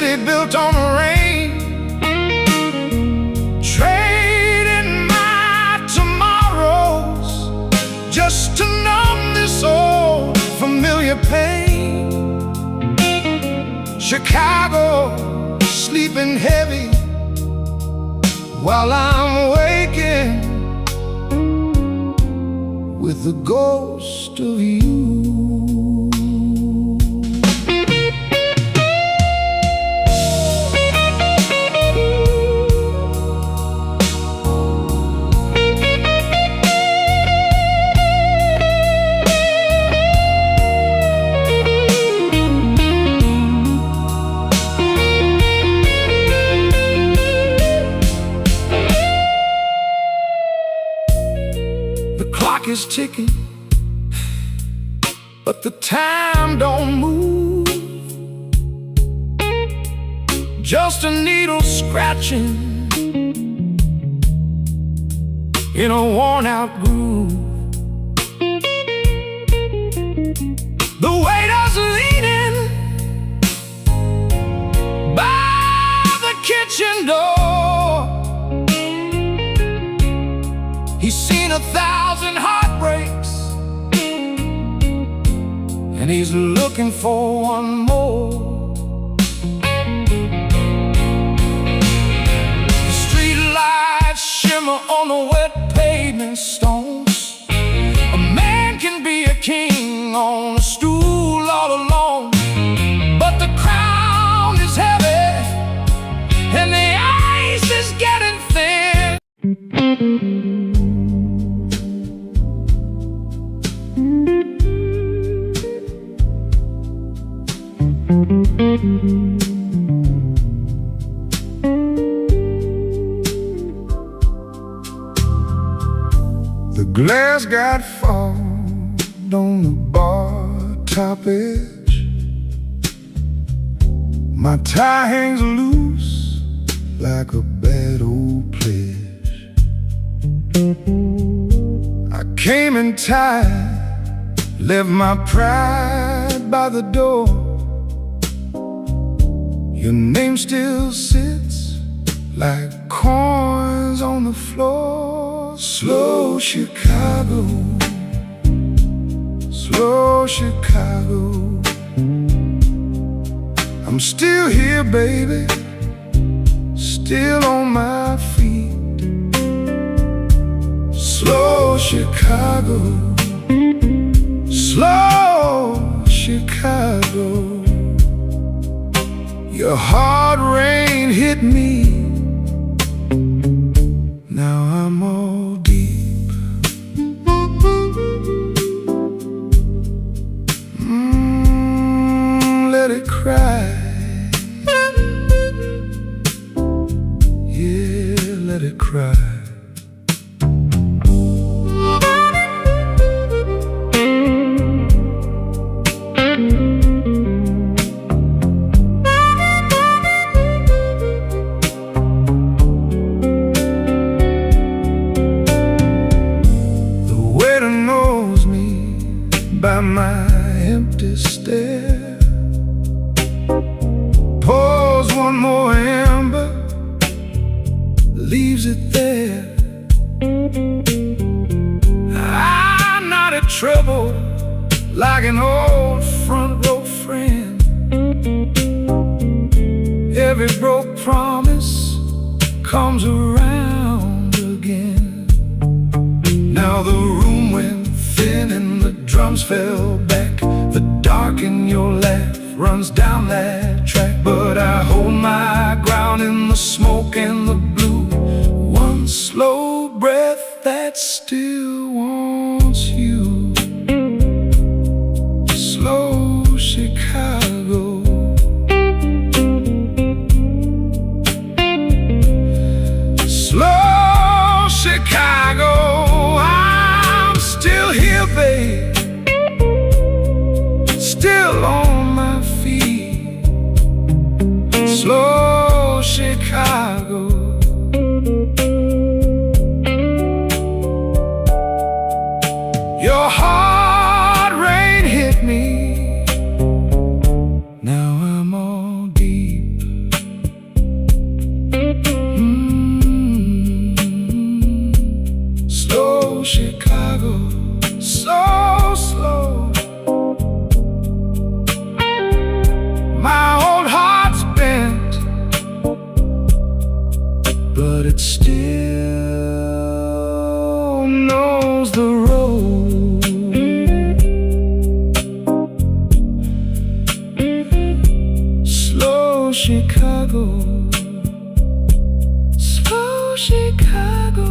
city built on the rain, trading my tomorrows just to numb this old familiar pain. Chicago, sleeping heavy while I'm waking with the ghost of you. The clock is ticking, but the time don't move. Just a needle scratching in a worn-out groove. The waiter's leaning by the kitchen door. He's seen 1,000 heartbreaks, and he's looking for one more. The street lights shimmer on the wet pavement stones. A man can be a king on a stool all alone, but the crown is heavy and the ice is getting thin. The glass got fogged on the bar top edge. My tie hangs loose like a bad old pledge. I came in tired, left my pride by the door. Your name still sits like coins on the floor. Slow Chicago, slow Chicago. I'm still here, baby, still on my feet. Slow Chicago, slow Chicago. Your hard rain hit me, now I'm all deep. Let it cry, yeah, let it cry. By my empty stare, pours one more ember, leaves it there. I'm not in trouble like an old front row friend. Every broke promise comes around again. Now the room went thin and the drums fell back. The dark in your laugh runs down that track, but I hold my ground in the smoke and the blue. One slow breath that still wants you. Slow Chicago, slow Chicago. I'm still here, babe, still on my feet. Slow Chicago. still knows the road. Slow Chicago, slow Chicago.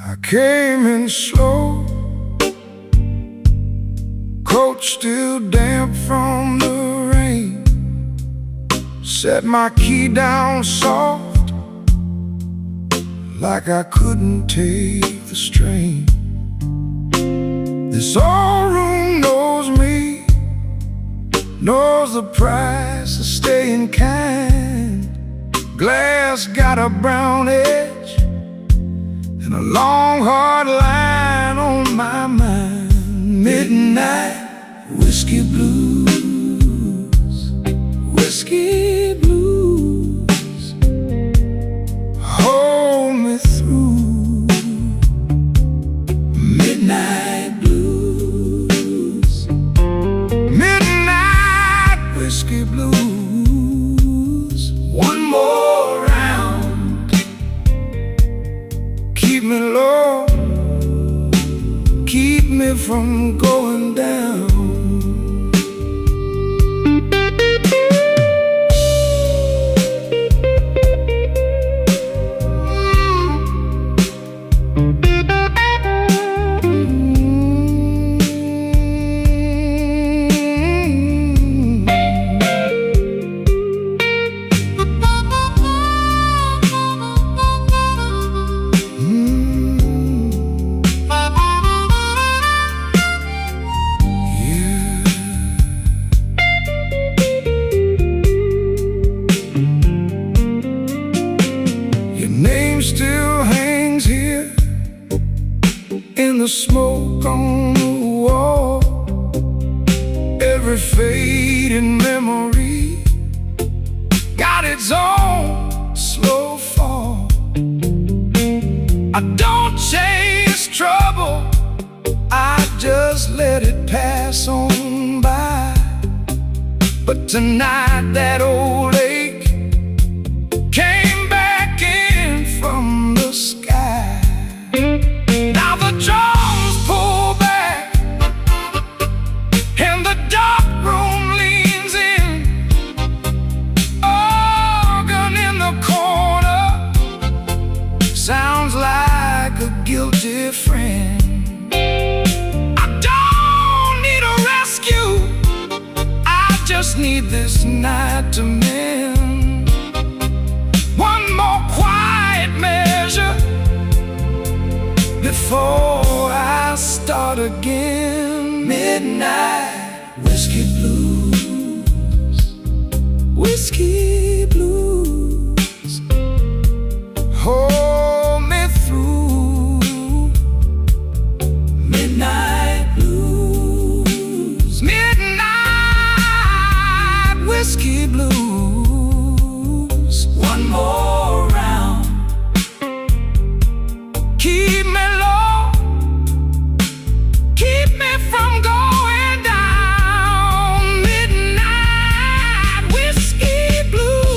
I came in slow, coat still damp from the rain. Set my key down soft, like I couldn't take the strain. This old room knows me, knows the price of staying kind. Glass got a brown edge and a long hard line on my mind. Midnight whiskey blues, whiskey blues, hold me through. Midnight blues, midnight whiskey blues. One more round, keep me low, keep me from going down. Still hangs here in the smoke on the wall. Every fading memory got its own slow fall. I don't chase trouble, I just let it pass on by. But tonight that old ache came back in from the sky. Now the drums pull back and the dark room leans in. Organ in the corner sounds like a guilty friend. I don't need a rescue, I just need this night to mend. One more quiet measure before I start again. Midnight whiskey blues, whiskey blues, hold me through. Midnight blues, midnight whiskey blues. One more round, keep me low, keep me from going down. Midnight whiskey blues.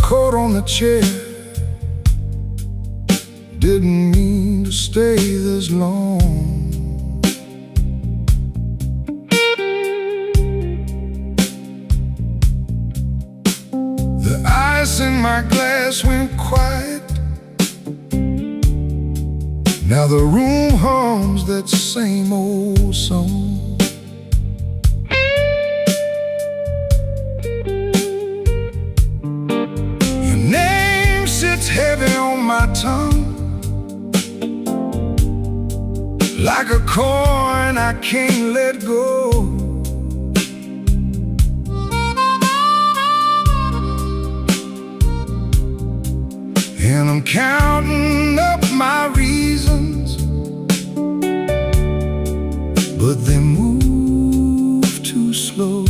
coat on the chair. Didn't mean to stay this long. The ice in my glass went quiet. Now the room hums that same old song. Your name sits heavy on my tongue, like a coin I can't let go. And I'm counting up my reasons, but they move too slow.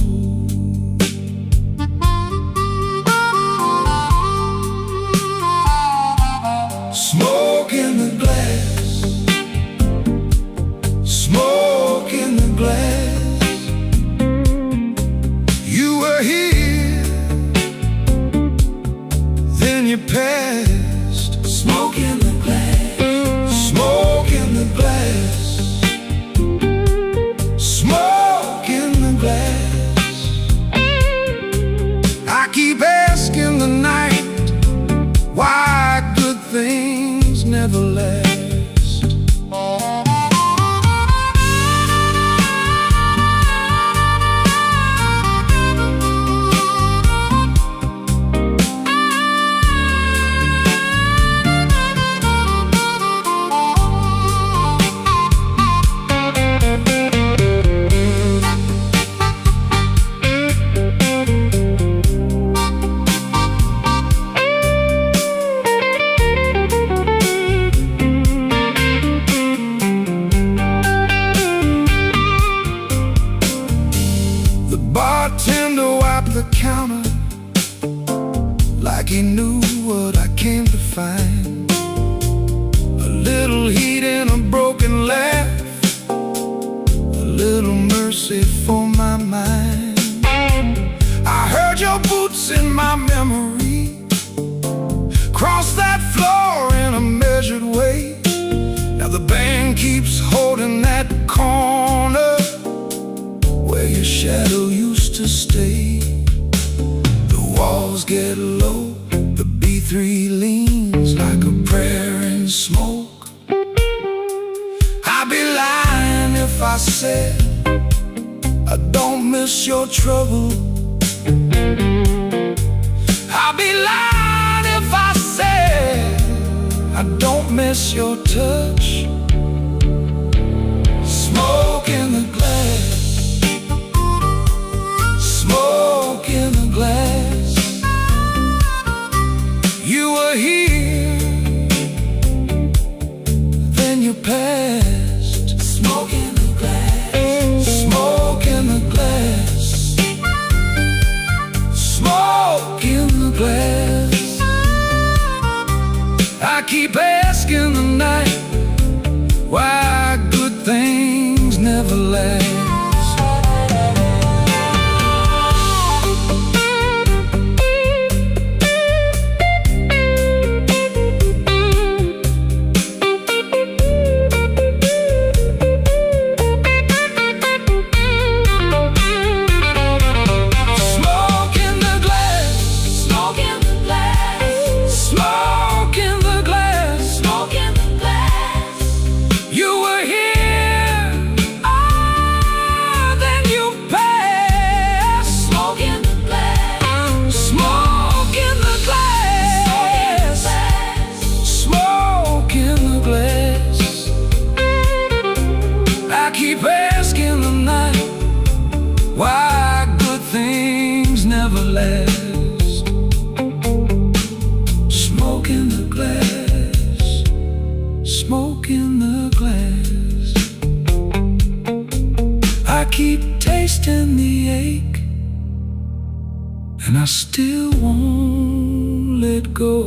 Smoke in the glass, smoke in the glass. You were here, then you passed. Smoke in the glass, smoke in the glass, smoke in the glass. I keep asking the night why good things never last. Bartender wiped the counter like he knew what I came to find. A little heat in a broken laugh, a little mercy for my mind. I heard your boots in my memory cross that floor in a measured way. Now the band keeps holding that corner where your shadow used to stay. The walls get low, the B3 leans like a prayer in smoke. I'd be lying if I said I don't miss your trouble. I'd be lying if I said I don't miss your touch. Smoke in the glass, smoke in the glass. You were here, then you passed. Smoke in the glass, smoke in the glass, smoke in the glass. I keep asking the night why good things never last. Keep asking the night why good things never last. Smoke in the glass, smoke in the glass. I keep tasting the ache, and I still won't let go.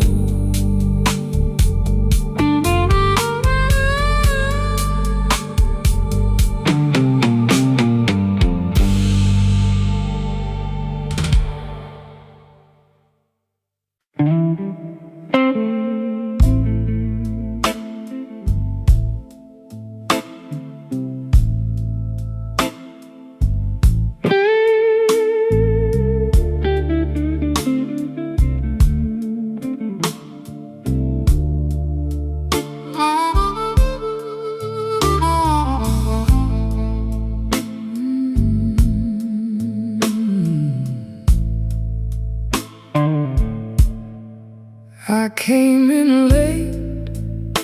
I came in late,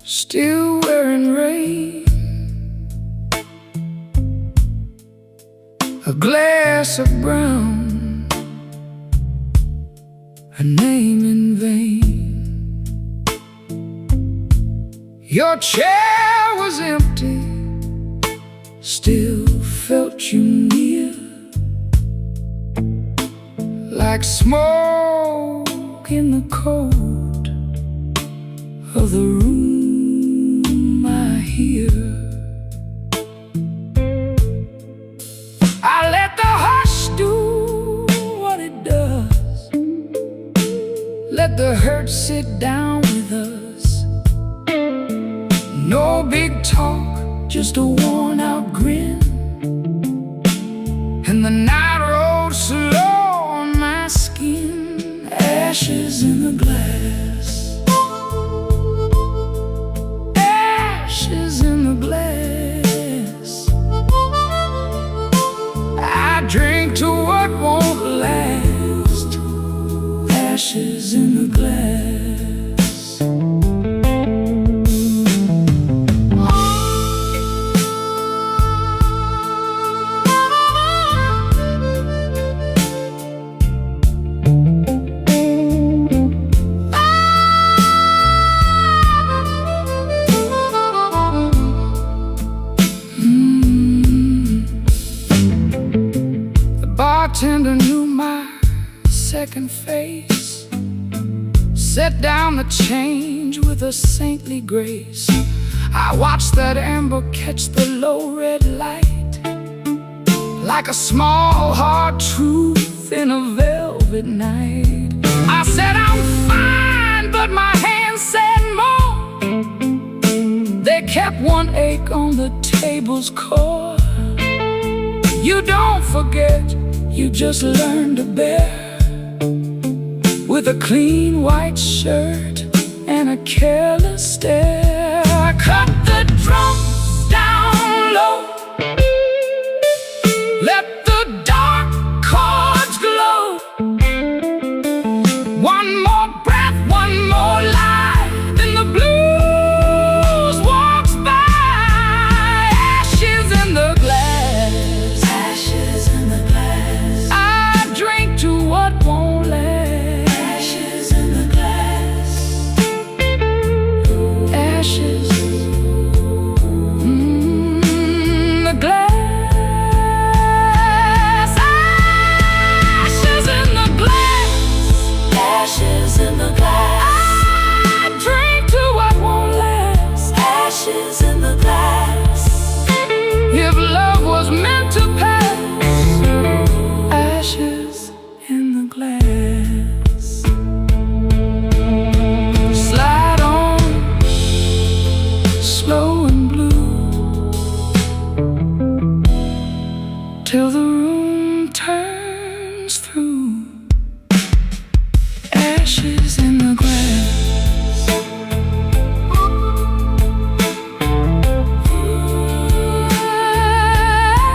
still wearing rain, a glass of brown, a name in vain. Your chair was empty, still felt you near, like smoke in the cold of the room I hear. I let the hush do what it does, let the hurt sit down with us. No big talk, just a worn out grin, and the night rolled slow on my skin. Ashes in the glass, ashes in the glass. I drink to what won't last, ashes in the glass. Bartender knew my second face, set down the change with a saintly grace. I watched that amber catch the low red light, like a small hard truth in a velvet night. I said I'm fine, but my hands said more. They kept one ache on the table's core. You don't forget, you just learn to bear, with a clean white shirt and a careless stare. I cut the drums down low, let the dark chords glow. One more breath, one more lie, then the blues walks by. Ashes in the glass, ashes in the glass. I drink to what won't last, ashes in the glass. Ashes, the glass. Ashes in the glass, ashes in the glass. I drink to what won't last, ashes in the glass. If love was meant to pass, ashes in the glass. Slide on, slow and blue, till the room turns through. Ashes in the glass.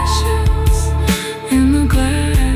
Ashes in the glass.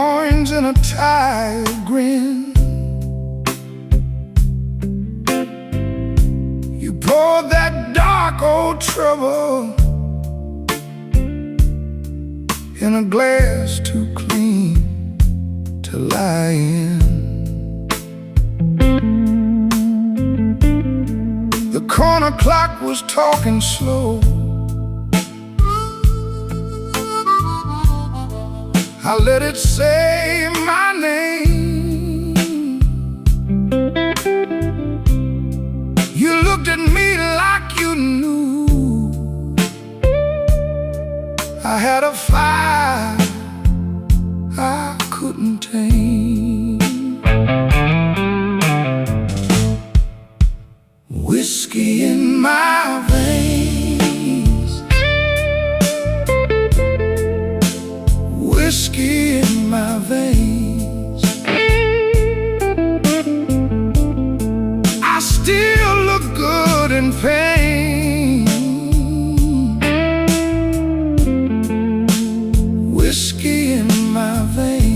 coins and a tired grin. You poured that dark old trouble in a glass too clean to lie in. The corner clock was talking slow. I let it say my name. You looked at me like you knew I had a fire I couldn't tame. Whiskey in my veins, whiskey in my veins. I still look good in pain. Whiskey in my veins.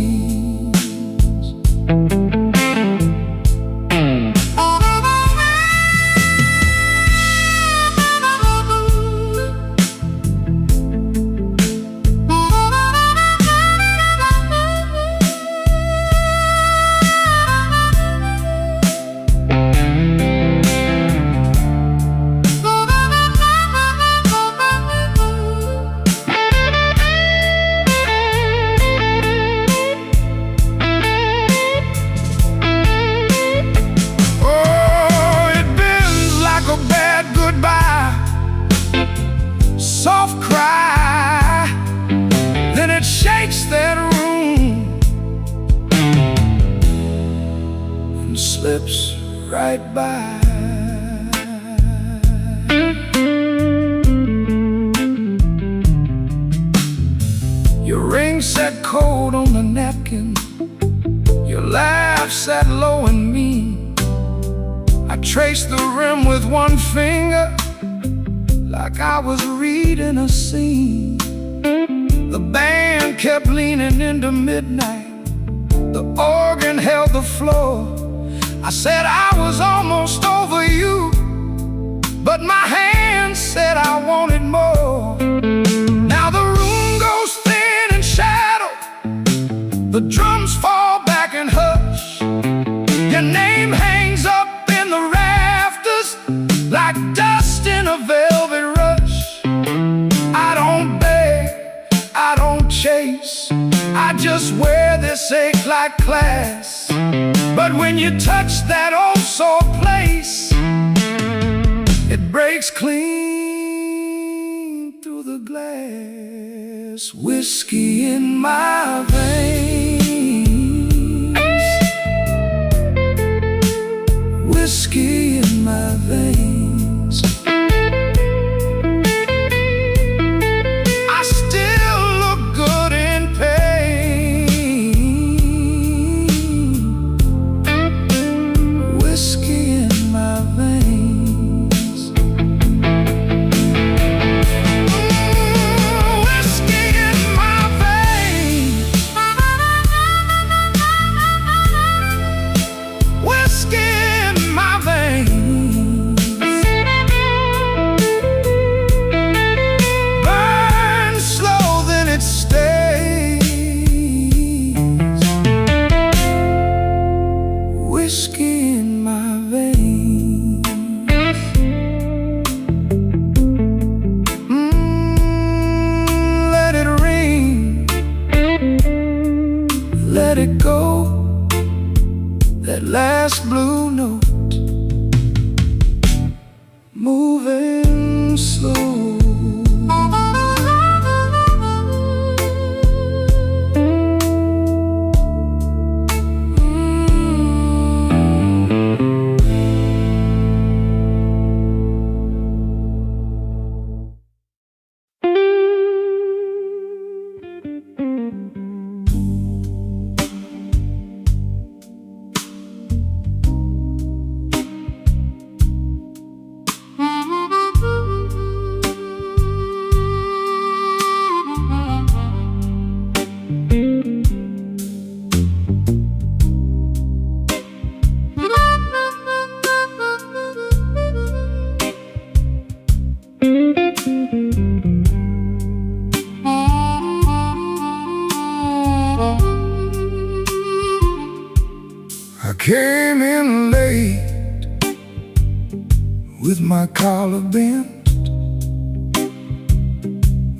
Soft cry, then it shakes that room and slips right by. Your ring sat cold on the napkin, your laugh sat low and mean. I traced the rim with one finger, like I was reading a scene. The band kept leaning into midnight, the organ held the floor. I said I was almost over you, but my hand said I wanted more. Now the room goes thin in shadow, the drums fall back and hush. Your name hangs up in the rafters like dust in a velvet rush. I don't beg, I don't chase, I just wear this ache like class. But when you touch that old sore place, it breaks clean through the glass. Whiskey in my veins, whiskey in my veins. I still look good in pain. Whiskey in my veins. Whiskey in my veins. Whiskey in my veins. Burn slow, then it stays. Whiskey in my veins. Let it ring, let it go, that last blue note, moving slow. came in late with my collar bent,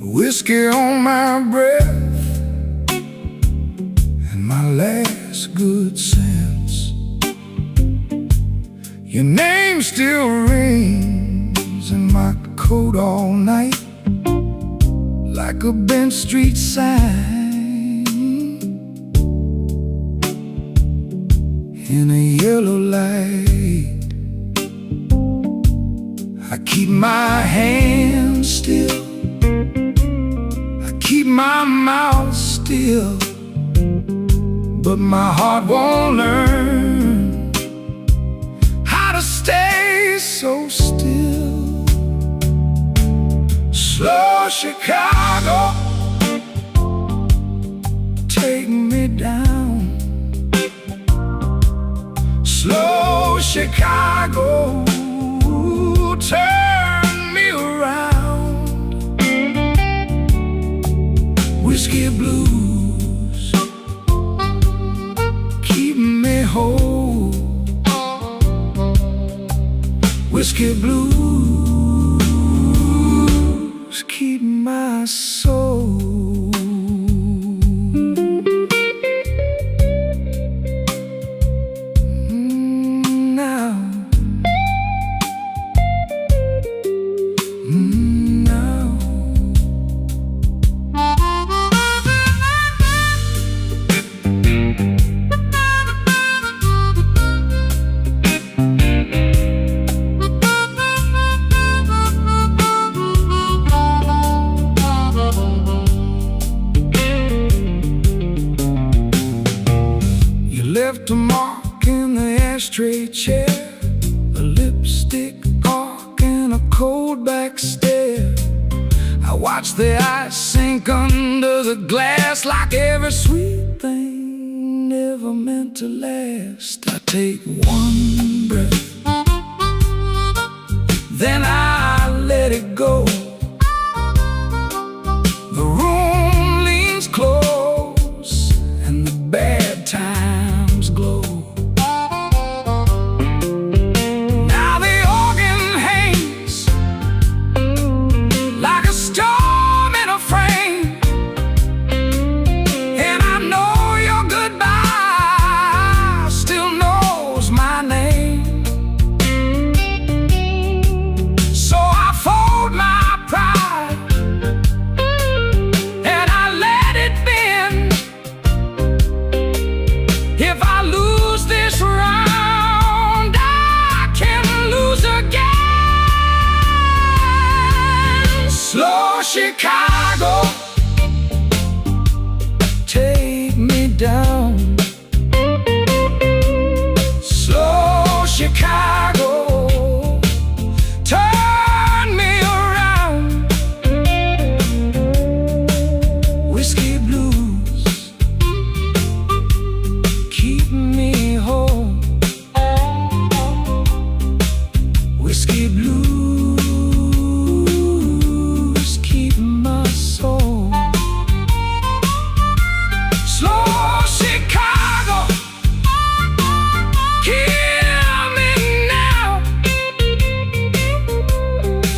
whiskey on my breath, and my last good sense. Your name still rings in my coat all night, like a bent street sign in a yellow light. I keep my hands still, I keep my mouth still, but my heart won't learn how to stay so still. Slow Chicago, take me down. Slow Chicago, turn me around. Whiskey blues, keep me whole. Whiskey blues, keep my soul. Left a mark in the ashtray chair, a lipstick mark and a cold back stare. I watched the ice sink under the glass, like every sweet thing never meant to last. I take one breath, then I let it go. The room leans close and the bad times glow. Now the organ hangs like a storm in a frame, and I know your goodbye still knows my name. So I fold my pride and I let it bend. If I lose this round, I can lose again. Slow Chicago, take me down. Slow Chicago, turn me around. Whiskey blues, keep me home. Whiskey blues, keep my soul. Slow Chicago, hear me now.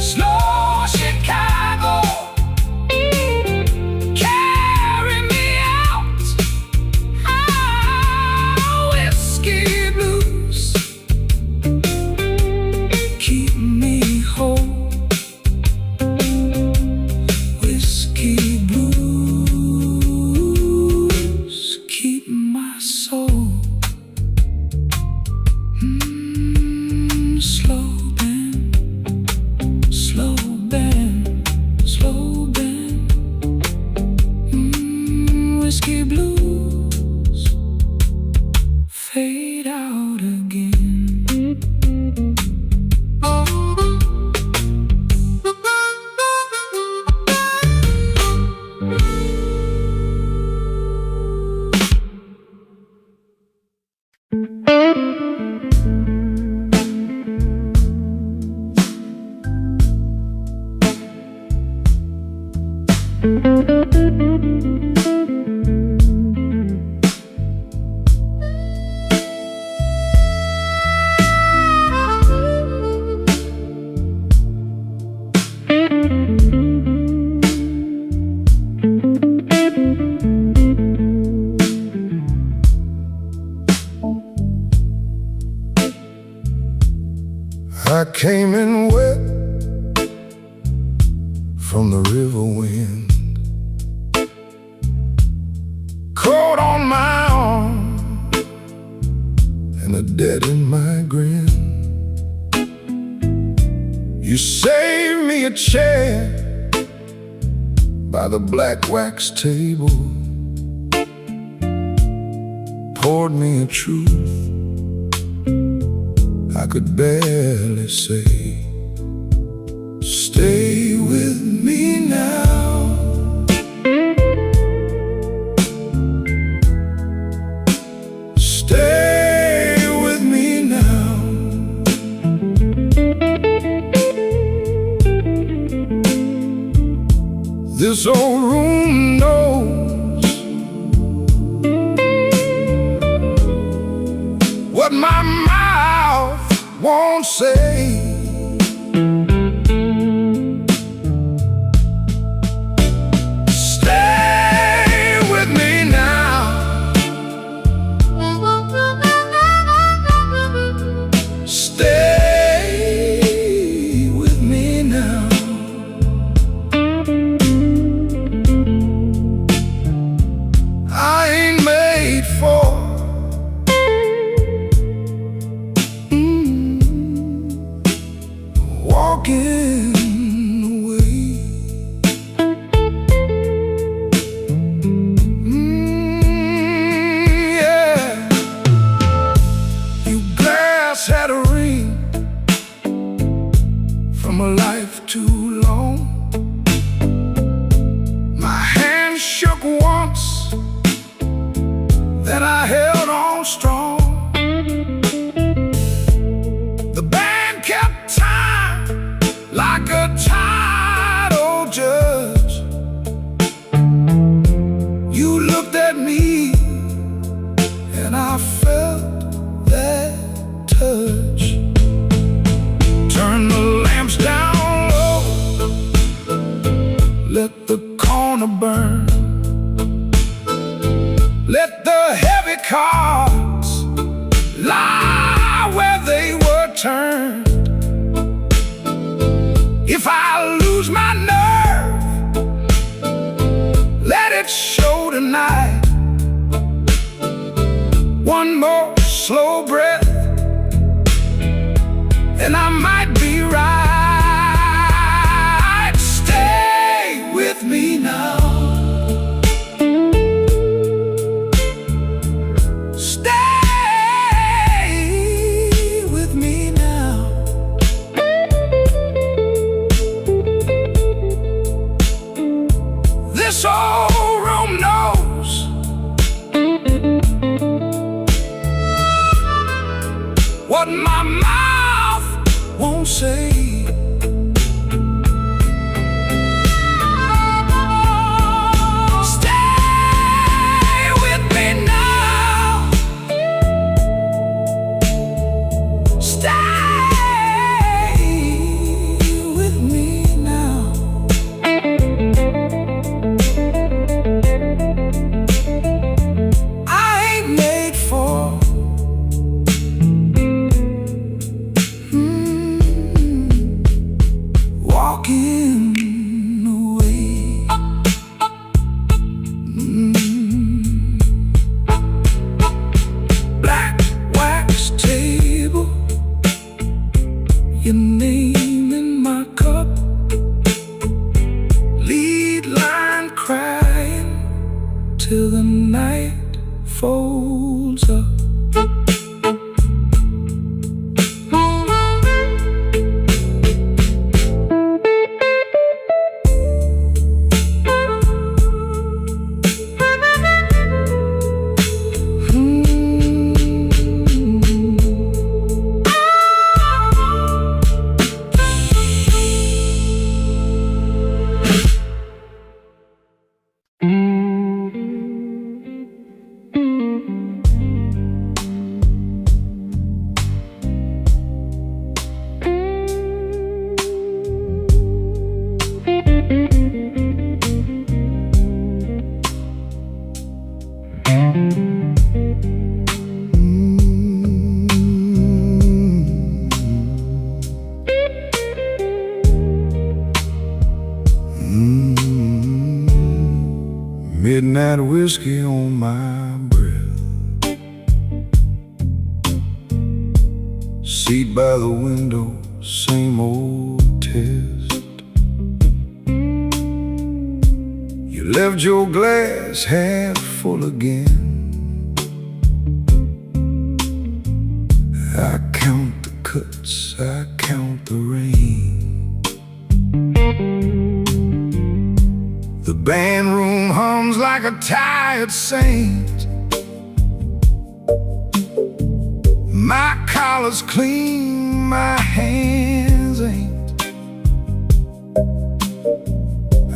Slow Chicago, carry me out. Whiskey blues, keep me whole. Whiskey blues, keep my soul. Slow bend, slow bend, slow bend. Whiskey blues, fade out again. I came in wet from the river wind, cold on my arm and a debt in my grin. You saved me a chair by the black wax table, poured me a truth I could barely say. Stay with me now. Stay with me now. This old room knows what my mouth won't say. Stay with me now. Stay with me now. I ain't made for walking away. Yeah. You glass had a ring from a life too long. My hand shook once, then I held on strong. The band kept time like a tired old judge. You looked at me and I felt that touch. Turn the lamps down low, let the corner burn, let the heavy cards lie where they were turned. If I lose my nerve, let it show tonight. One more slow breath and I might be right. Stay with me now. Stay with me now. This old room knows what my mouth won't say. Stay with me now. Stay with me now. I ain't made for that whiskey on my breath. Seat by the window, same old test. You left your glass half full again. I count the cuts, I count the rain. The band room hums like a tired saint. My collar's clean, my hands ain't.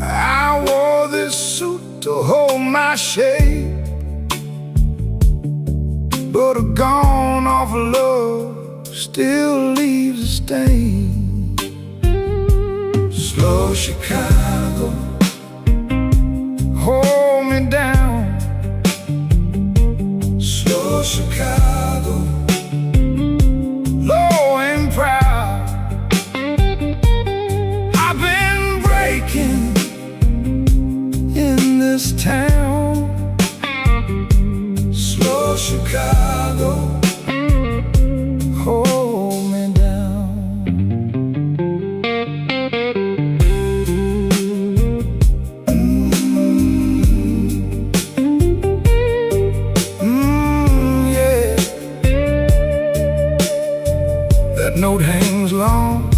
I wore this suit to hold my shape, but a gone off love still leaves a stain. Slow Chicago, hold me down. Slow Chicago, low and proud. I've been breaking in this town. Slow Chicago, hold me down. Yeah. That note hangs long,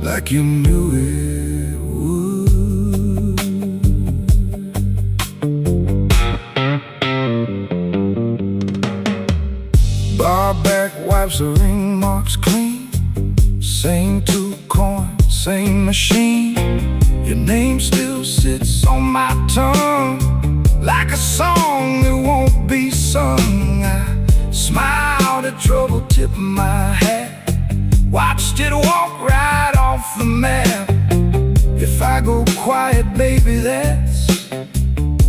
like you knew it would. Bar back wipes the ring marks clean. Same two coins, same machine. Your name still sits on my tongue, like a song that won't be sung. I smiled at trouble, tip of my hat, watched it walk right off the map. If I go quiet, baby, that's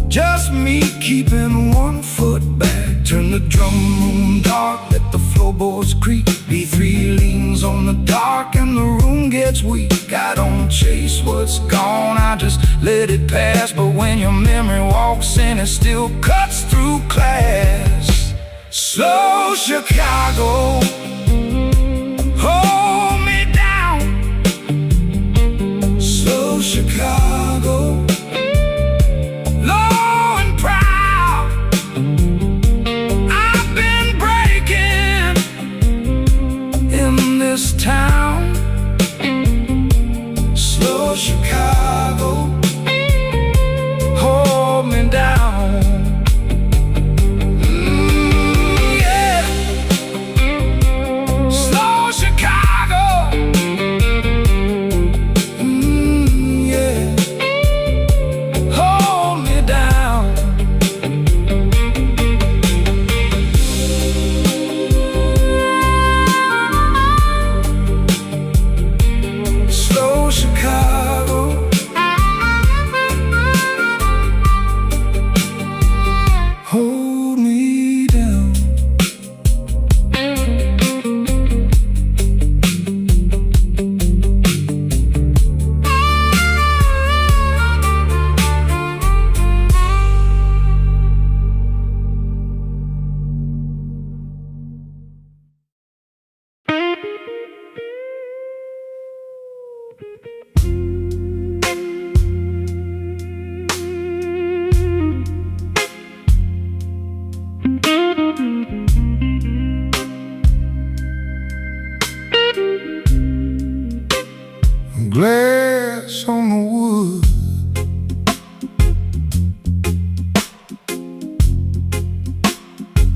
just me keeping one foot back. Turn the drum room dark, let the floorboards creak. B3 leans on the dark and the room gets weak. I don't chase what's gone, I just let it pass. But when your memory walks in, it still cuts through class. Slow Chicago, hold me down. Slow Chicago, low and proud. I've been breaking in this town. Slow Chicago, hold me down. Yeah. Slow Chicago. Yeah. Hold me down. Slow Chicago, hold me down. Glass on the wood,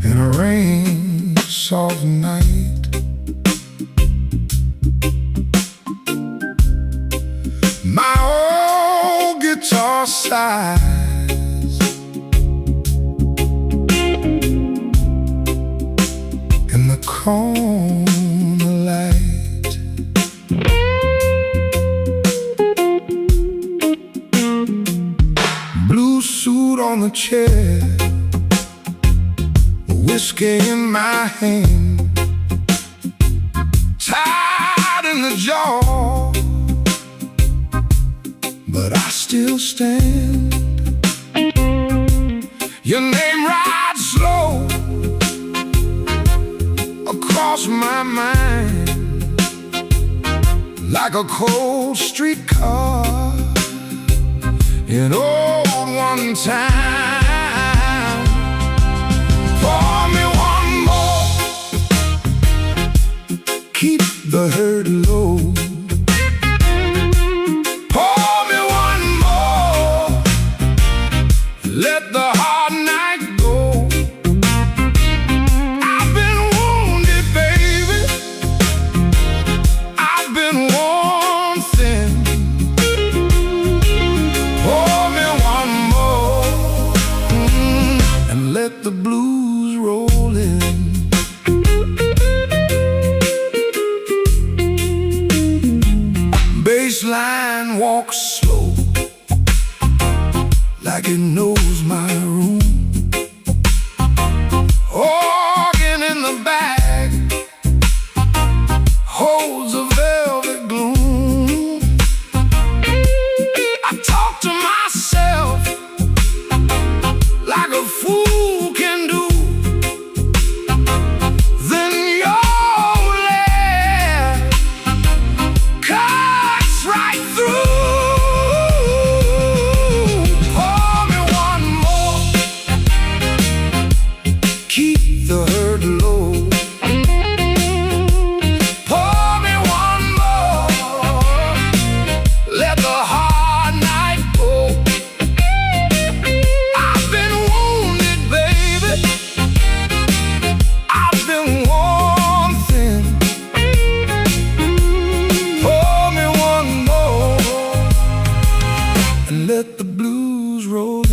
in a rain soft night. My old guitar sighs in the corner light. Blue suit on the chair, whiskey in my hand, tied in the jaw, but but I still stand. Your name rides slow across my mind, like a cold streetcar in old one time. Pour me one more, keep the hurt low. Pour me one more, let the hard night go. I've been wounded, baby, I've been worn thin. Pour me one more, and let the blues roll in. Baseline walks slow, like it knows my room. Organ in the back holds a velvet gloom. I talk to myself like a fool can do. Then your laugh cuts right through. Pour me one more, keep the hurt low. Pour me one more, let the hard night go. I've been wounded, baby, I've been worn thin. Pour me one more, and let the blues roll in.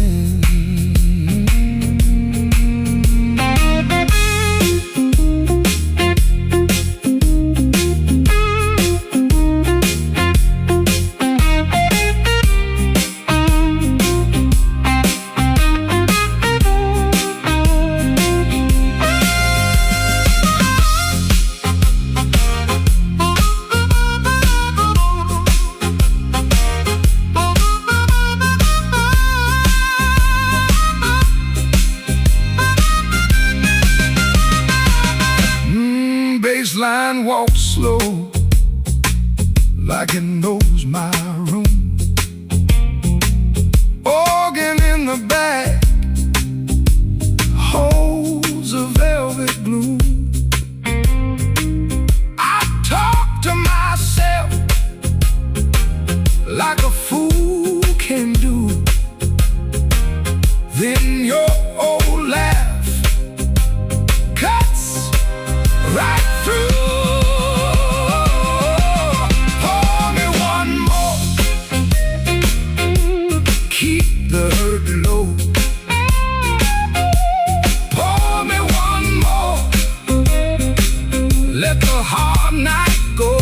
Baseline walks slow, like it knows my room. Organ in the back holds a velvet gloom. I talk to myself like a fool can do. Then your old laugh cuts right through. Pour me one more, keep the hurt low. Pour me one more, let the hard night go.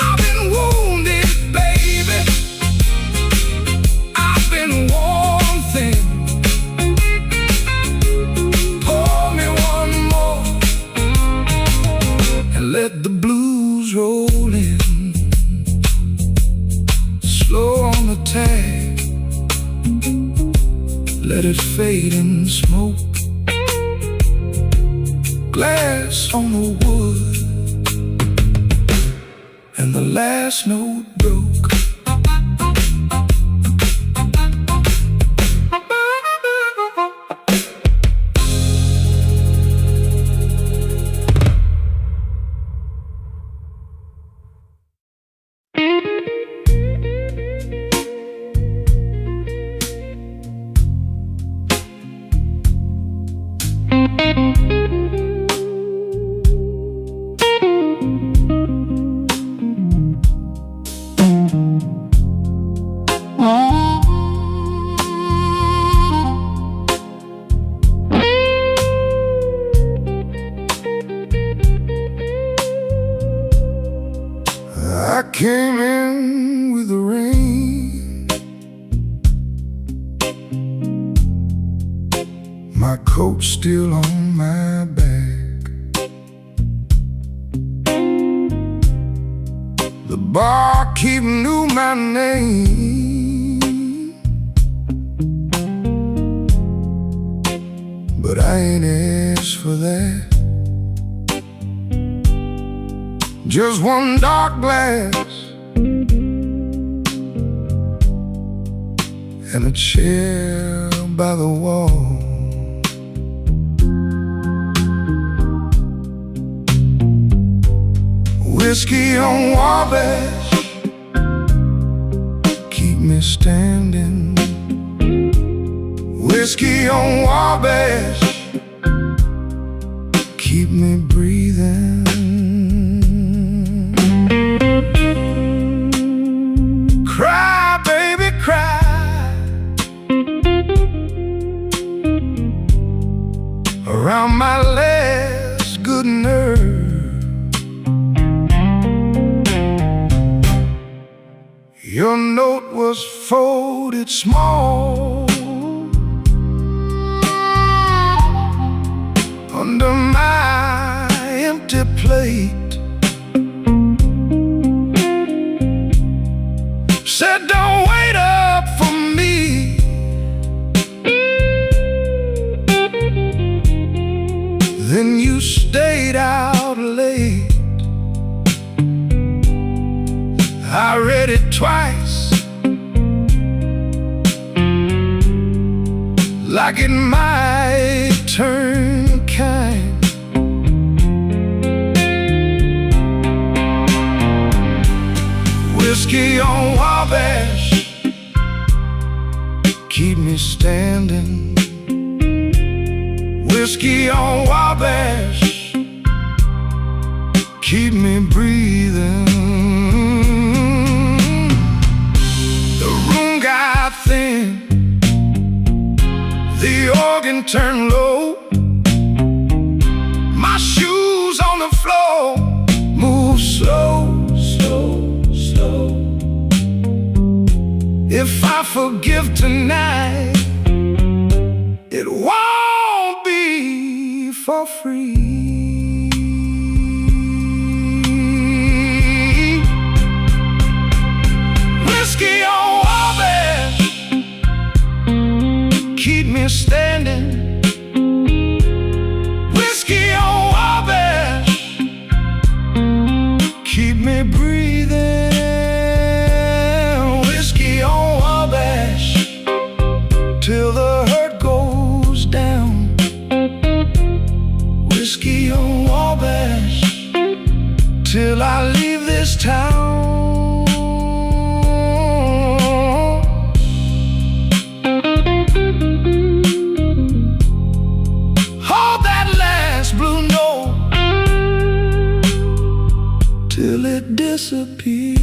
I've been wounded, baby, I've been worn thin. Pour me one more, and let the blues roll in. Slow on the tag, let it fade in smoke. Glass on the wood, and the last note broke. I came in with the rain, my coat still on my back. The bar barkeep knew my name, but I ain't asked for that. Just one dark glass and a chair by the wall. Whiskey on Wabash, keep me standing. Whiskey on Wabash, keep me breathing. Cry, baby, cry around my last good nerve. Your note was folded small under my empty plate. Said don't wait up for me, then you stayed out late. I read it twice, like it might turn kind. Whiskey on Wabash, keep me standing. Whiskey on Wabash, keep me breathing. Got thin, the organ turned low, my shoes on the floor move slow, slow, slow. If I forgive tonight, it won't be for free. Whiskey on Wabash, keep me standing. Whiskey on Wabash, keep me breathing. Whiskey on Wabash, till the hurt goes down. Whiskey on Wabash, till I leave this town. Till it disappears.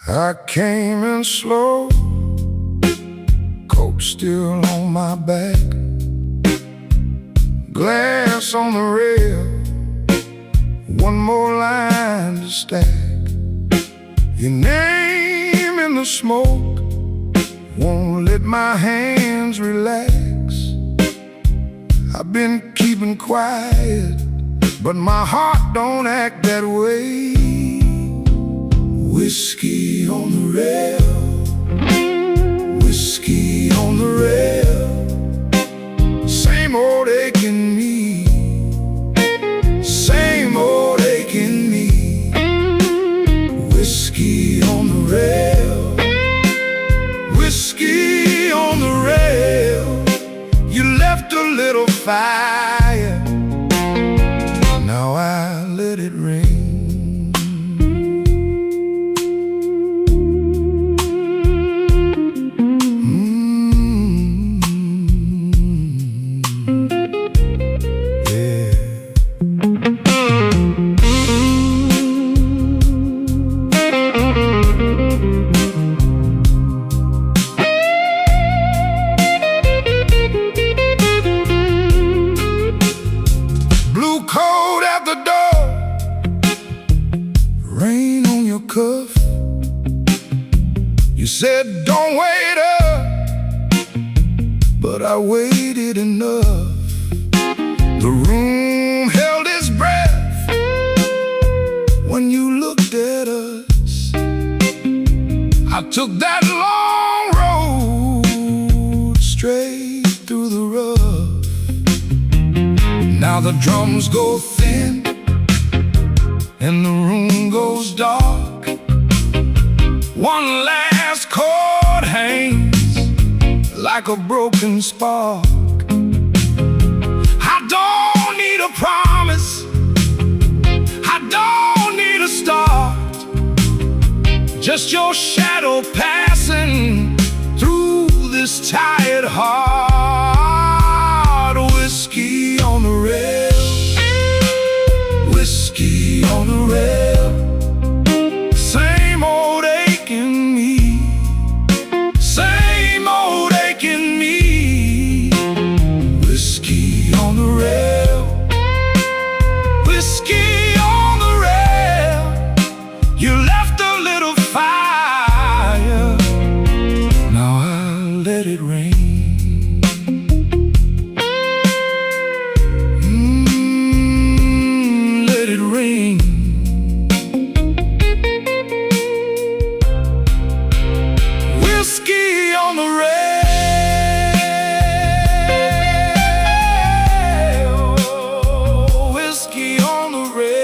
I came in slow, coat still on my back, glass on the rail, one more line to stack. Your name in the smoke won't let my hands relax. I've been keeping quiet, but my heart don't act that way. Whiskey on the rail, whiskey on the rail, same old aching me, same old aching me. Whiskey on the rail, whiskey on the rail. it rain. Rain on your cuff. You said don't wait up, but I waited enough. The room held its breath when you looked at us. I took that long road straight through the rough. Now the drums go thin and the room goes dark. One last chord hangs like a broken spark. I don't need a promise, I don't need a start, just your shadow passing through this tired heart. Whiskey on the rail, whiskey on the rail. Same old aching me, same old aching me. Whiskey on the rail, whiskey on the rail. You left a little fire, now I'll let it rain. Let it rain. Whiskey on the rail, whiskey on the rail.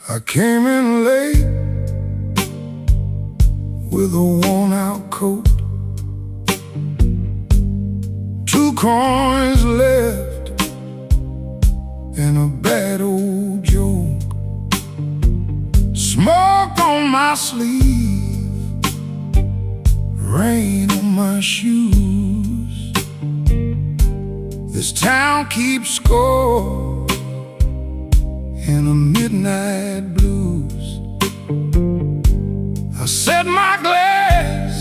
I came in late with a worn-out coat, 2 coins left and a bad old joke. Smoke on my sleeve, rain on my shoes. This town keeps score in a midnight blues. I set my glass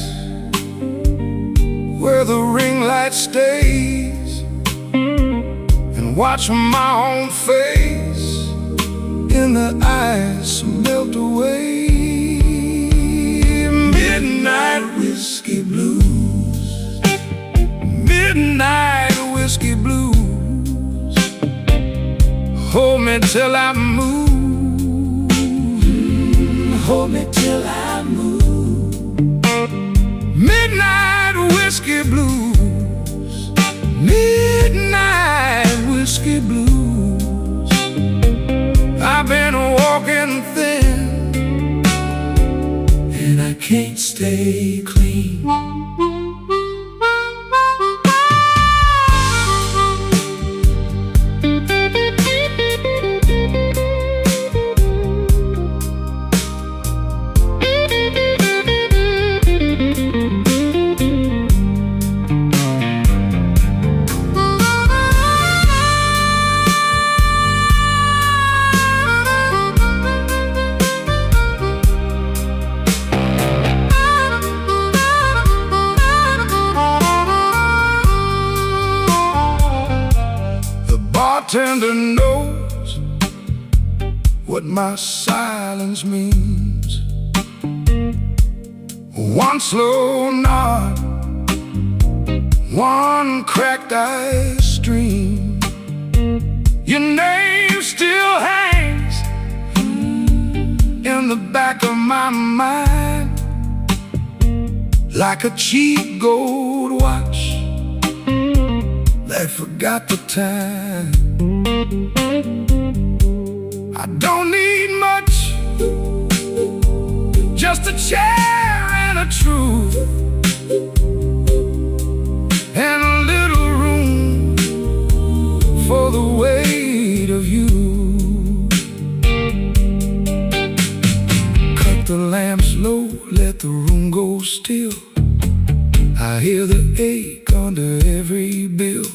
where the ring light stays and watch my own face in the ice melt away. Midnight whiskey blues, midnight whiskey blues. Hold me till I move. Hold me till I move. Midnight whiskey blues. Midnight whiskey blues. I've been walking thin, and I can't stay clean. Bartender knows what my silence means. One slow nod, one cracked ice stream. Your name still hangs in the back of my mind, like a cheap gold watch that forgot the time. I don't need much, just a chair and a truth, and a little room for the weight of you. Cut the lamps low, let the room go still. I hear the ache under every bill.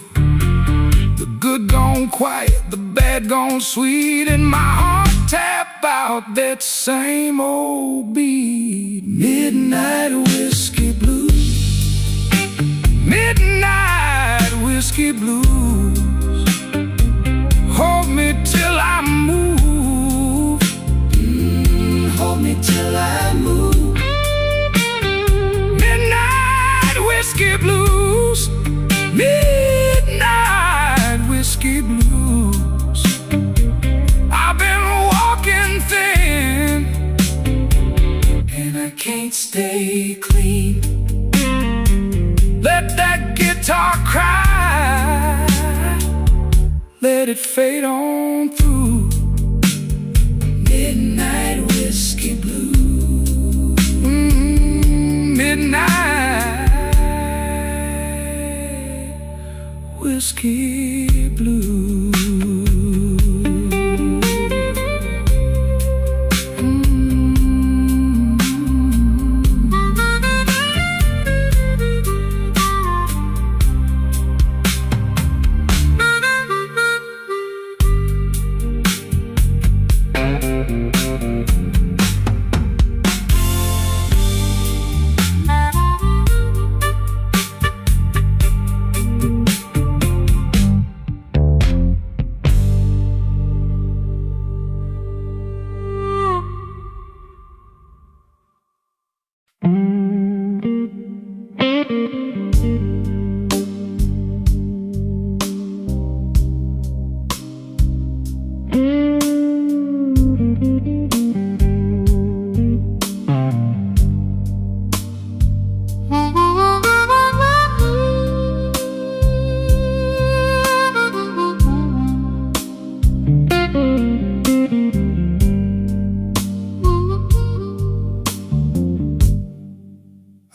The good gone quiet, the bad gone sweet, and my heart tap out that same old beat. Midnight whiskey blues. Midnight whiskey blues. Hold me till I move. Hold me till I move. Midnight whiskey blues. Midnight whiskey blues. I've been walking thin, and I can't stay clean. Let that guitar cry, let it fade on through. Midnight whiskey blues. Midnight whiskey blues.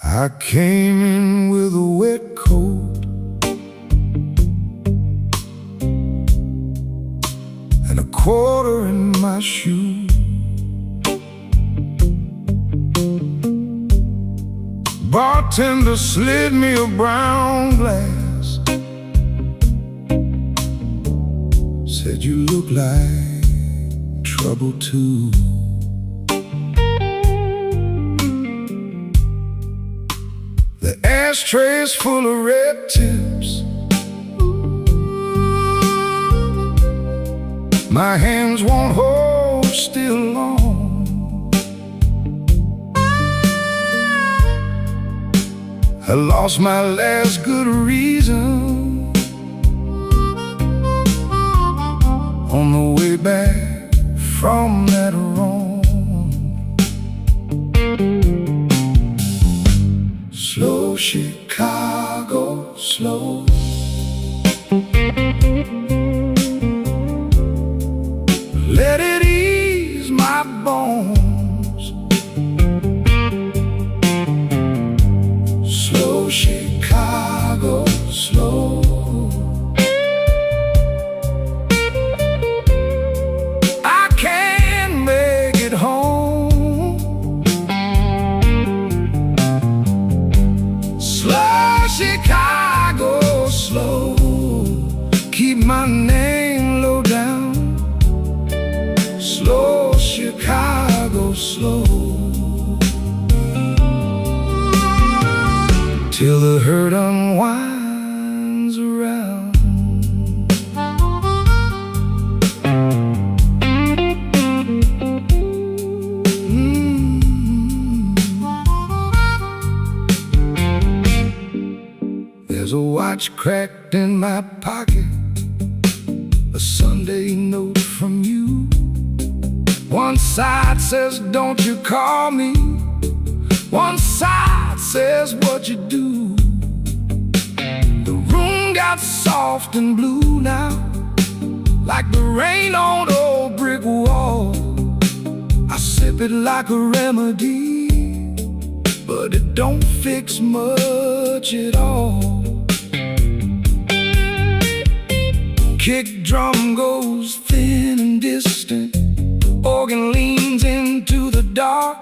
I came in with a wet coat and a quarter in my shoe. Bartender slid me a brown glass, said you look like trouble too. The ashtray's full of red tips. My hands won't hold still long. I lost my last good reason on the way back from that wrong. Slow Chicago, slow. Let it ease my bones. Slow Chicago, slow. I can't make it home. Slow Chicago, slow. Keep my name low down. Slow Chicago, slow. Till the hurt unwinds around. There's a watch cracked in my pocket, a Sunday note from you. One side says, don't you call me. One side says, what you do. The room got soft and blue now, like the rain on the old brick wall. I sip it like a remedy, but it don't fix much at all. Kick drum goes thin and distant, organ leans into the dark.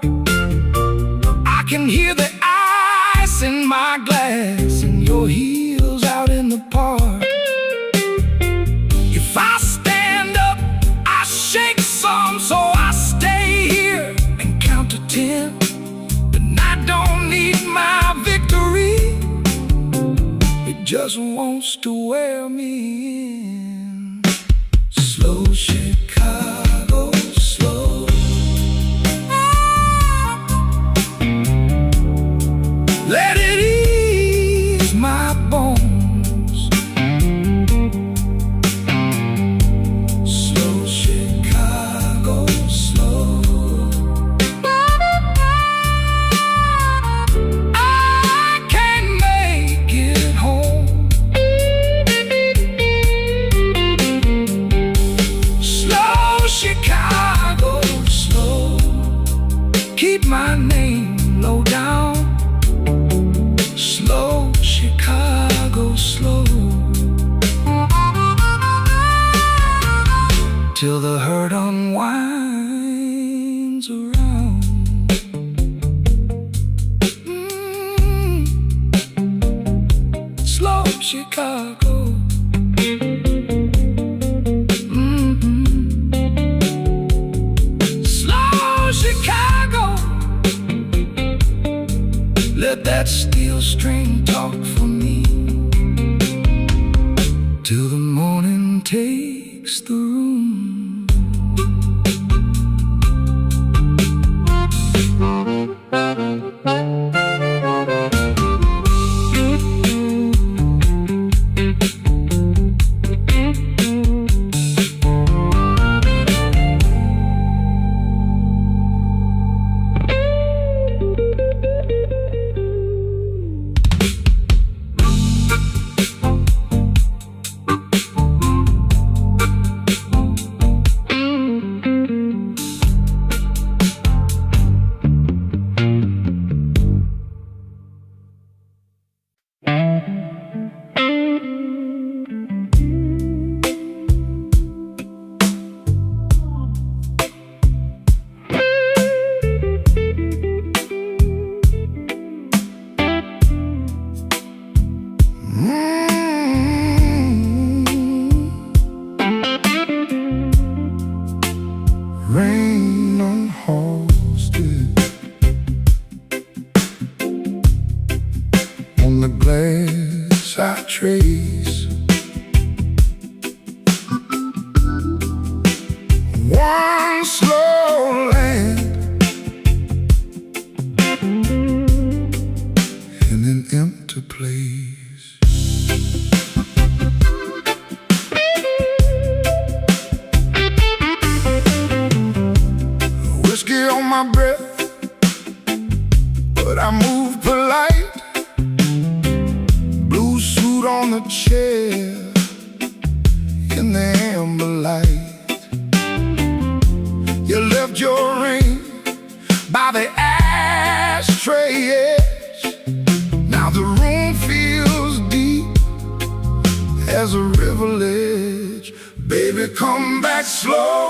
I can hear the ice in my glass and your heels out in the park. If I stand up, I shake some, so I stay here and count to 10. But I don't need my victory, it just wants to wear me in. Slow Chicago, slow. Let it ease my bones. Slow Chicago, slow. I can't make it home. Slow Chicago, slow. Keep my name low down. Slow Chicago, slow. Till the hurt unwinds around. Slow Chicago. Slow Chicago. Let that steel string talk for me, till the morning takes the room. Baby, come back slow.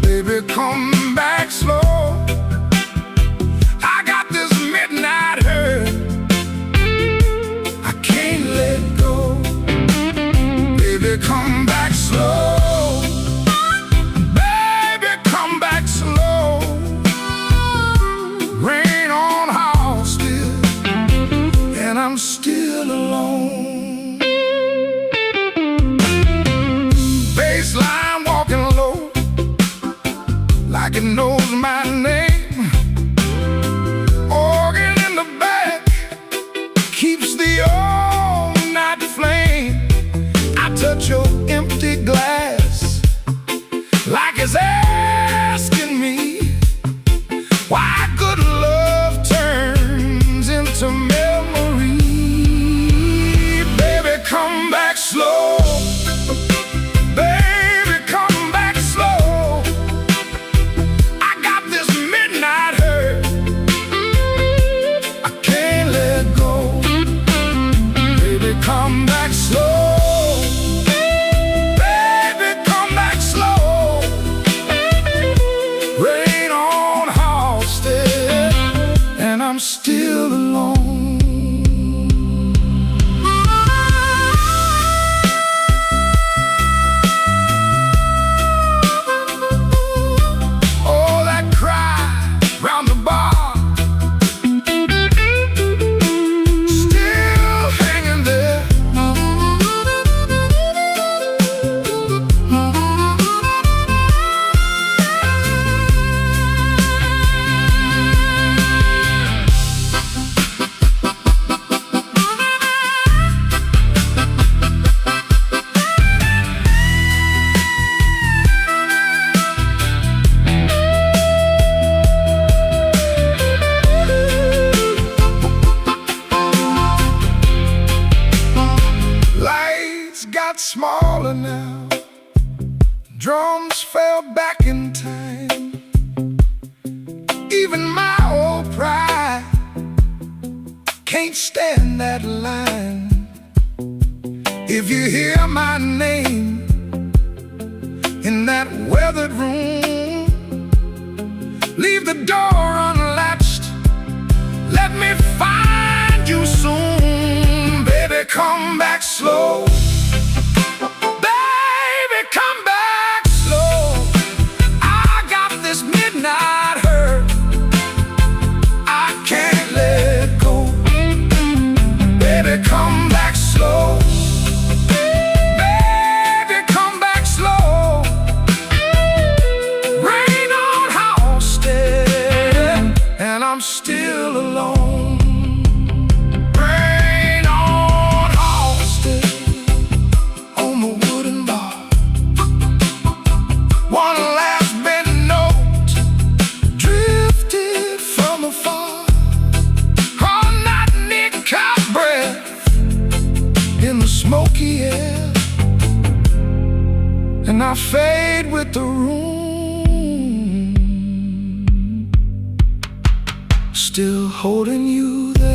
Baby, come back slow. I got this midnight hurt, I can't let go. Baby, come back slow. Baby, come back slow. Rain on house still, and I'm still alone. Baseline walking low, like it knows my name. Organ in the back keeps the all-night flame. I touch your empty glass like it's asking me why good love turns into memory. Baby, come back slow. Baby, come back slow. I got this midnight hurt, I can't let go. Baby, come back slow. Baby, come back slow. Rain on Halsted, and I'm still alone. Oh, that cry round the bar, still hanging there. Lights got smaller now, drums fell back in time. Even my old pride can't stand that line. If you hear my name in that weathered room, leave the door unlatched, let me find you soon. Baby, come back slow. Baby, come back slow. I got this midnight hurt, I can't let go. Baby, come back slow. Baby, come back slow. Rain on Halsted, and I'm still alone. Rain on Halsted, on the wooden bar. One last bent note drifted from afar. All night Nick caught breath in the smoky air, and I fade with the room, still holding you there.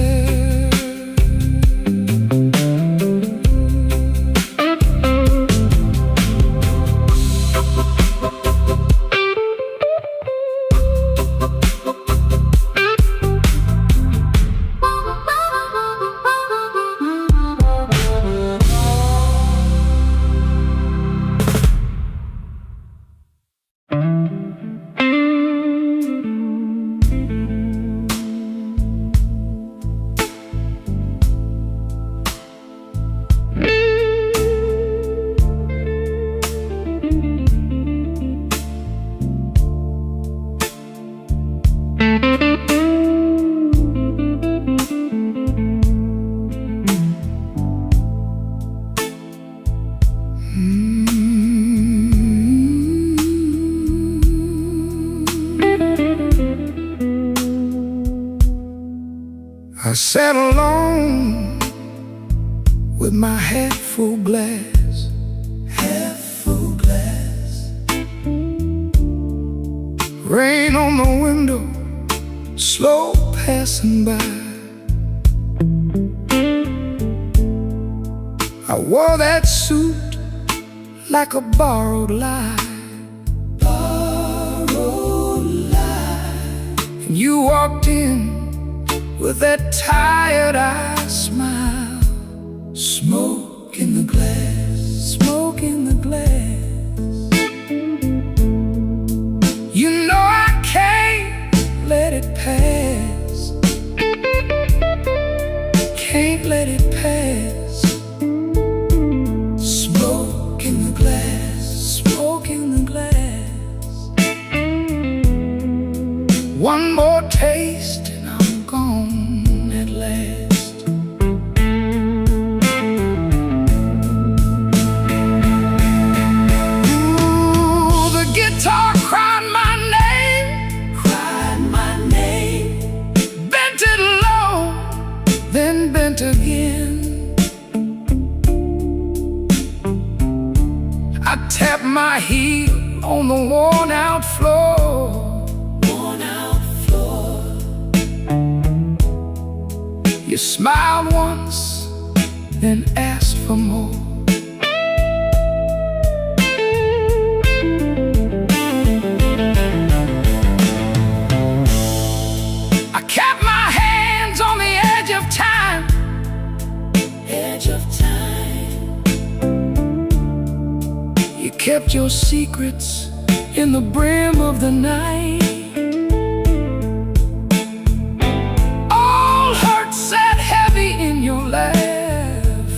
I sat alone with my head full glass, rain on the window, slow passing by. I wore that suit like a borrowed lie. And you walked in with that tired-eyed smile. Smoke in the glass, smoke in the glass. You know I can't let it pass. Can't let it pass. Smoke in the glass, smoke in the glass. One more taste and I'm gone at last. Ooh, the guitar cried my name, cried my name. Bent it low, then bent again. I tapped my heel on the worn-out floor. Worn-out floor. You smiled once, then asked for more. I kept my hands on the edge of time. Edge of time. You kept your secrets in the brim of the night. All hurt sat heavy in your laugh,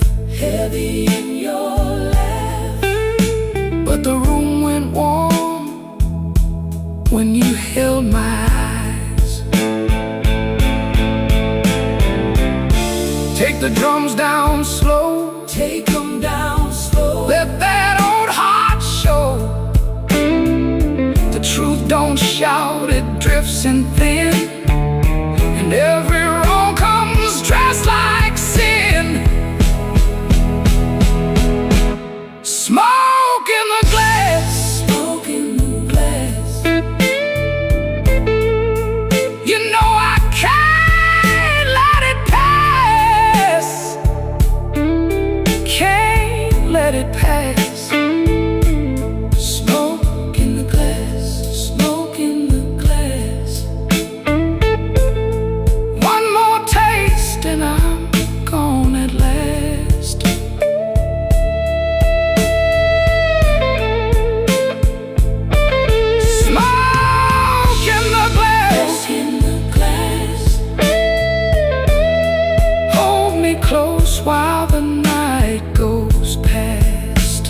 heavy in your laugh. But the room went warm when you held my eyes. Take the drums down slow, take them down slow. Let that old heart show. The truth don't shout, it drifts in thin. And every wrong comes dressed like sin. Smoke in the glass, smoke in the glass. You know I can't let it pass. Can't let it pass. Smoke in the glass, smoke in the glass. One more taste and I'm gone at last. Smoke in the glass, in the glass. Hold me close while the night goes past.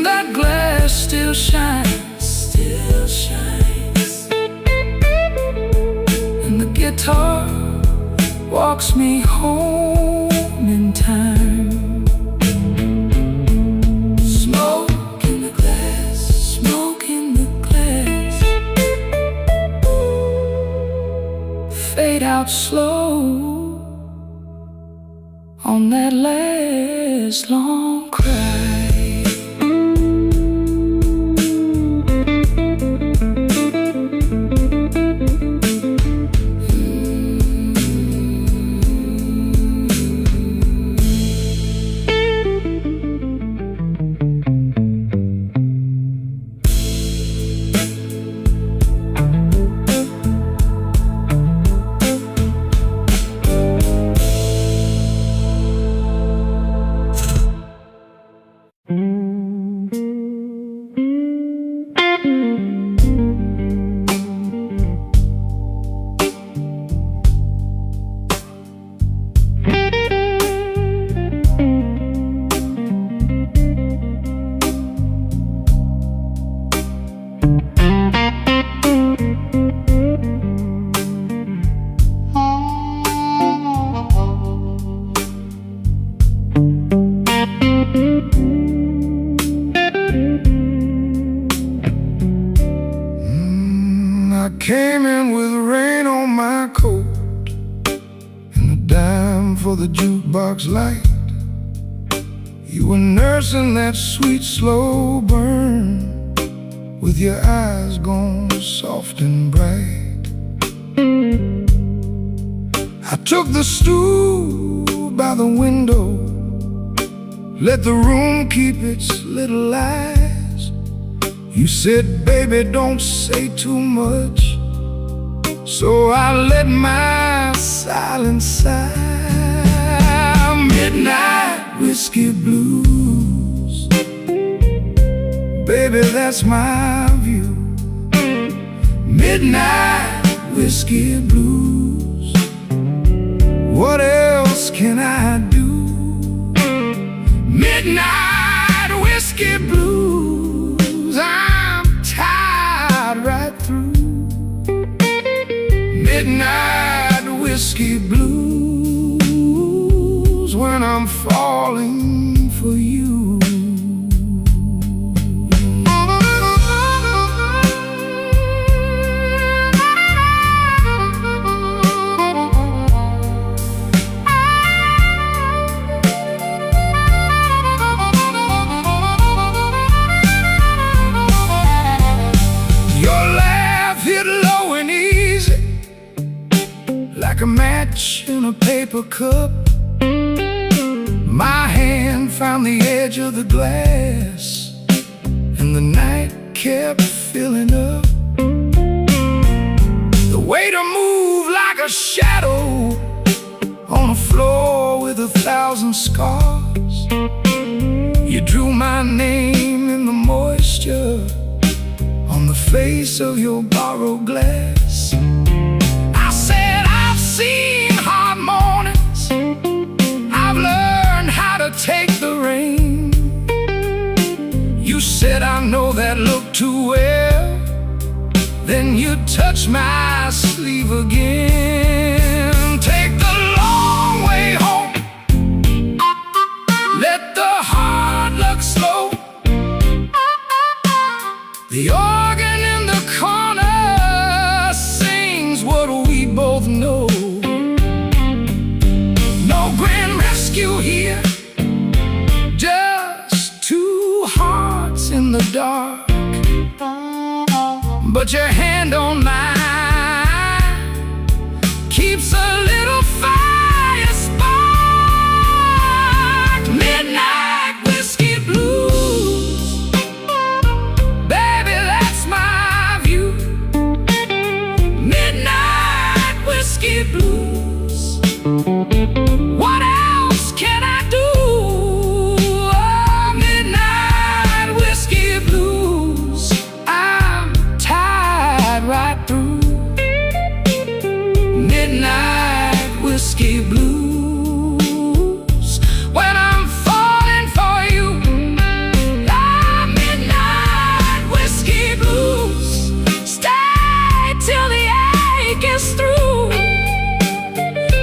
That glass still shines, still shines. And the guitar walks me home in time. Smoke in the glass, smoke in the glass. Fade out slow on that last long cry. I came in with rain on my coat and a dime for the jukebox light. You were nursing that sweet slow burn with your eyes gone soft and bright. I took the stool by the window let the room keep its little lies. You said, baby, don't say too much, so I let my silence sigh. Midnight whiskey blues, baby, that's my view. Midnight whiskey blues, what else can I do? Midnight whiskey blues, I'm tired right through. Midnight whiskey blues, when I'm falling for you. Like a match in a paper cup, my hand found the edge of the glass, and the night kept filling up. The way to move like a shadow on a floor with 1,000 scars. You drew my name in the moisture on the face of your borrowed glass. Seen hard mornings, I've learned how to take the rain. You said, I know that look too well. Then you touched my sleeve again. Take the long way home, let the hard luck slow. The organ in the corner sings what we both know. Here, just two hearts in the dark, but your hand on mine keeps a little fire spark. Midnight whiskey blues, baby, that's my view. Midnight whiskey blues, what else can I do? Oh, midnight whiskey blues, I'm tired right through. Midnight whiskey blues, when I'm falling for you. Ah, midnight whiskey blues, stay till the ache is through.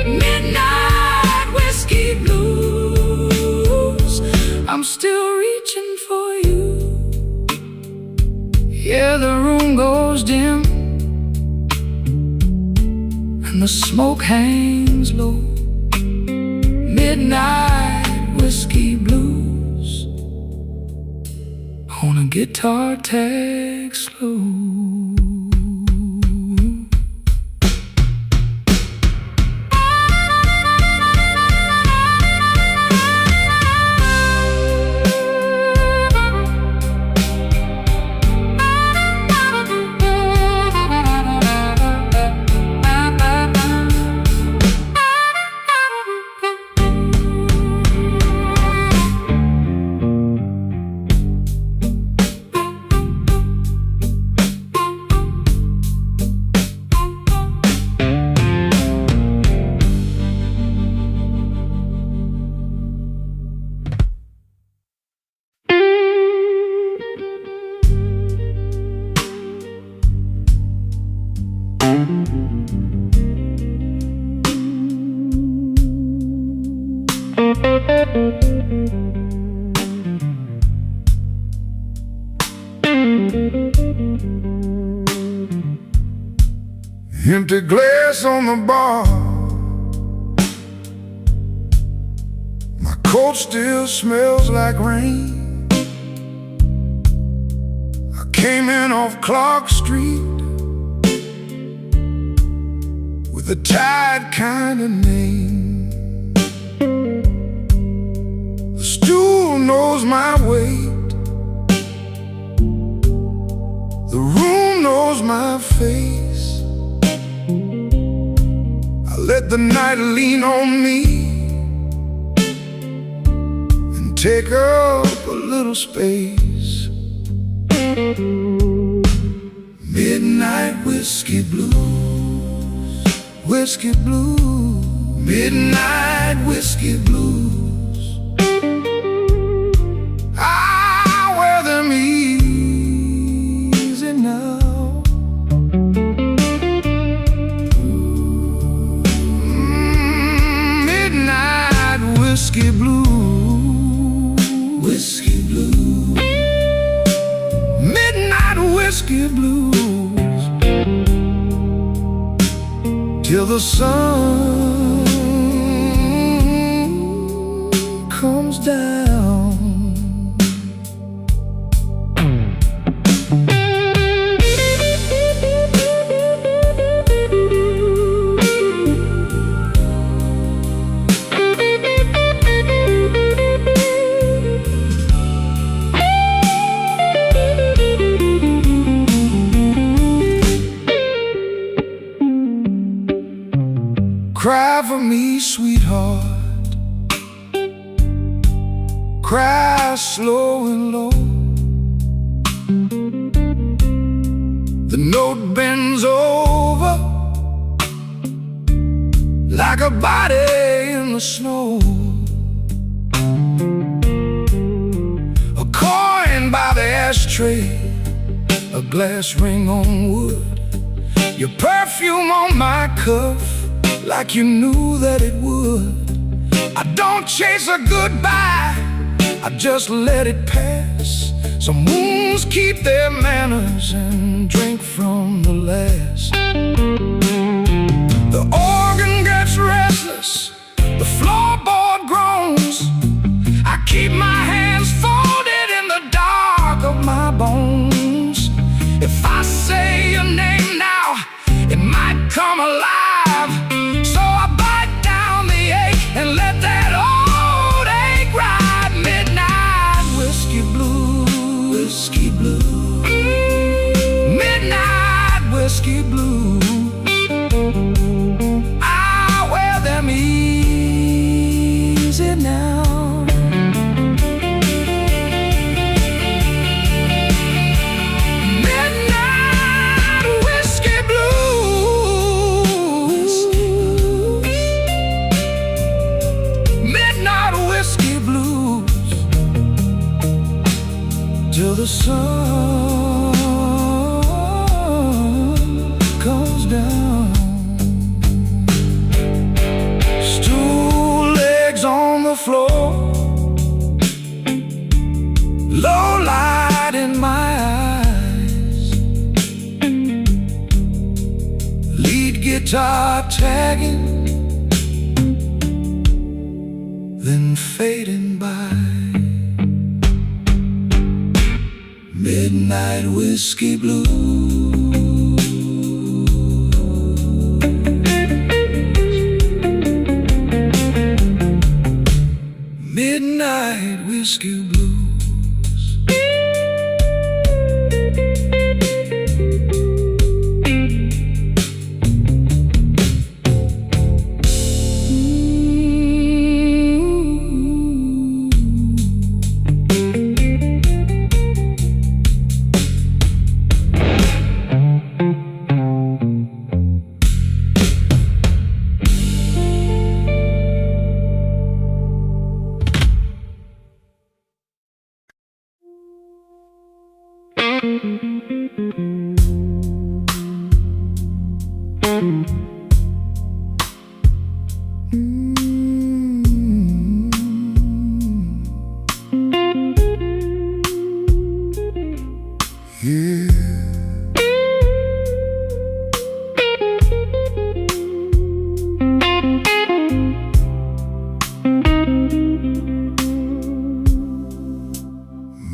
Midnight whiskey blues, I'm still reaching for you. Yeah, the room goes dim and the smoke hangs low. Midnight whiskey blues on a guitar tag slow. Empty glass on the bar, my coat still smells like rain. I came in off Clark Street with a tired kind of name. The stool knows my weight. The room knows my face. I let the night lean on me and take up a little space. Midnight whiskey blues, whiskey blues, midnight whiskey blues. I wear them easy now. Midnight whiskey blues, whiskey blues, midnight whiskey blues. Till the sun comes down. Cry for me, sweetheart. Cry slow and low. The note bends over like a body in the snow. A coin by the ashtray, a glass ring on wood, your perfume on my cuff, like you knew that it would. I don't chase a goodbye, I just let it pass. Some wounds keep their manners and drink from the last. The organ gets restless, the floorboard groans. I keep my hands folded in the dark of my bones. If I say your name now, it might come alive. And let that old ache ride. Midnight whiskey blues, whiskey blues, midnight whiskey blues. I wear them easy now. Midnight whiskey blues, midnight whiskey blues. Till the sun comes down. Stool legs on the floor, low light in my eyes, lead guitar tagging, then fading by. Midnight whiskey blues, midnight whiskey blues.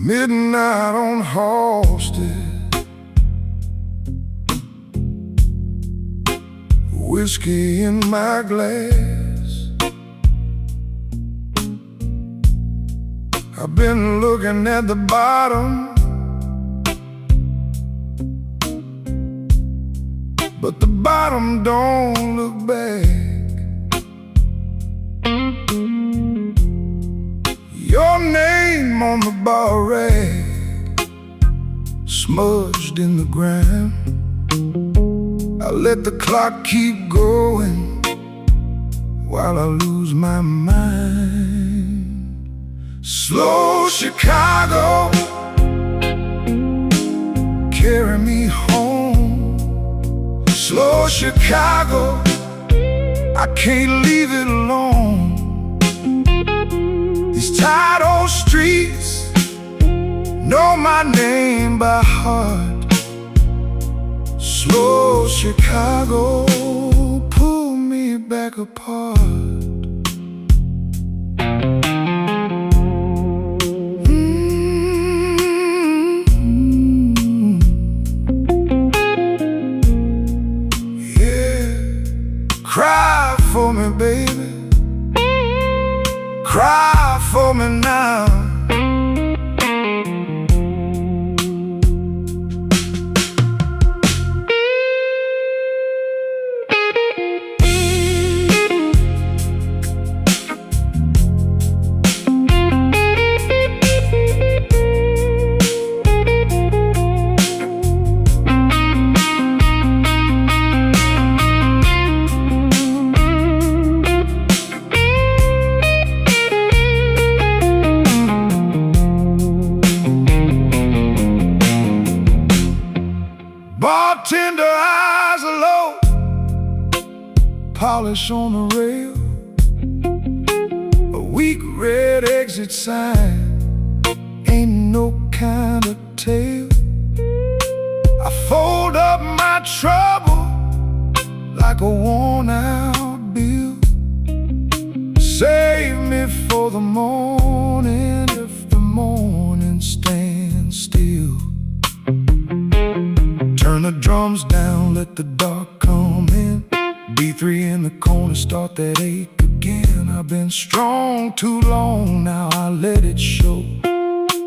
Midnight on Halsted, whiskey in my glass. I've been looking at the bottom, but the bottom don't look back. Your name on the bar rack, smudged in the grime. I let the clock keep going while I lose my mind. Slow Chicago, carry me home. Slow Chicago, I can't leave it alone. These tired old streets know my name by heart. Slow Chicago, pull me back apart. Cry for me, baby. Cry for me now. Bartender eyes are low, polish on the rail, a weak red exit sign, ain't no kind of tale. I fold up my trouble like a worn out bill. Save me for the morning if the morning stands still. Turn the drums down, let the dark come in. B3 in the corner, start that ache again. I've been strong too long, now I let it show.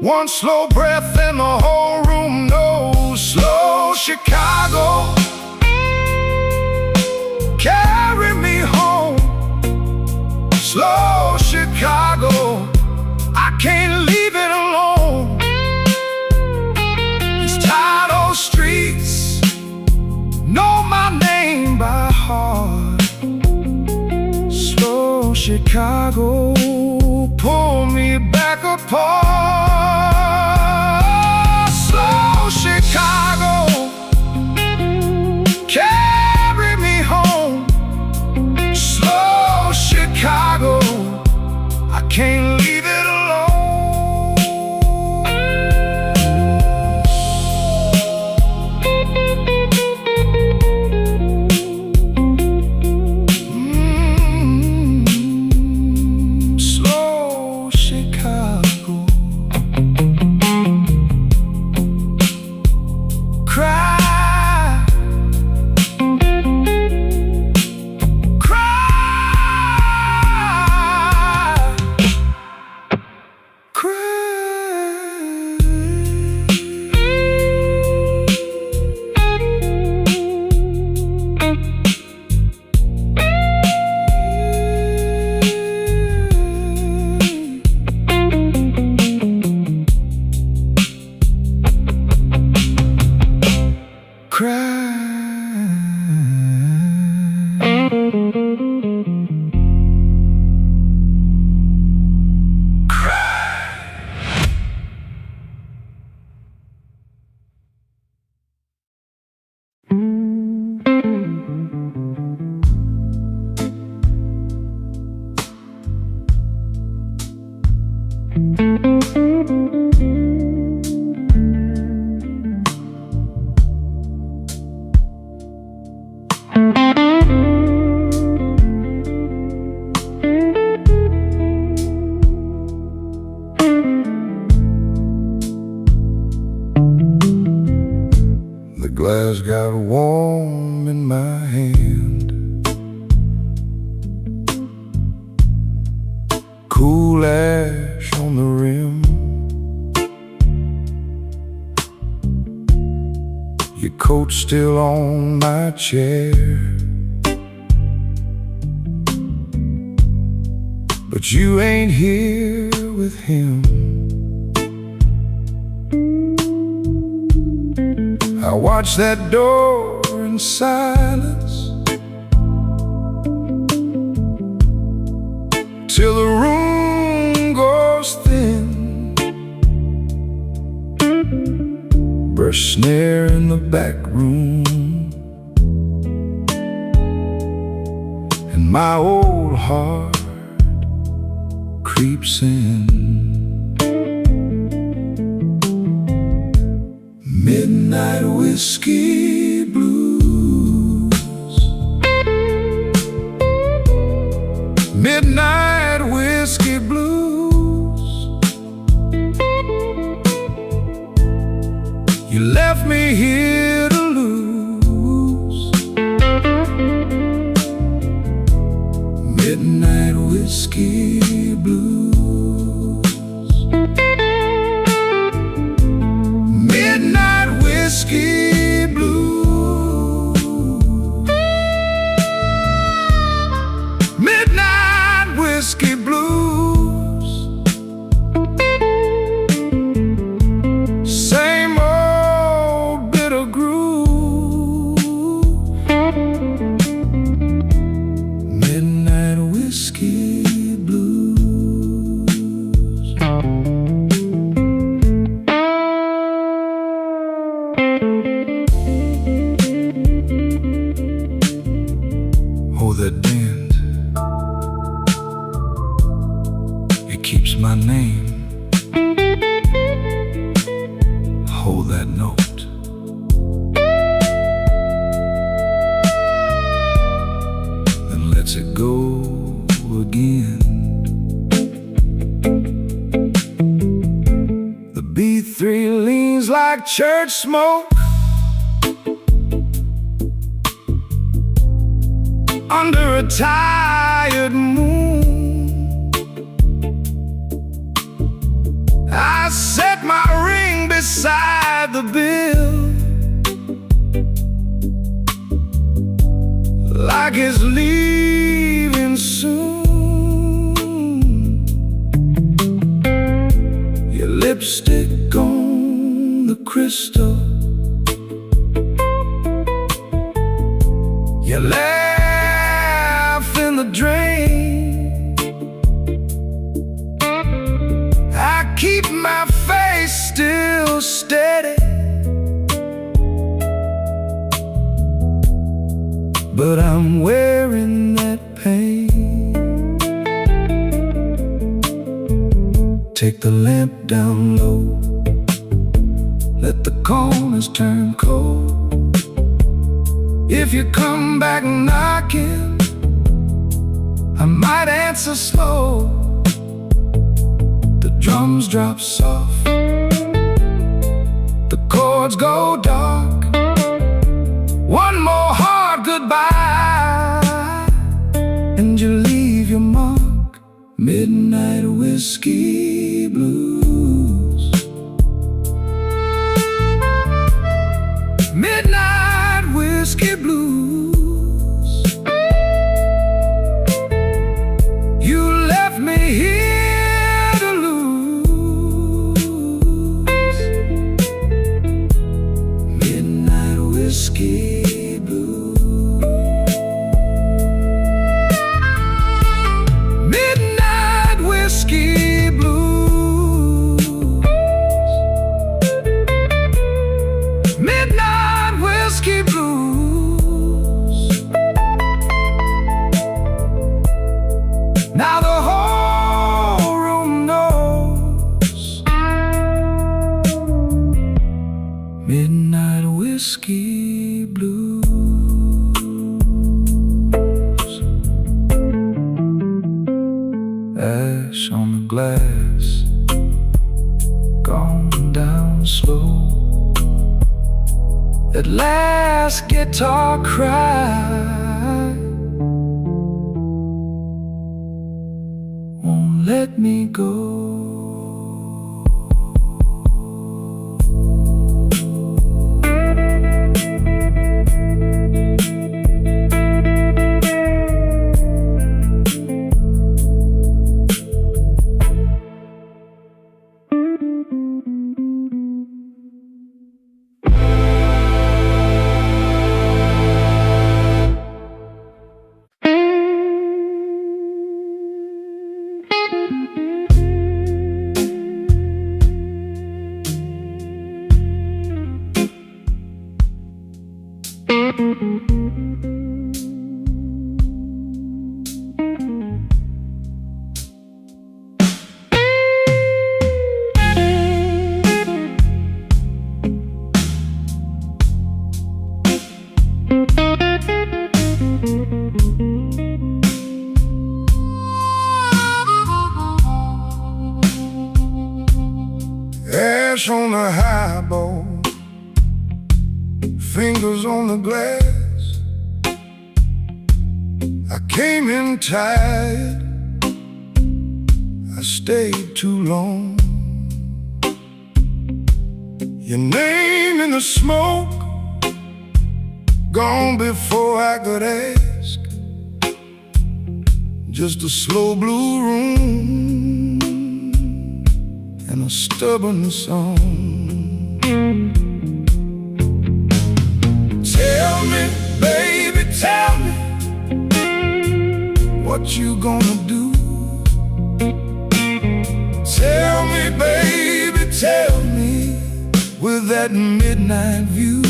One slow breath and the whole room knows. Slow Chicago, carry me home. Slow Chicago, I can't leave it alone. These tired old streets know my name by heart. Slow Chicago, pull me back apart. Slow Chicago, carry me home. Slow Chicago, I can't leave it alone. Slow Chicago, cry, cry, cry. The glass got warm in my hand. Cool ash on the rim. your coat still on my chair. But you ain't here with him. I watch that door in silence till the room goes thin. Burst snare in the back room, and my old heart creeps in. Midnight whiskey blues. Midnight whiskey blues. You left me here to lose. Midnight whiskey blues. Midnight whiskey blues. Midnight whiskey blues. Same old bitter groove. Midnight whiskey blues. Oh, that bend, it keeps my name. Hold that note. Then lets it go again. The B3 leans like church smoke under a tired moon. I set my ring beside the bill, like it's leaving soon. Your lipstick on the crystal, your laugh in the drain. I keep my face still steady, but I'm wearing that pain. Take the lamp down low, let the corners turn cold. If you come back knocking, I might answer slow. The drums drop soft, the chords go dark. One more hard goodbye, and you leave your mark. Midnight whiskey blues. Midnight whiskey blues. You left me here to lose. Midnight whiskey blues. Midnight whiskey blues. Midnight whiskey blues. Now the whole room knows. Midnight whiskey blues. Ash on the glass, gone down slow. At last guitar cry won't let me go. Ash on the highball, fingers on the glass. I came in tired, I stayed too long. Your name in the smoke, gone before I could ask. Just a slow blue room and a stubborn song. Tell me, baby, tell me, what you gonna do? Tell me, baby, tell me, with that midnight view.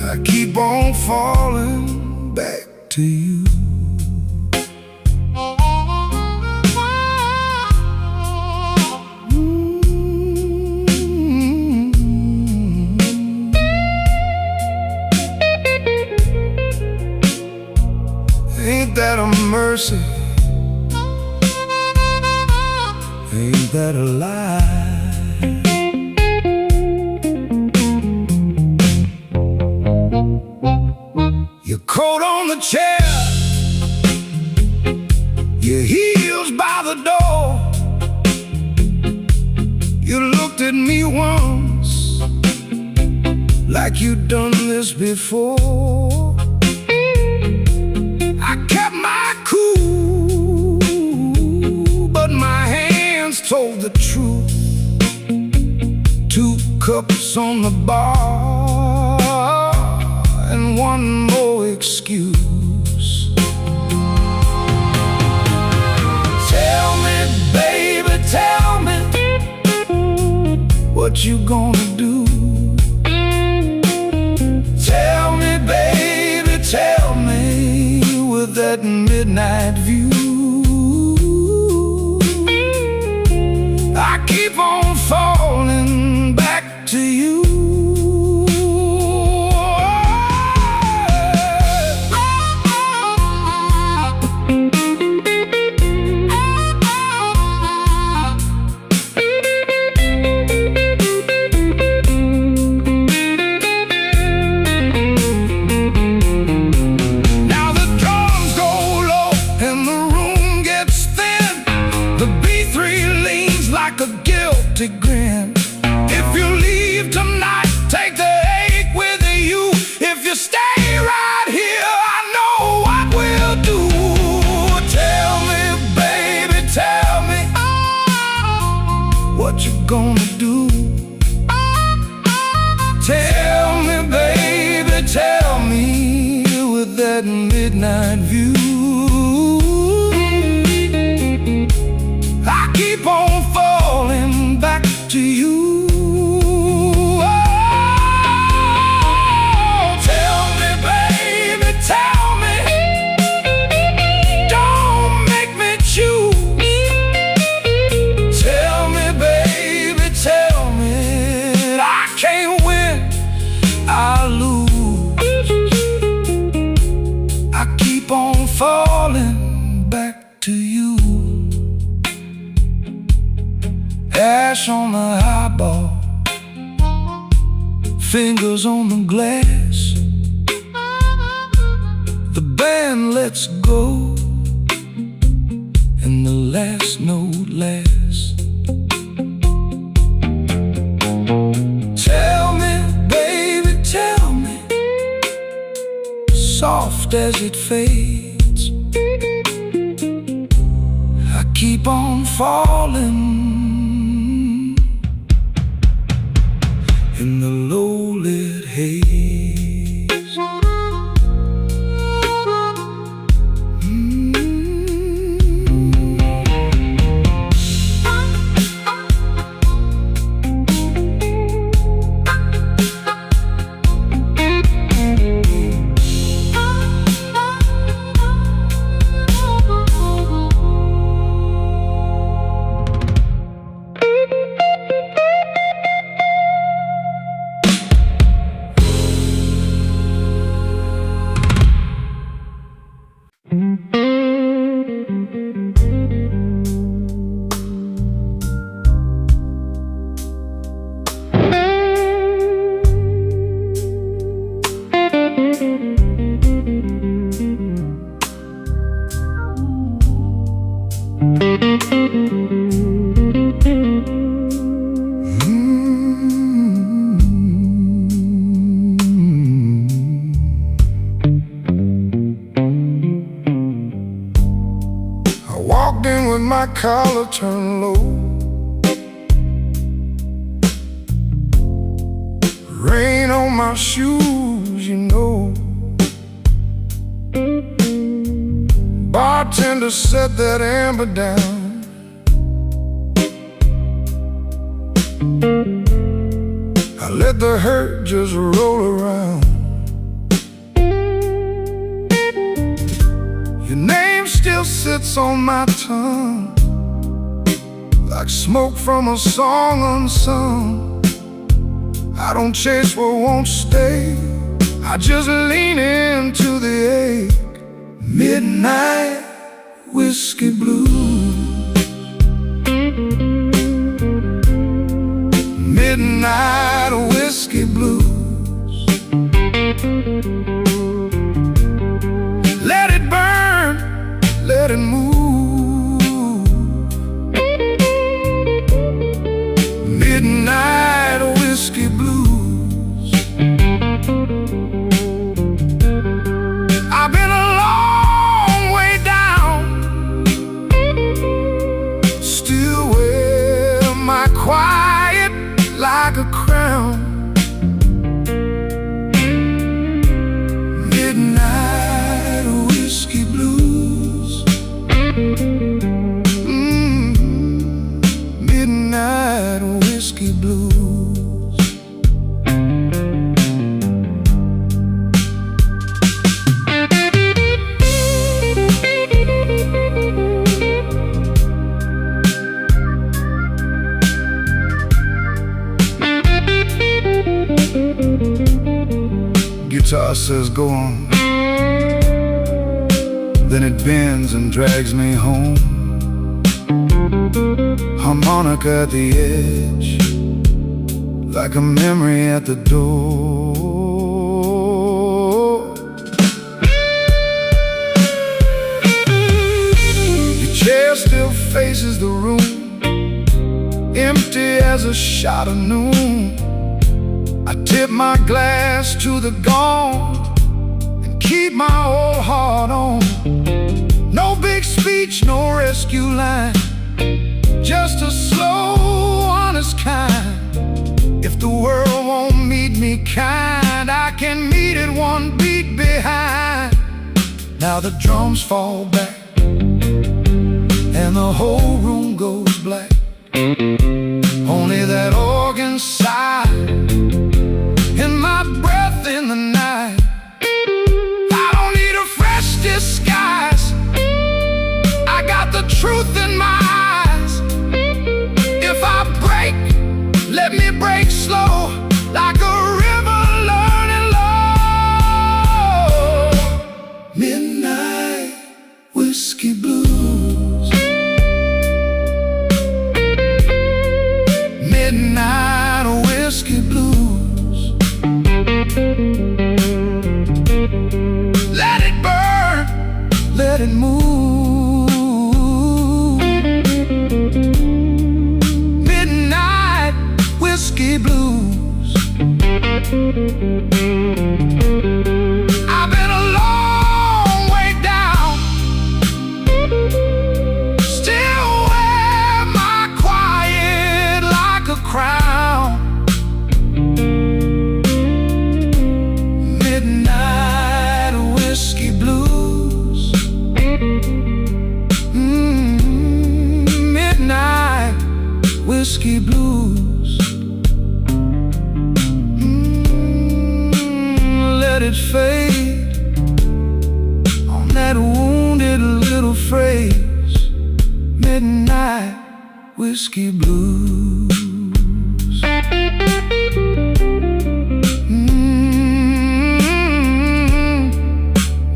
I keep on falling back to you. Ain't that a mercy? Ain't that a lie? Your coat on the chair, your heels by the door. You looked at me once like you'd done this before. I kept my cool, but my hands told the truth. 2 cups on the bar and one more excuse. Tell me, baby, tell me, what you gonna do? Tell me, baby, tell me, with that midnight view. I keep on falling back to you. A guilty grin. If you leave tonight, take the ache with you. If you stay right here, I know what we'll do. Tell me, baby, tell me, what you gonna do? Tell me, baby, tell me, with that midnight view. I keep on falling back to you. Oh, tell me, baby, tell me, don't make me choose. Tell me, baby, tell me, I can't win, I lose. I keep on falling back to you. Ash on the highball, fingers on the glass. The band lets go, and the last note lasts. Tell me, baby, tell me, soft as it fades. I keep on falling in the low-lit haze. I walked in with my collar turned low, rain on my shoes, you know. Bartender set that amber down. I let the hurt just roll around. Your name still sits on my tongue, like smoke from a song unsung. I don't chase what won't stay, I just lean into the ache. Midnight whiskey blues, midnight whiskey blues. Let it burn, let it move. Midnight whiskey blues. I've been a long way down, still wear my quiet like a crown. Midnight whiskey blues. Midnight whiskey blues. Guitar says go on, then it bends and drags me home. Harmonica at the edge, like a memory at the door. Your chair still faces the room, empty as a shot of noon. I tip my glass to the gone and keep my old heart on. No big speech, no rescue line, just a slow, honest kind. If the world won't meet me kind, I can meet it one beat behind. Now the drums fall back and the whole room goes black. Only that organ sigh and my breath in the night. I don't need a fresh disguise, I got the truth in my eyes. If I break, let me break slow, like a river learning low. Midnight whiskey blues. Midnight whiskey blues. Let it burn, let it move. Midnight whiskey blues. I've been a long way down, still wear my quiet like a crown. Midnight whiskey blues. Midnight whiskey blues. Let it fade on that wounded little phrase. Midnight whiskey blues.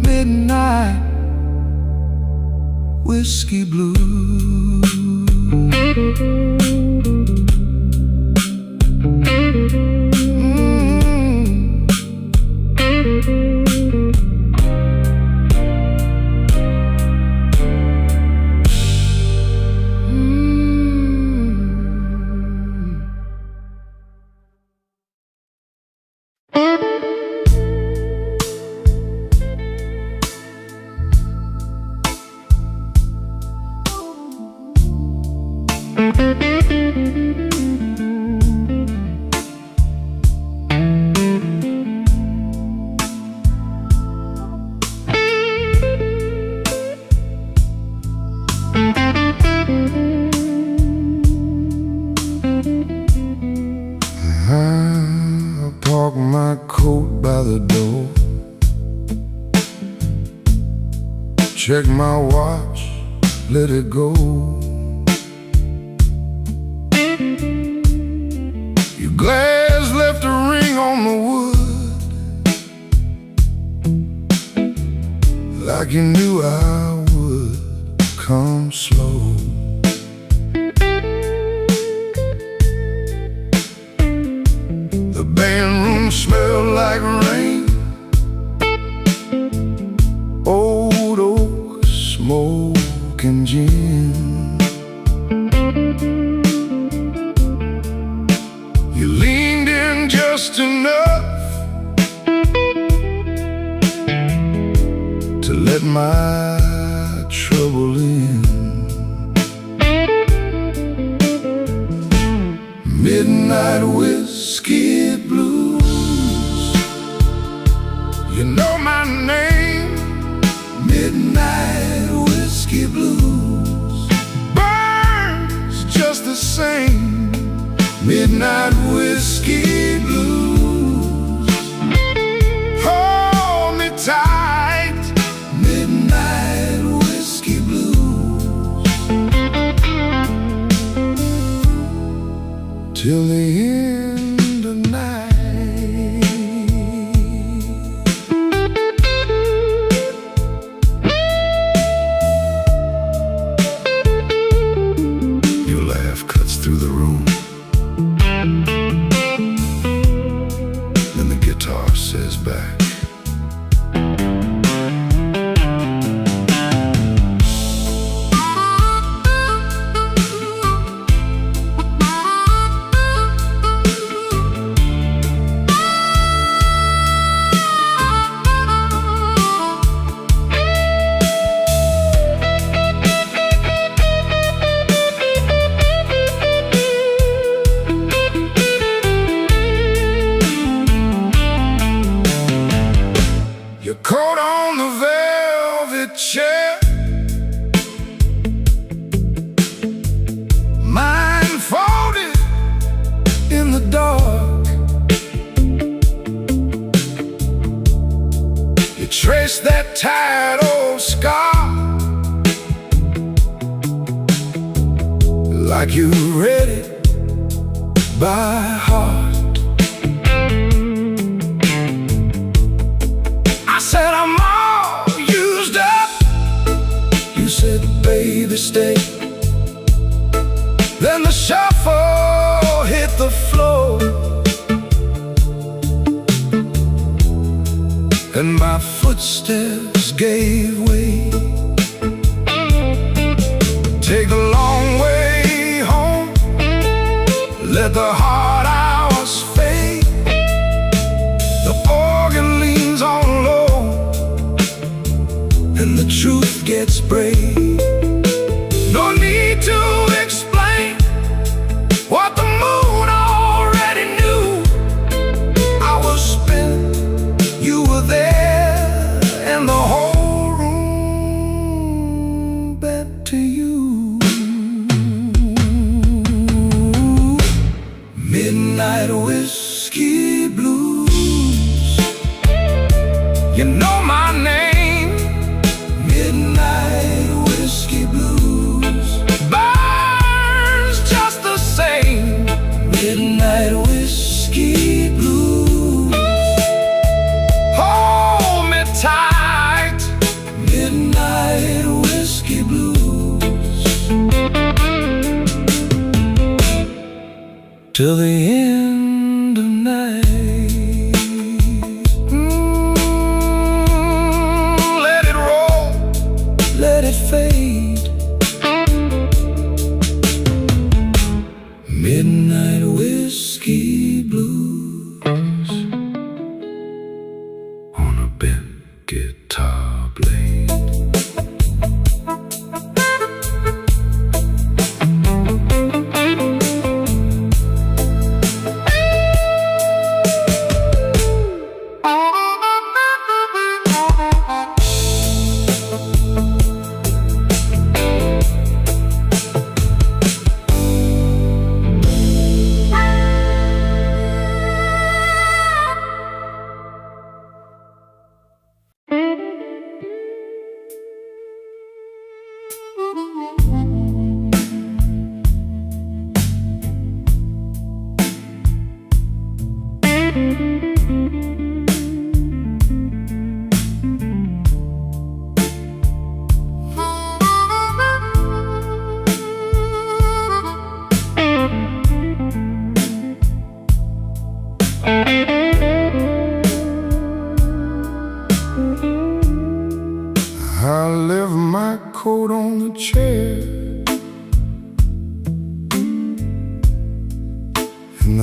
Midnight whiskey blues. I park my coat by the door, check my watch, let it go. Your glass left a ring on the wood, like you knew I would come slow. The band room smelled like rain, old oak, smoke and gin. You leaned in just enough to let my trouble in. Midnight whiskey blues, you know my name. Midnight whiskey blues burns just the same. Midnight whiskey blues, hold me tight. Midnight whiskey blues, till the end of night. Your laugh cuts through the room, then the guitar says back, your coat on the velvet chair, mine folded in the dark. You trace that tired old scar, like you read it by heart. I said I'm all used up, you said baby stay. Then the shuffle hit the floor, and my footsteps gave way. Take the long way home, let the hard hours fade. The organ leans on low, and the truth gets brave. No need to explain what the moon already knew. I was spent, you were there, and the whole room bent to you. Midnight whiskey blues, you know my name. Midnight whiskey blues burns just the same. Midnight whiskey blues, hold me tight. Midnight whiskey blues, till the end of night. Let it roll, let it fade. Midnight whiskey blues on a bent guitar blade.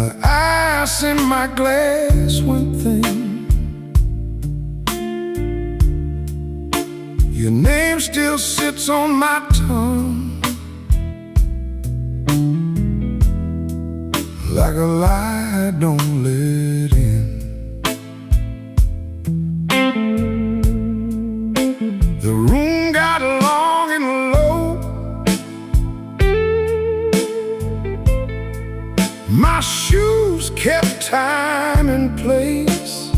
the ice in my glass went thin. Your name still sits on my tongue like a lie I don't let in. The room got long and low. My shoes kept time and place.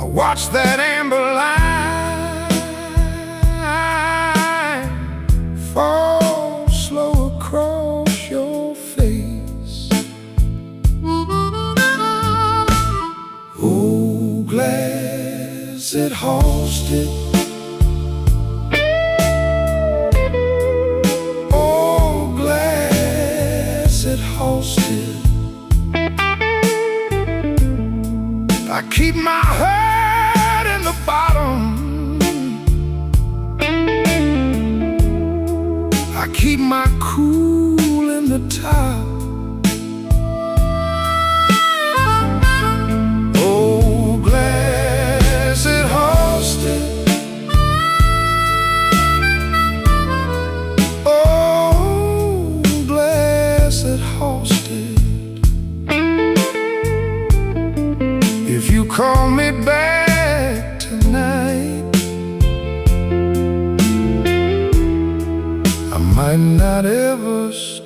I watched that amber line fall slow across your face. Oh, glass that holds it. Oh, glass that holds it. I keep my heart in the bottom. I keep my cool in the top. Oh, glass it holds it. Oh, glass it holds it. If you call me back tonight, I might not ever stop.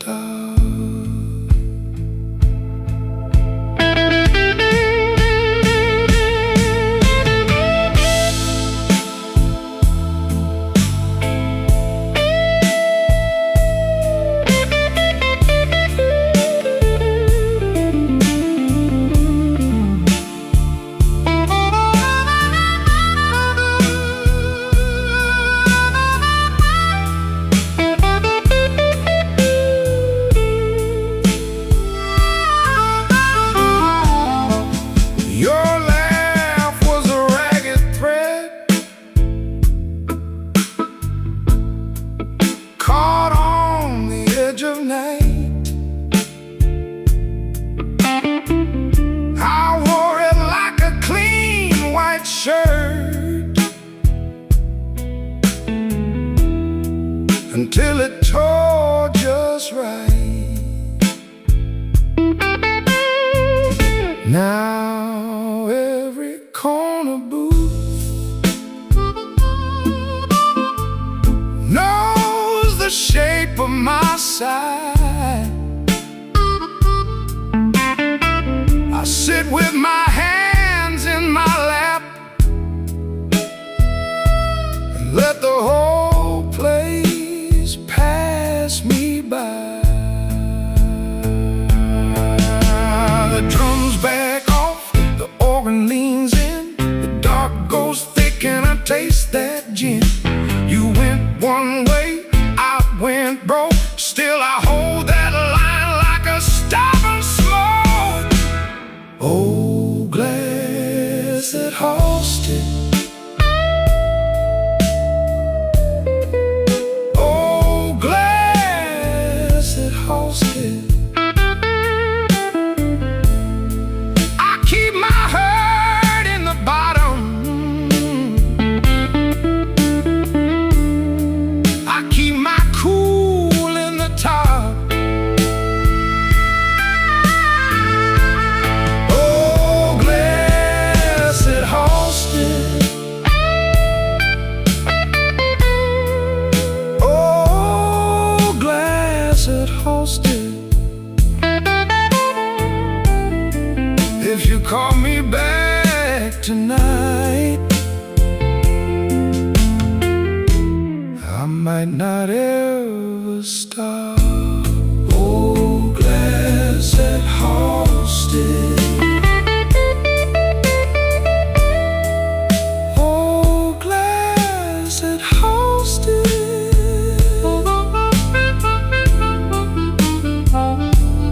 Until it tore just right. Now every corner booth knows the shape of my side. I sit with my hands in my lap and let the whole place pass me by. The drums back off, the organ leans in, the dark goes thick and I taste that gin. You went one way, I went broke, still I hold that line like a stubborn smoke. Oh, glass that holds it. Oh, glass that holds it. I keep my heart in the bottom. I keep my cool in the top. Oh, glass that holds it. Oh, glass that holds it. If you call me back tonight, I might not ever stop. Oh, glass that holds it. Oh, glass that holds it.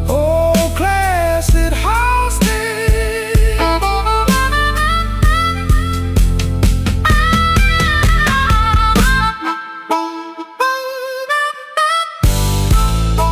Oh, glass that holds it. Oh,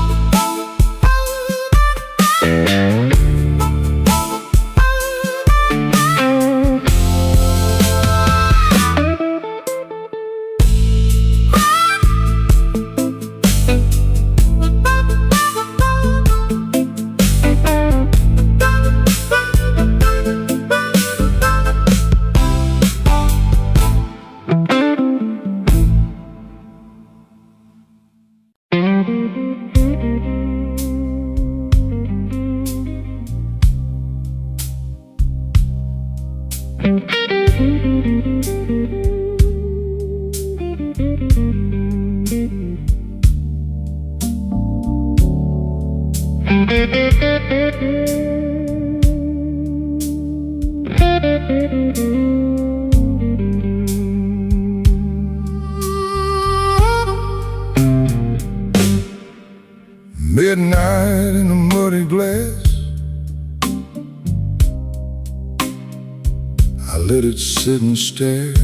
Midnight in a muddy glass, I let it sit and stare.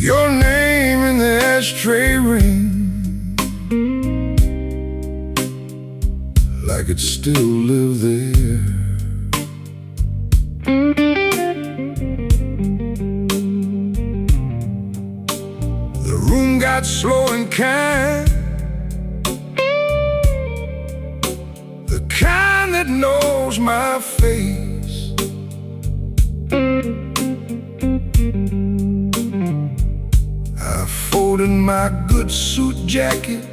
Your name in the ashtray ring, like it still lived there. The room got slow and kind, the kind that knows my face. I folded my good suit jacket,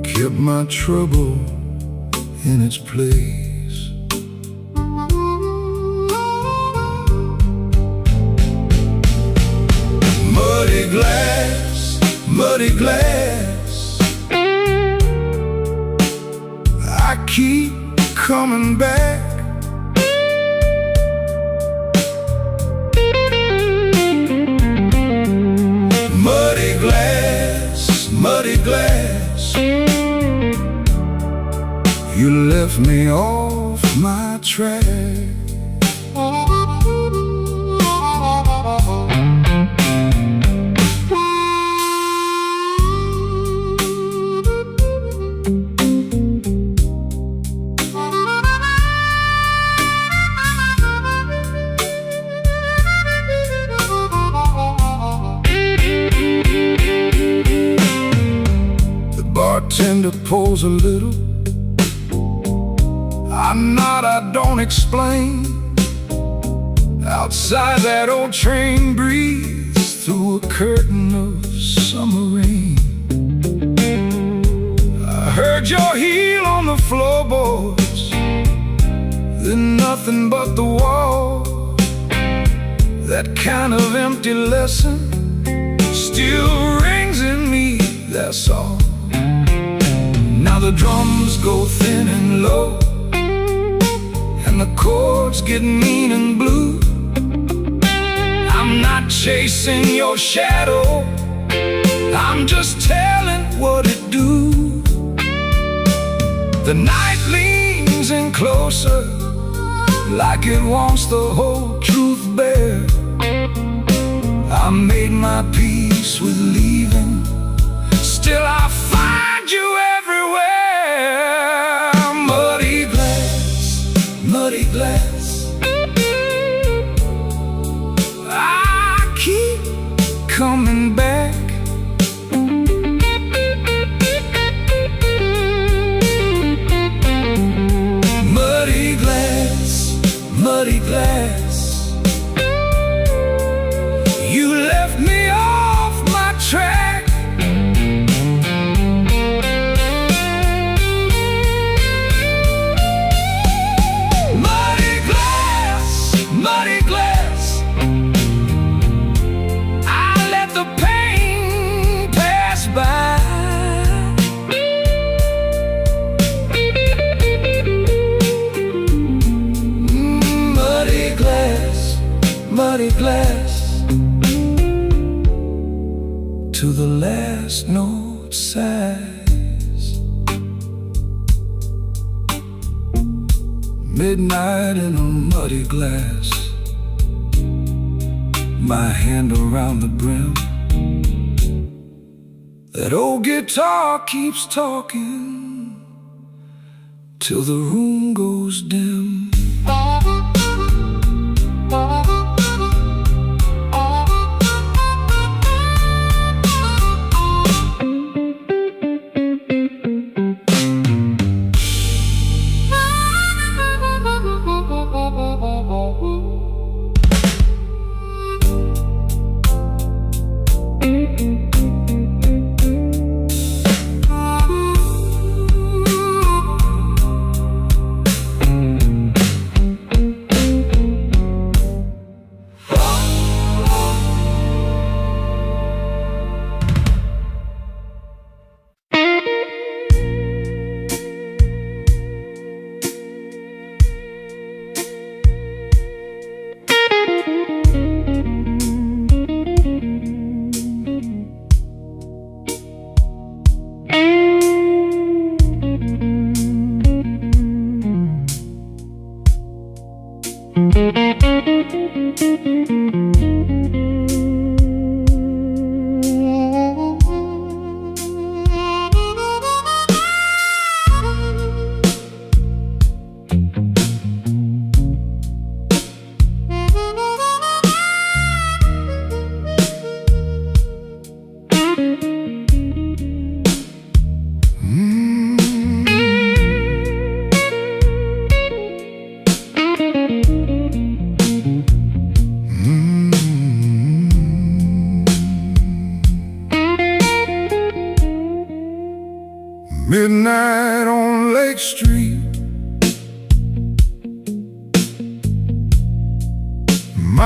kept my trouble in its place. Muddy glass, muddy glass, I keep coming back. Muddy glass, muddy glass, you left me off my track. Bartender pours a little, I nod, I don't explain. Outside that old train breathes through a curtain of summer rain. I heard your heel on the floorboards, then nothing but the wall. That kind of empty lesson still rings in me, that's all. Now the drums go thin and low, and the chords get mean and blue. I'm not chasing your shadow, I'm just telling what it do. The night leans in closer, like it wants the whole truth bare. I made my peace with leaving, still I find you everywhere. Muddy glass, muddy glass, I keep coming back. Muddy glass, muddy glass, you left me off my track. Muddy glass, muddy glass, I let the pain pass by. Muddy glass, muddy glass, to the last note sighs. Midnight in a muddy glass, my hand around the brim. That old guitar keeps talking till the room goes dim.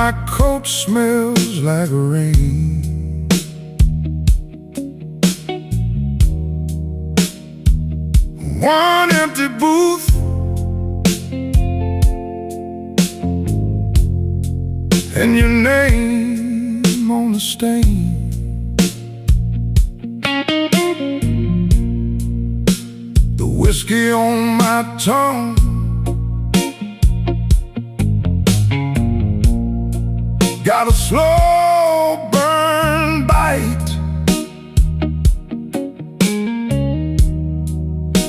My coat smells like rain. One empty booth, and your name on the stain. The whiskey on my tongue, got a slow burn bite.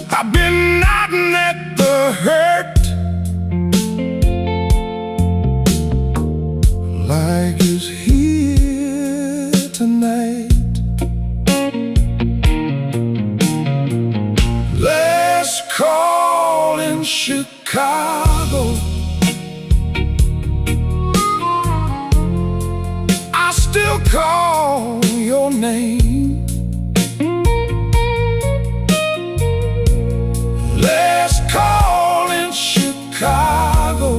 I've been nodding at the hurt like it's here tonight. Let's call in Chicago. I still call your name. Let's call in Chicago.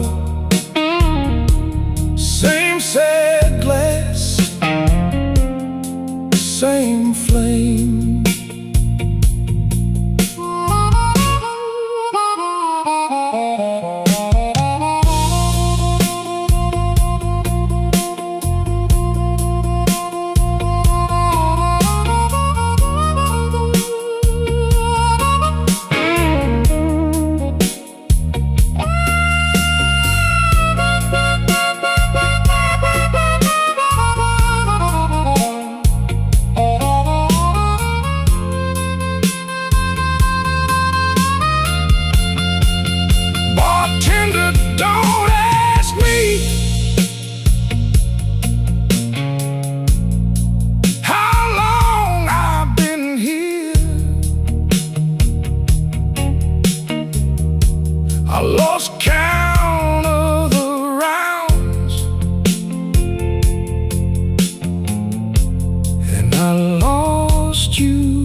Same sad glass, same flame. Don't ask me how long I've been here. I lost count of the rounds, and I lost you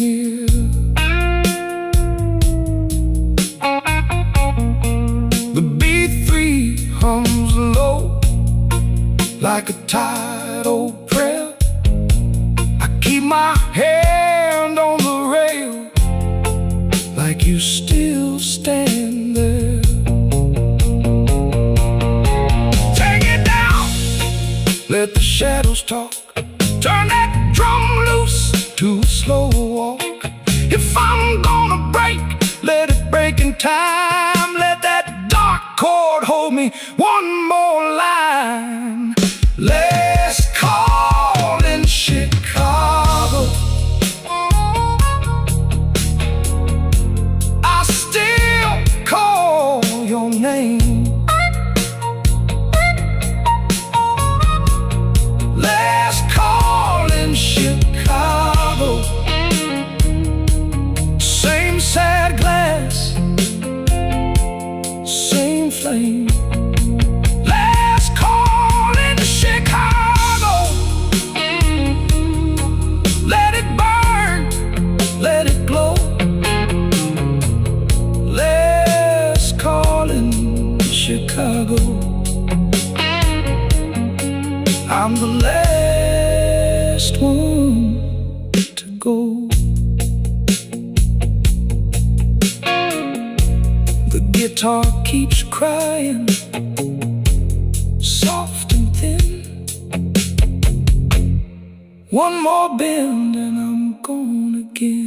near. The B3 hums low like a tired old prayer. I keep my hand on the rail like you still stand there. Take it down, let the shadows talk. Turn that drum loose to a slow walk. If I'm gonna break, let it break in time. Let that dark chord hold me one more line. Let's call in Chicago. I still call your name. Let's call in Chicago. Same sad glass, same flame. Let's call in Chicago. Let it burn, let it glow. Let's call in Chicago. I'm the last one to go. The guitar keeps crying, soft and thin. One more bend and I'm gone again.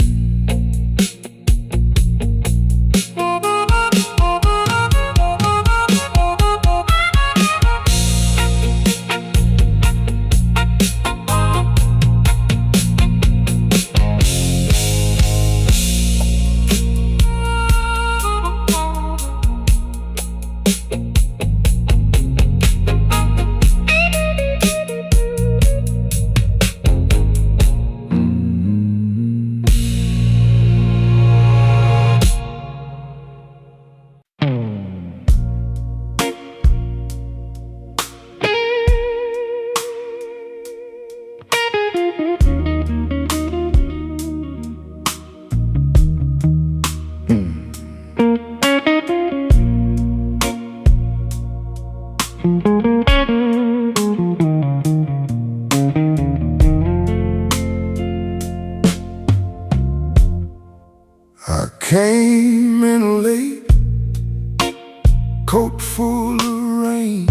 coat full of rain,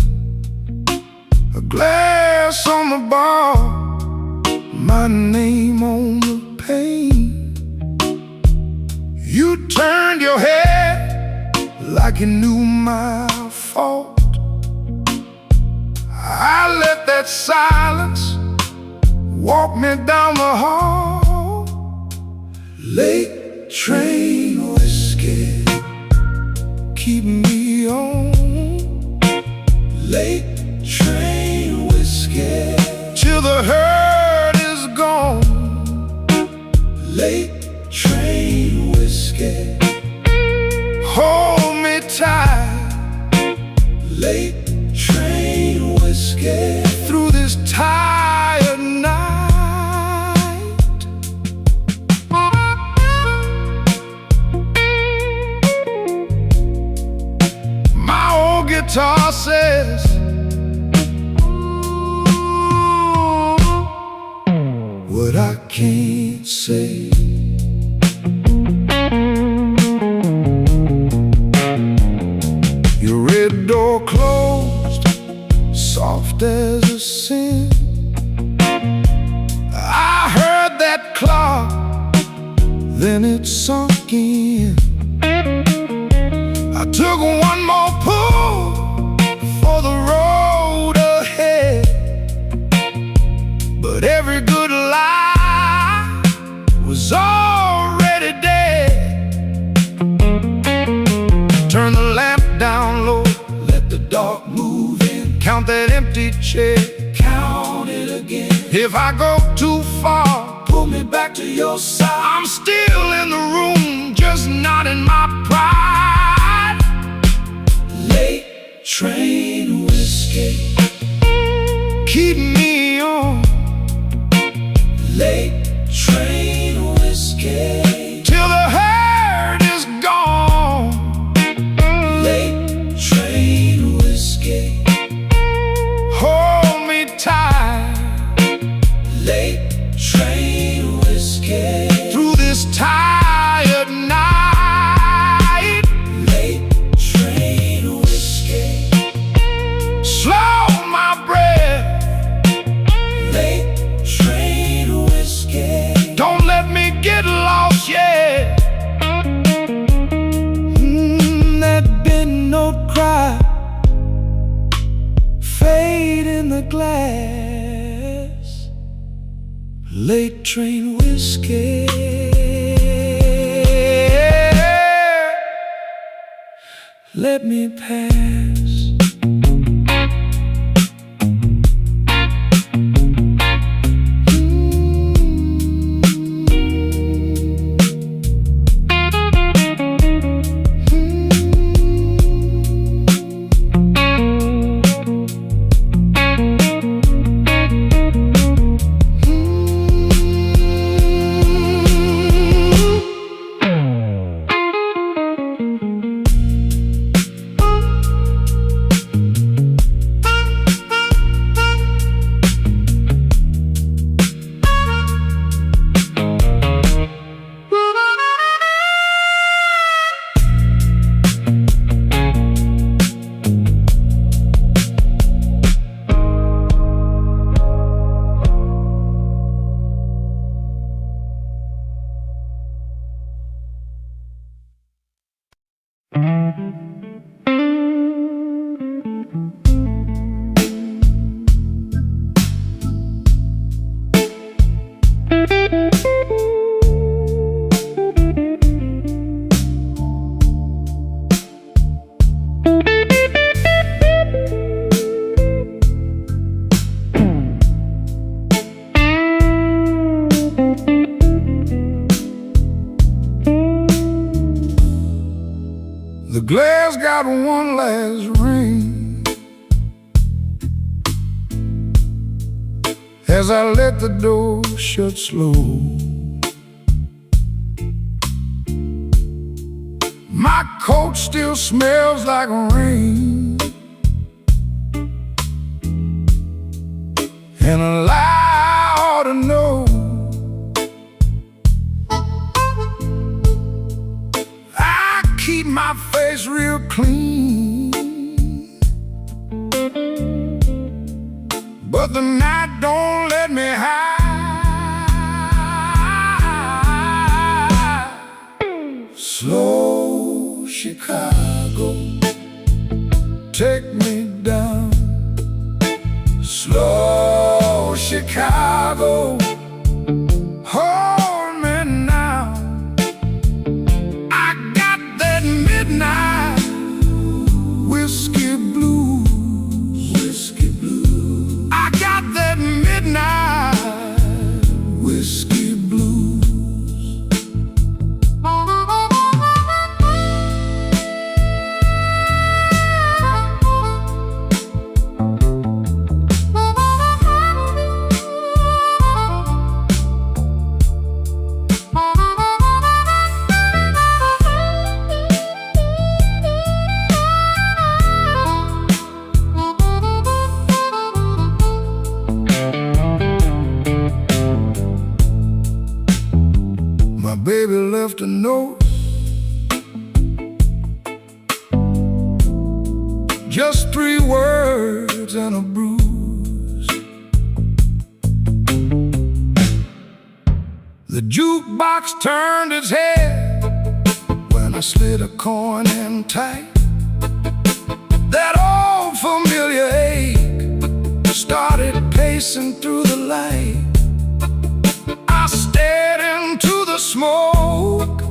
a glass on the bar, my name on the pane. You turned your head like you knew my fault. I let that silence walk me down the hall. Late train whiskey, keep me on. Late train whiskey, till the hurt is gone. Late train whiskey, hold me tight. Late train whiskey, through this tired night. My old guitar says, what I can't say. Your red door closed, soft as a sin. I heard that clock, then it sunk in. I took one more pull for the road ahead, but every good lie was already dead. Turn the lamp down low, let the dark move in. Count that empty chair, count it again. If I go too far, pull me back to your side. I'm still in the room, just not in my pride. Late train whiskey, keep me on. Late train whiskey, till the hurt is gone. Late train whiskey, hold me tight. Late train whiskey, through this tired night. Late train whiskey, slow my breath. Late train whiskey, don't let me get lost yet. That bend note cry, fade in the glass. Late train whiskey, let me pass. The glass got one last ring as I let the door shut slow. My coat still smells like rain, and a lie ought to know. I keep my face real clean, but the night don't let me hide. Slow Chicago, take me down. Slow Chicago, hold me now. I got that midnight whiskey blues. Whiskey blues. I got that midnight whiskey blues. My baby left a note, just 3 words and a bruise. The jukebox turned its head when I slid a coin in tight. That old familiar ache started pacing through the light. I stared into the smoke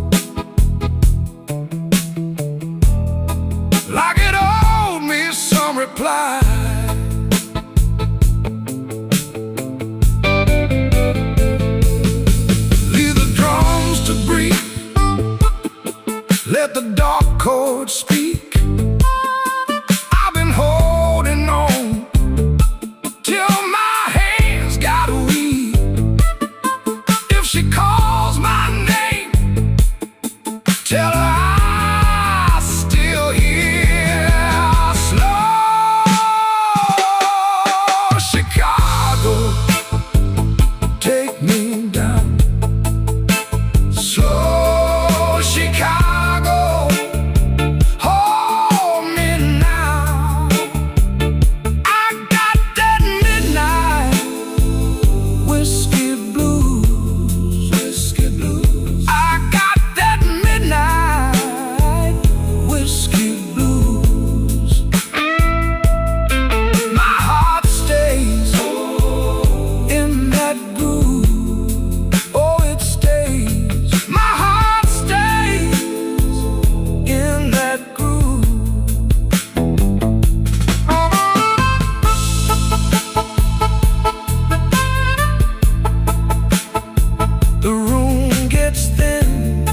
like it owed me some reply. Leave the drums to breathe, let the dark chords speak. I've been holding on till my hands got weak. If she calls my name, tell her I'm still here. Slow Chicago, take me down. Slow Chicago, hold me now. I got that midnight whiskey blues. Whiskey blues. I got that midnight whiskey blues. My heart stays in that groove. Oh, it stays. My heart stays in that groove. The room gets thin,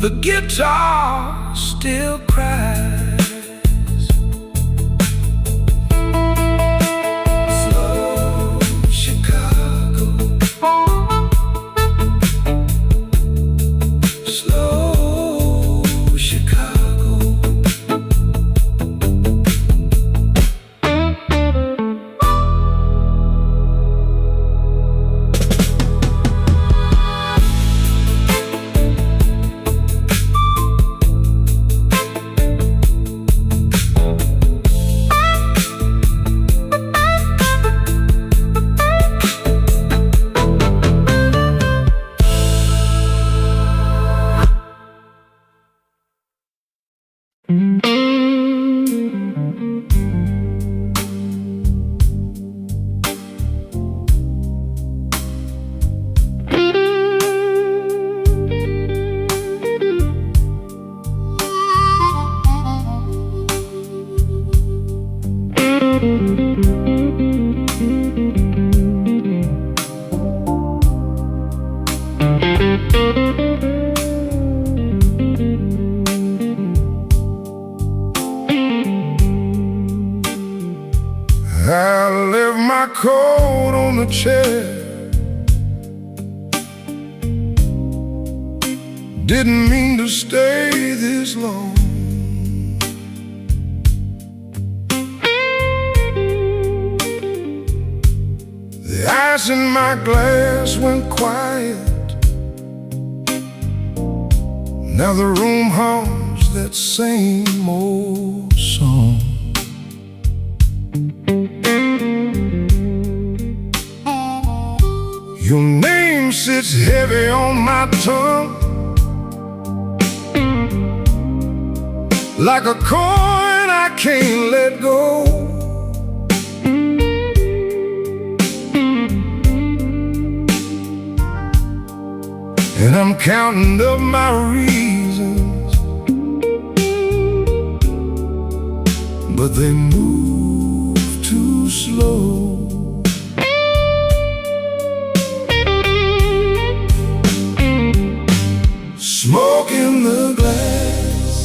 the guitar still cries. Slow Chicago, slow Chicago. I left my coat on the chair. Didn't mean to stay this long. The ice in my glass went quiet. Now the room hums that same old song. Your name sits heavy on my tongue, like a coin I can't let go. And I'm counting up my reasons, but they move too slow. Smoke in the glass,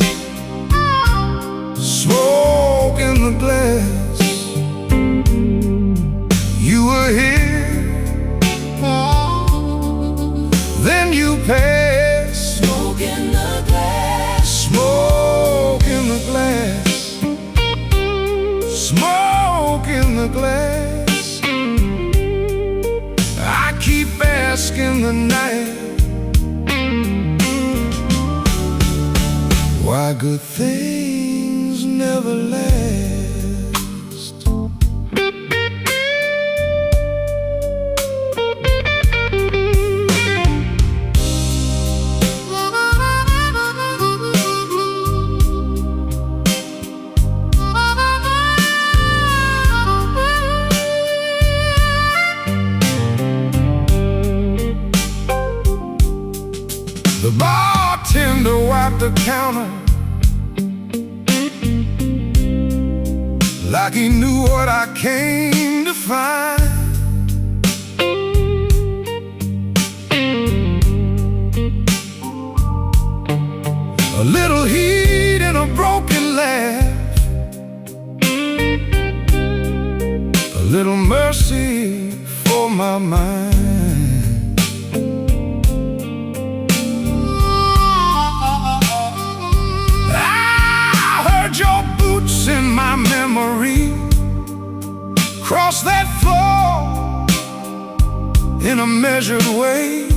smoke in the glass. You were here, then you passed. Smoke in the glass, Smoke in the glass, smoke in the glass. I keep asking the night why good things never last. The bartender wiped the counter like he knew what I came to find. A little heat and a broken laugh, a little mercy for my mind. Your boots in my memory cross that floor in a measured way.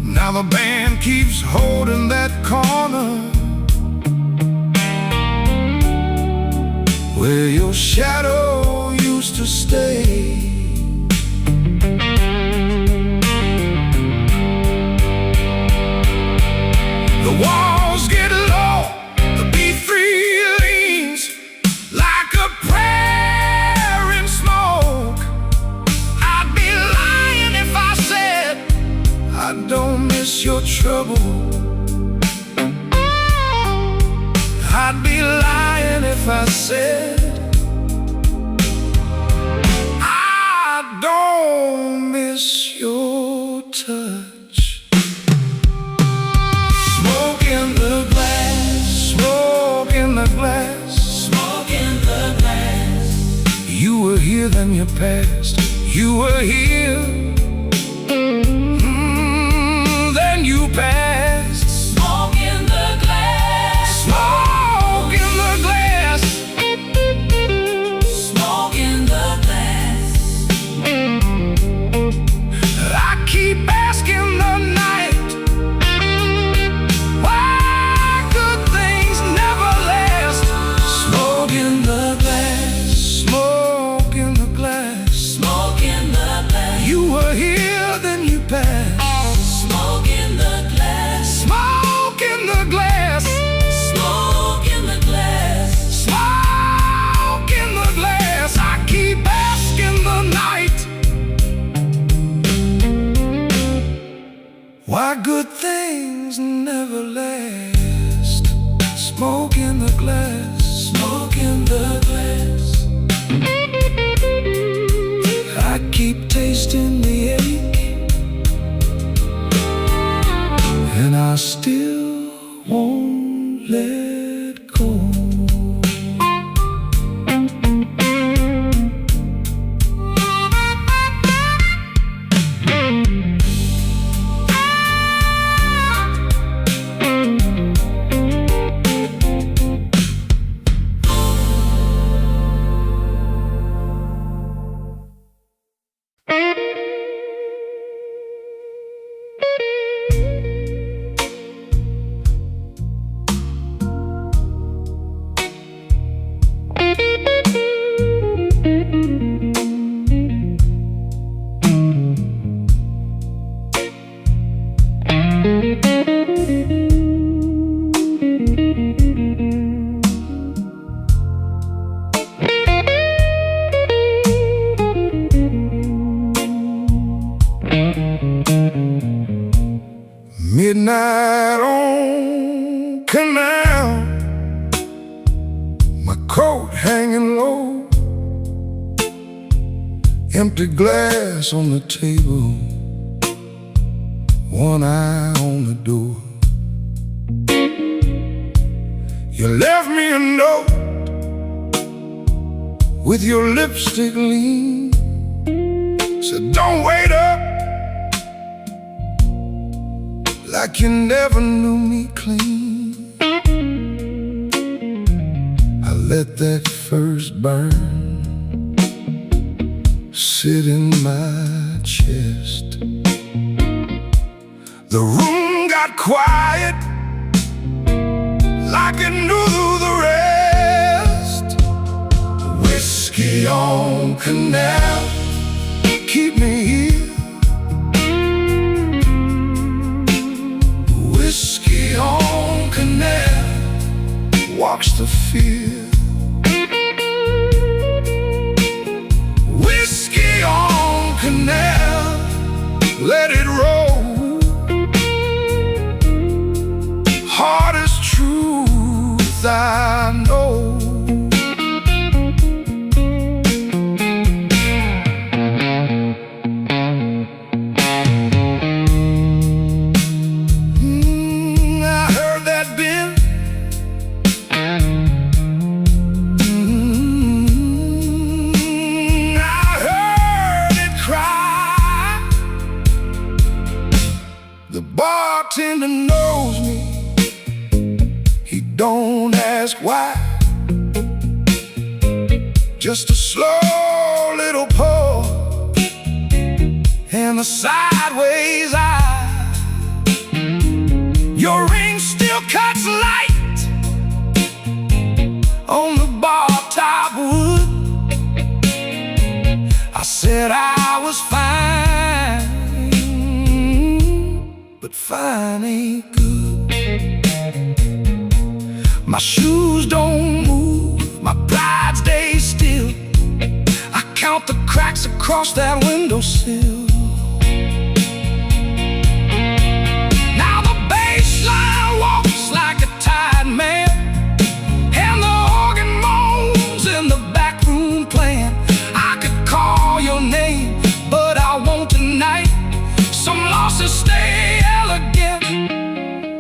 Now the band keeps holding that corner where your shadow used to stay. The walls get low, the B3 leans like a prayer in smoke. I'd be lying if I said I don't miss your trouble. I'd be lying if I said I don't miss your touch. Smoke in the glass, smoke in the glass, smoke in the glass. you were here, then you passed. You were here, then you passed. Smoke in the glass, Smoke in the glass, smoke in the glass. I keep asking the night why good things never last. Smoke in the glass, smoke in the glass, Smoke in the glass, you were here, then you passed. smoke in the glass, Smoke in the glass, smoke in the glass. smoke in the glass. I keep asking the night why good things never last. Smoke in the glass, Smoke in the glass, I keep tasting the ache, and I still won't let go. Midnight on Canal, my coat hanging low, empty glass on the table, one eye on the door. You left me a note with your lipstick lean, said don't wait up, like you never knew me clean. I let that first burn sit in my chest. The room got quiet, like it knew the rest. Whiskey on Canal, keep me here. Whiskey on Canal, walks the field. Whiskey on Canal, let it roll. Hardest truth I know. The bartender knows me, he don't ask why. Just a slow little pour and a sideways eye. Your ring still cuts light on the bar top wood. I said I was fine, but fine ain't good. My shoes don't move, my pride stays still. I count the cracks across that windowsill. Now the bass line walks like a tired man, and the organ moans in the back room playing. I could call your name, but I won't tonight. Some losses stay elegant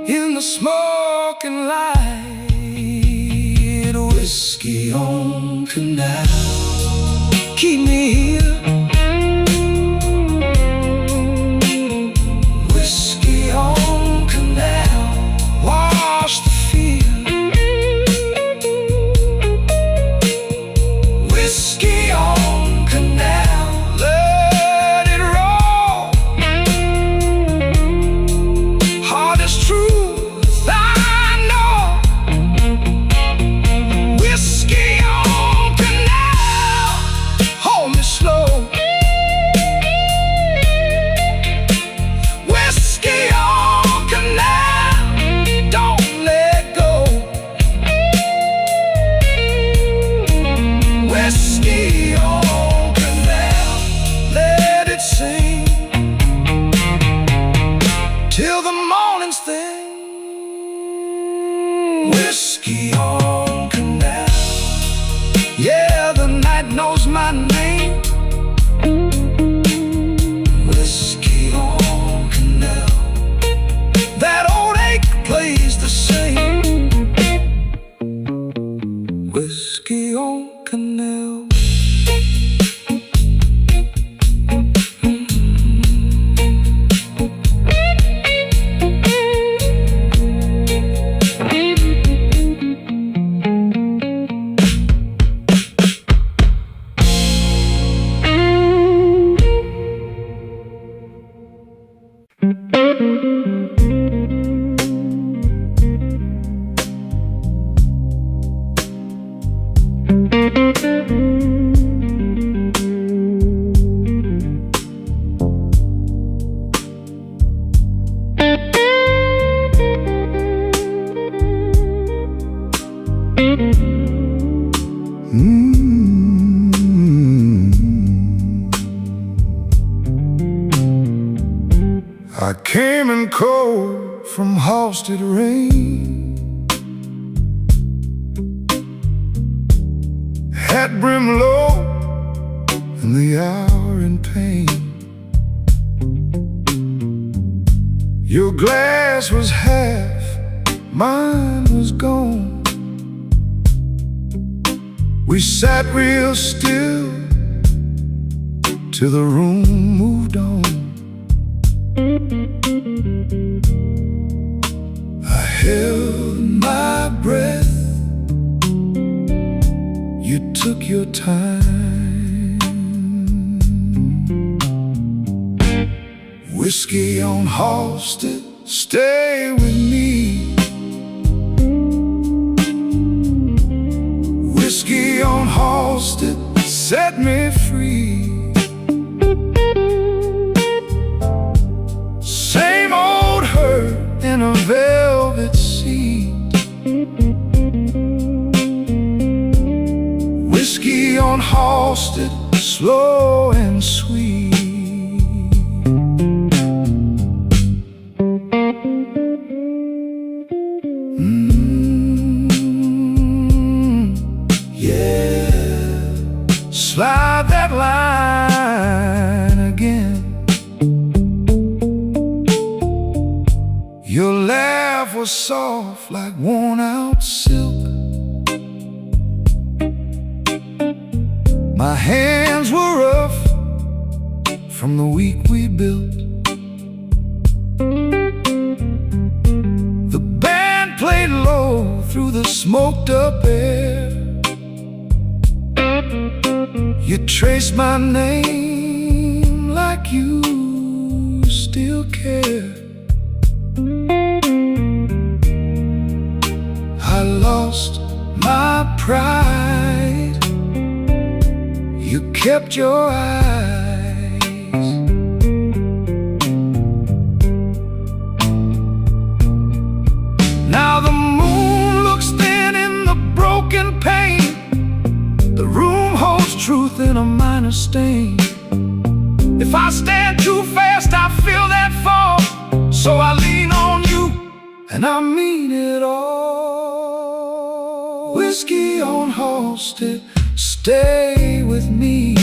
in the smoking light. Whiskey on Canal, keep me here. Whiskey on Canal, wash the field. Whiskey on Canal, let it roll. Hardest truth I know. Whiskey on Canal, hold me slow. Whiskey on Canal, don't let go. Whiskey on Canal, let it sing till the morning's thing. Whiskey on Canal, yeah, the night knows my name. Whiskey on Canal, that old ache plays the same. Whiskey on Canal. I came in cold from Halstead rain. Hat brim low in the hour in pain. Your glass was half, mine was gone. We sat real still till the room moved on. I held my breath. You took your time. Whiskey on Halstead, stay with me. Whiskey on Halstead, set me free. Same old hurt in a velvet seat. Whiskey on Halstead, slow and sweet. Yeah, slide that line again. Your laugh was soft like worn-out silk. My hands were rough from the week we built. The band played low through the smoked-up air. You traced my name like you still care. I lost my pride. You kept your eyes. Now the moon looks thin in the broken pane. The room holds truth in a minor stain. If I stand too fast, I feel that fall. So I lean on you, and I mean it all. Whiskey on Halstead, stay with me.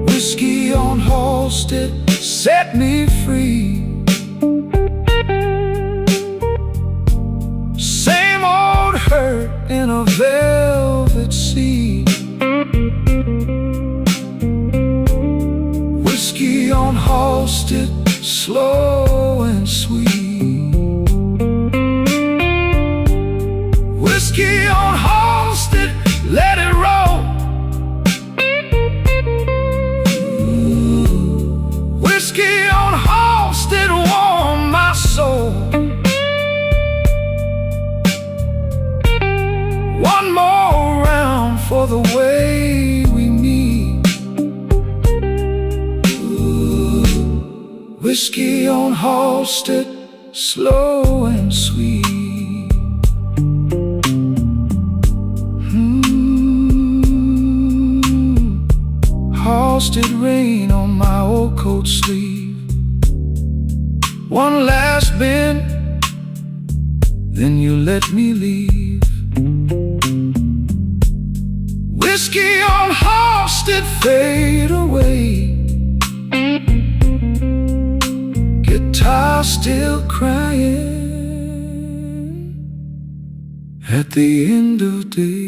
Whiskey on Halstead, set me free. Same old hurt in a velvet seat. Whiskey on Halstead, slow and sweet. Whiskey on Halstead, let it roll. Whiskey on Halstead, warm my soul. One more round for the way we meet. Whiskey on Halstead, slow and sweet. Halstead rain on my old coat sleeve. One last bend, then you let me leave. Whiskey on Halstead, fade away. Guitar still crying at the end of day.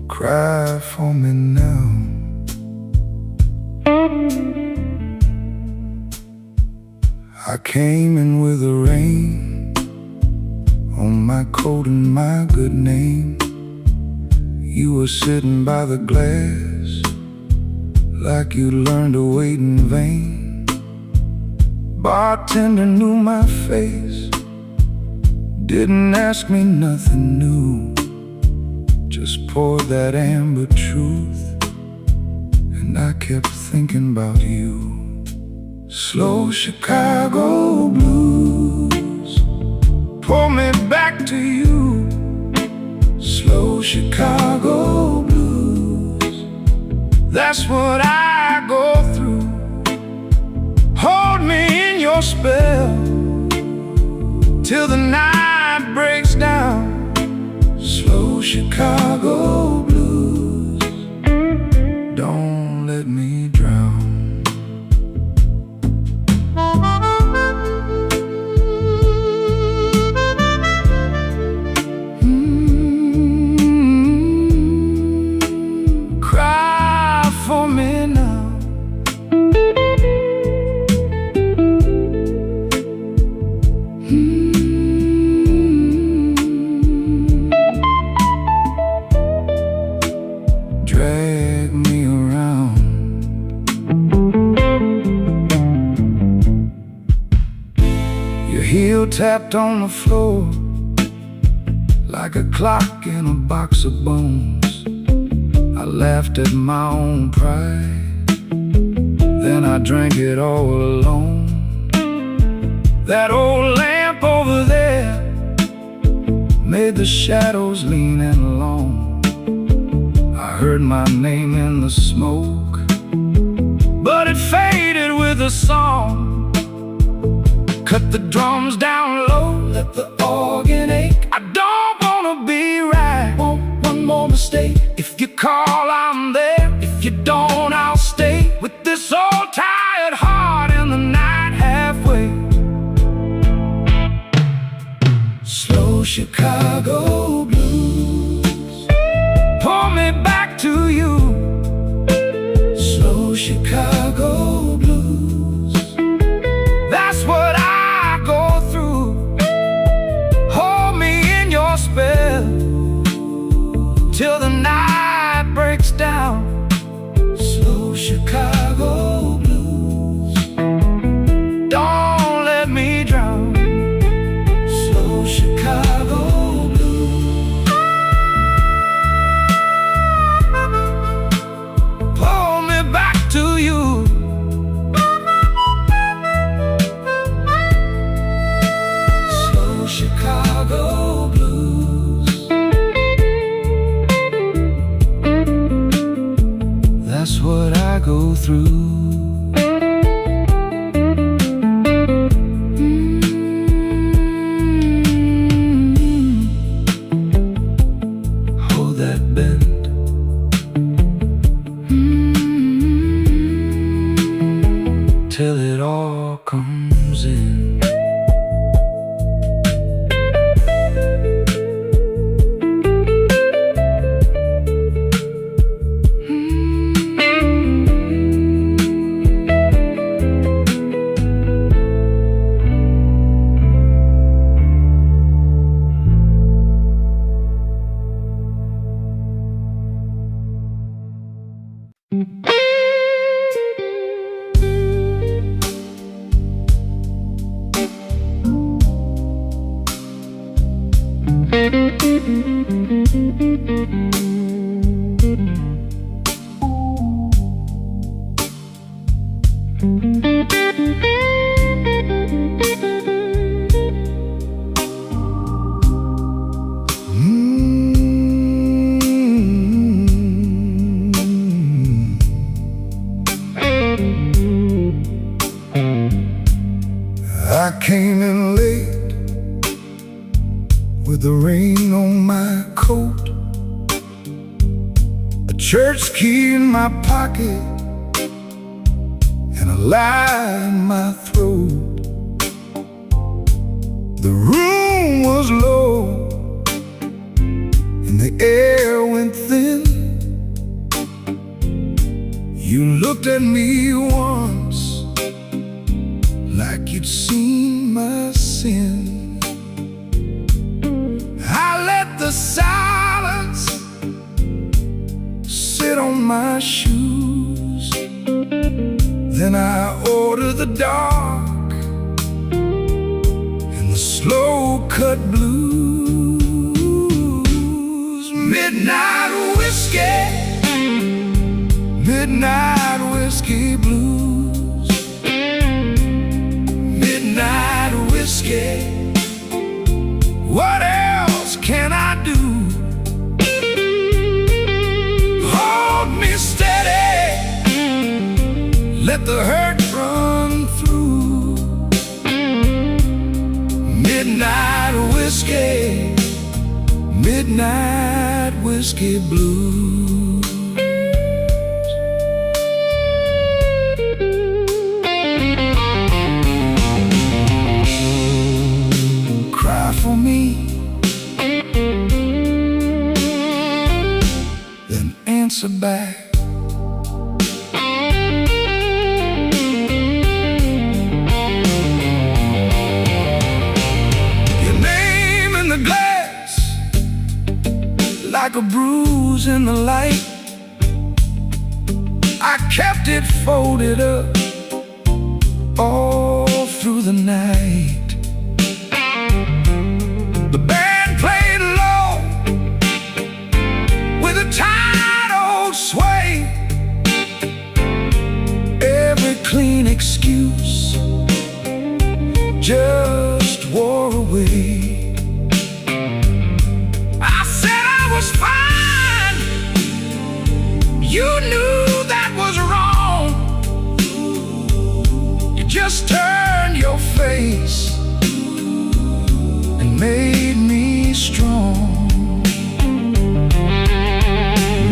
Cry for me now. I came in with the rain on my coat and my good name. You were sitting by the glass, like you learned to wait in vain. Bartender knew my face, didn't ask me nothing new, just poured that amber truth, and I kept thinking about you. Slow Chicago blues pull me back to you. Slow Chicago blues, that's what I go through. Hold me in your spell till the night breaks down. Slow Chicago blues, don't let me drown. Cry for me now. Drag me around. Your heel tapped on the floor like a clock in a box of bones. I laughed at my own pride, then I drank it all alone. That old lamp over there made the shadows lean and long. I heard my name in the smoke, but it faded with the song. Cut the drums down low, let the organ ache. I don't wanna be right, want one more mistake. If you call, I'm there. If you don't, I'll stay with this old tired heart in the night halfway. Slow Chicago blues pull me back to you. Slow Chicago blues, that's what I go through. Hold me in your spell till the night breaks down. Slow Chicago blues, don't let me drown. Slow Chicago blues, pull me back to you. Slow Chicago blues, that's what I go through. Hold that bend. Till it all comes in. I came in late with the rain on my coat, a church key in my pocket, and a lie in my throat. The room was low and the air went thin. You looked at me once like you'd seen my sin. I let the silence my shoes. Then I order the dark and the slow-cut blues. Midnight whiskey, midnight whiskey blues. Midnight whiskey. What else can I do? Hold me steady, let the hurt run through. Midnight whiskey, midnight whiskey blues. Cry for me, then answer back. Your name in the glass, like a bruise in the light. I kept it folded up all through the night. The band played low with a tired old sway. Every clean excuse just wore away. I said I was fine. You knew that was wrong. You just turned your face and made me strong.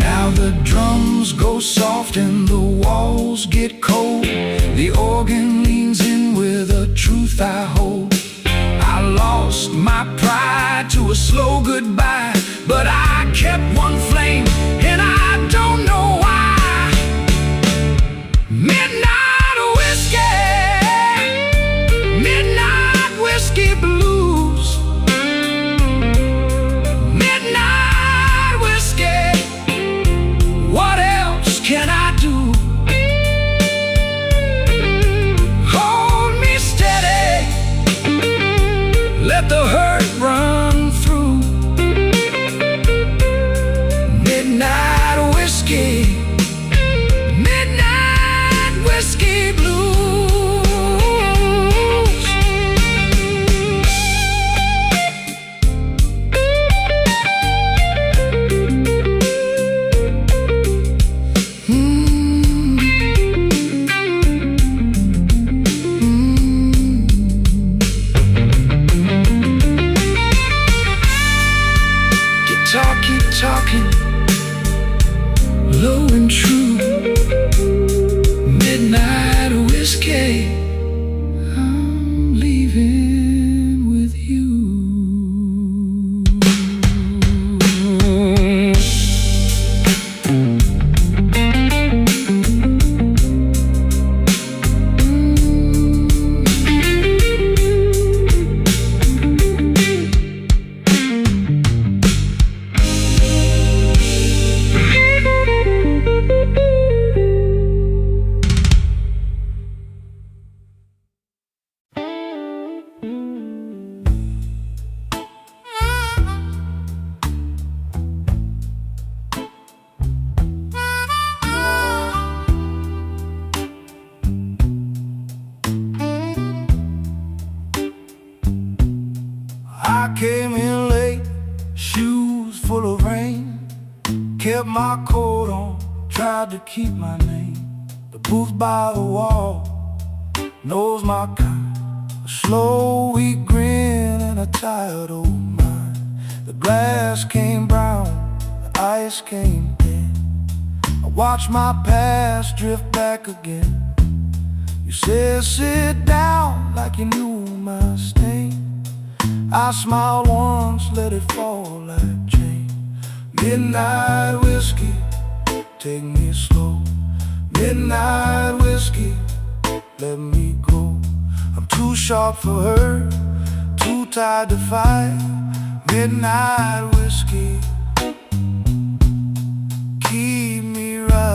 Now the drums go soft and the walls get cold. The organ leans in with a truth I hold. I lost my pride to a slow goodbye, but I kept one flame and I don't know why. Midnight whiskey, midnight whiskey blues. Midnight whiskey. What else can I do? Hold me steady, let the hurt run through. Midnight whiskey, midnight whiskey blues. Guitar keep talking, low and true. Midnight whiskey, I'm leaving with you. I came in late, shoes full of rain. Kept my coat on, tried to keep my name. The booth by the wall knows my kind. A slow, weak grin and a tired old mind. The glass came brown, the ice came thin. I watched my past drift back again. You said sit down like you knew my stain. I smiled once, let it fall like chain. Midnight whiskey, take me slow. Midnight whiskey, let me go. I'm too sharp for her, too tired to fight. Midnight whiskey, keep me right.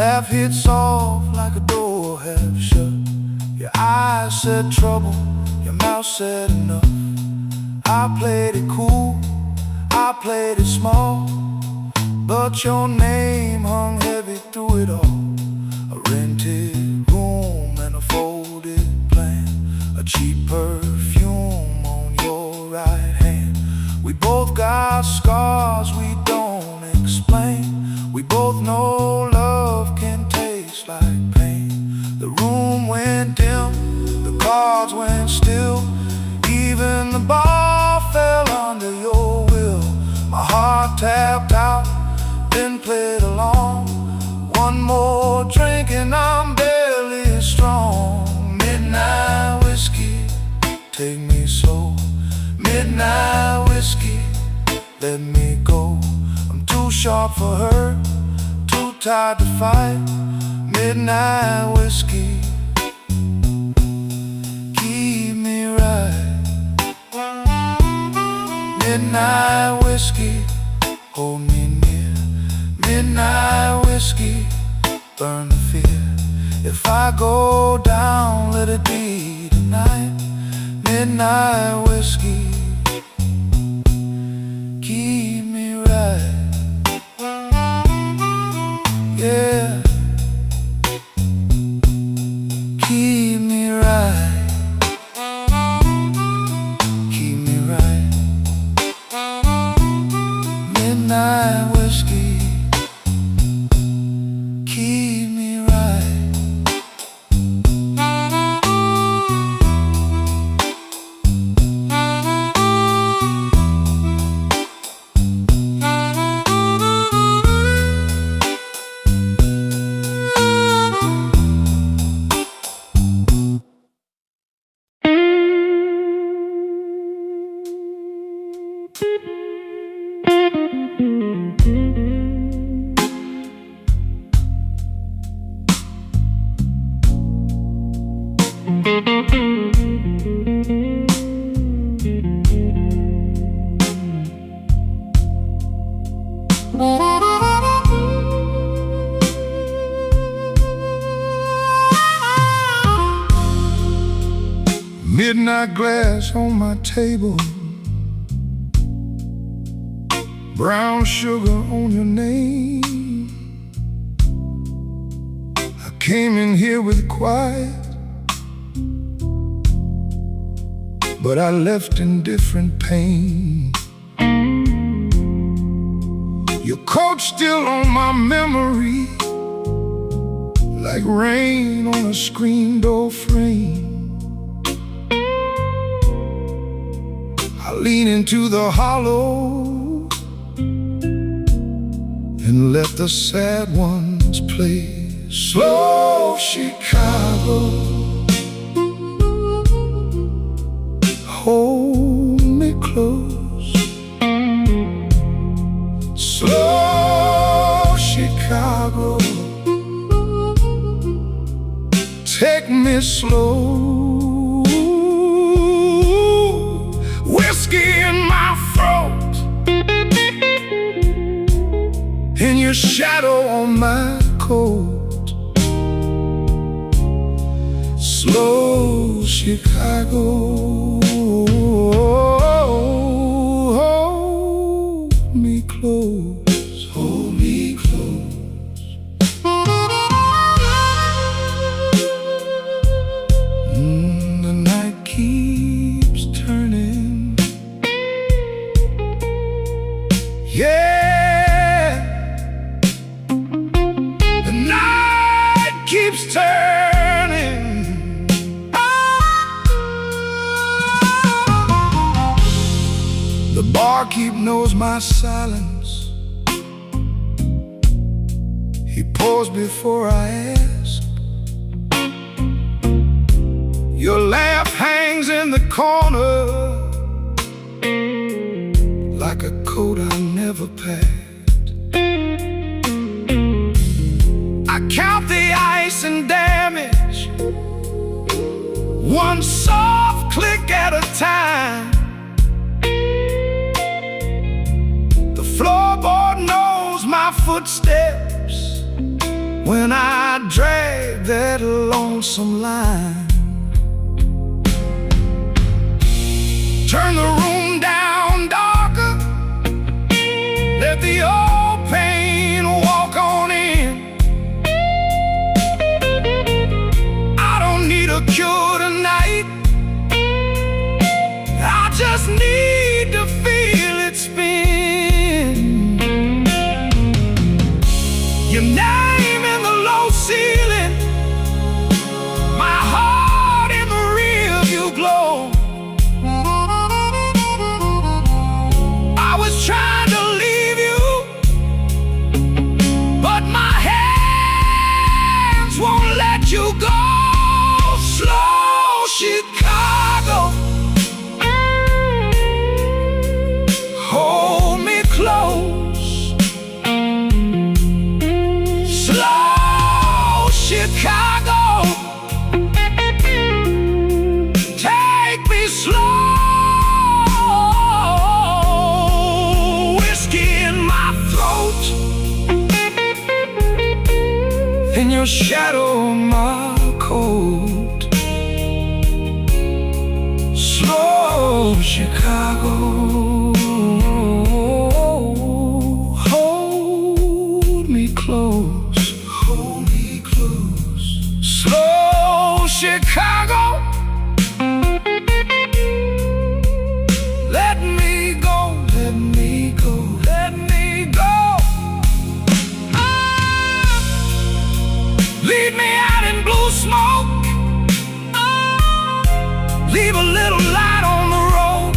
laugh hits off like a door half shut. Your eyes said trouble, your mouth said enough. I played it cool, I played it small, but your name hung heavy through it all. A rented room and a folded plan, a cheap perfume on your right hand. We both got scars we don't explain. We both know love can taste like pain. The room went dim, the cards went still, even the ball fell under your will. My heart tapped out, then played along. One more drink and I'm barely strong. Midnight whiskey, take me slow. Midnight whiskey, let me go. I'm too sharp for her, too tired to fight. Midnight whiskey, keep me right. Midnight whiskey, hold me near. Midnight whiskey, burn the fear. If I go down, let it be tonight. Midnight whiskey, keep me right. Yeah, keep me right. Keep me right. Midnight whiskey, keep me right. Midnight glass on my table, brown sugar on your name. I came in here with quiet, but I left in different pain. Your coat still on my memory, like rain on a screen door frame. I lean into the hollow and let the sad ones play slow Chicago. Hold me close, slow Chicago. Take me slow. Whiskey in my throat, and your shadow on my coat. Slow Chicago, hold me close, hold me close. The night keeps turning. Yeah, the night keeps turning. The barkeep knows my silence. He pours before I ask. Your laugh hangs in the corner, like a coat I never packed. I count the ice and damage, one soft click at a time. The floorboard knows my footsteps when I drag that lonesome line. Turn the room down darker, let the old pain walk on in. I don't need a cure tonight, I just need to feel it spin. Your name in the low ceiling, my heart in the rear view glow. I was trying to leave you, but my hands won't let you go. Slow Chicago, hold me close. Slow Chicago, take me slow. Whiskey in my throat, in your shadow my coat. Slow Chicago, hold me close. Hold me close. Slow Chicago, let me go, let me go, let me go. Leave me out in blue smoke, leave a little light on the road.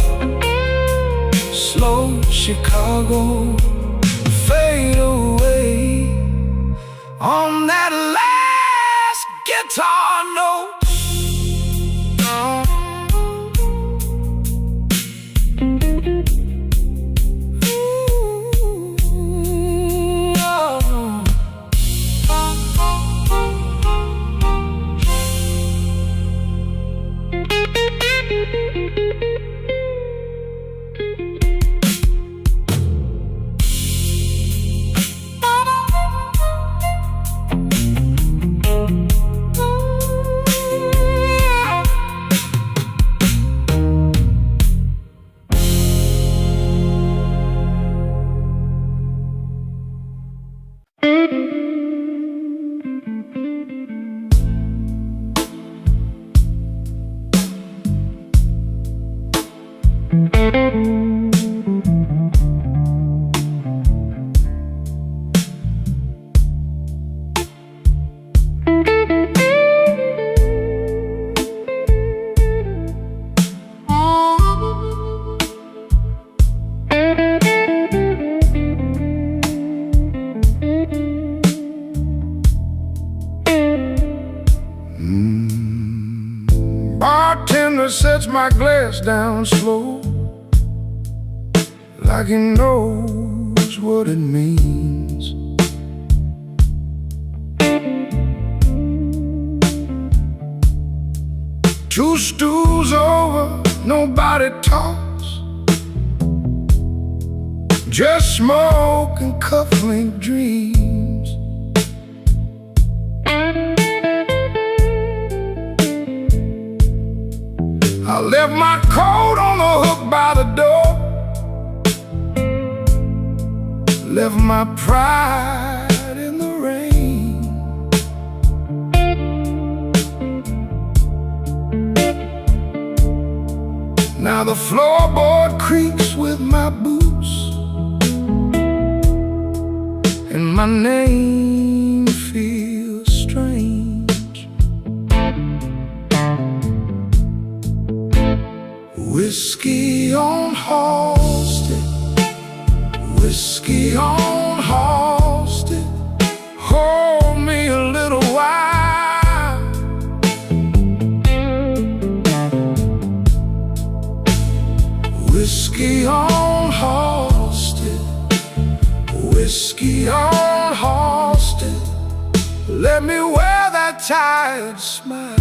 Slow Chicago, fade away on that last guitar note. Bartender sets my glass down slow, like he knows what it means. Two stools over, nobody talks, just smoke and cufflink dreams. I left my coat on the hook by the door, left my pride in the rain. Now the floorboard creaks with my boots, and my name feels strange. Whiskey on Halsted, whiskey on Halsted, hold me a little while. Whiskey on Halsted, whiskey on Halsted, let me wear that tired smile.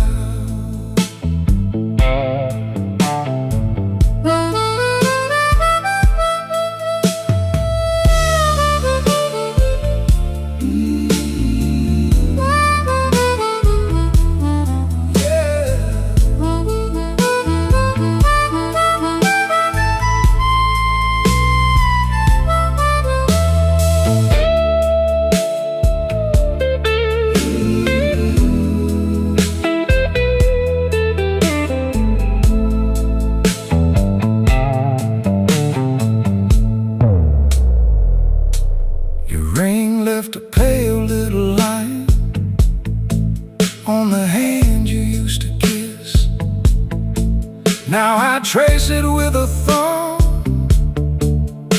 trace it with a thumb,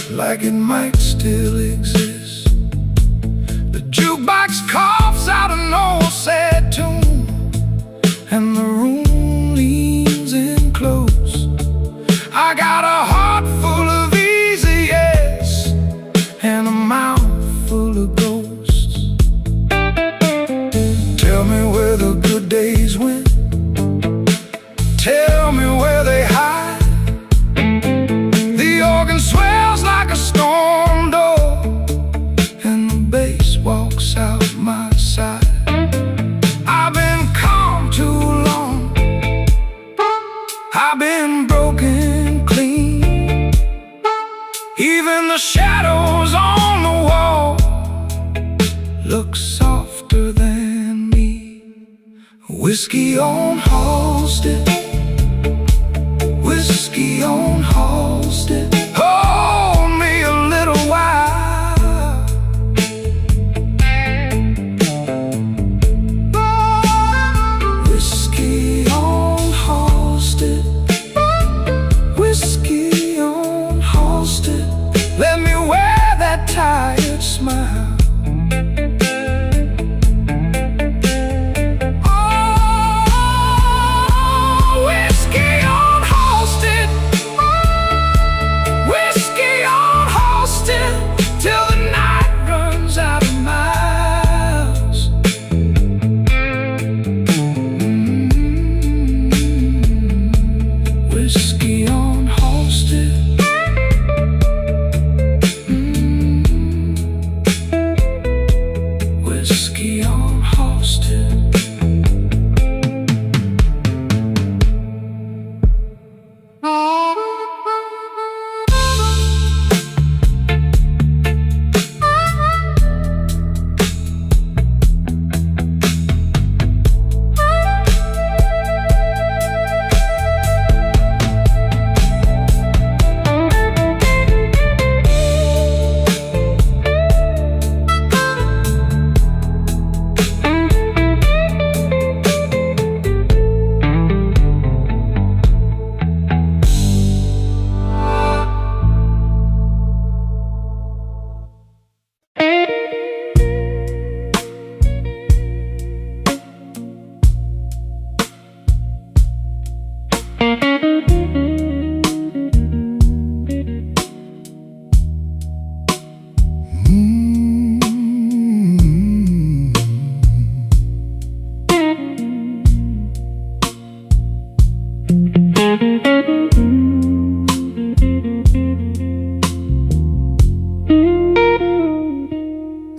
like it might still exist. The jukebox coughs out an old sad tune, and the room leans in close. I got a heart full of easy yes, and a mouth full of ghosts. Tell me where the good days went, tell me where they hide. The organ swells like a storm door, and the bass walks out my side. I've been calm too long, I've been broken clean. Even the shadows on the wall look softer than me. Whiskey on Halsted, whiskey on Halsted, hold me a little while. Whiskey on Halsted, whiskey on Halsted, let me wear that tired smile.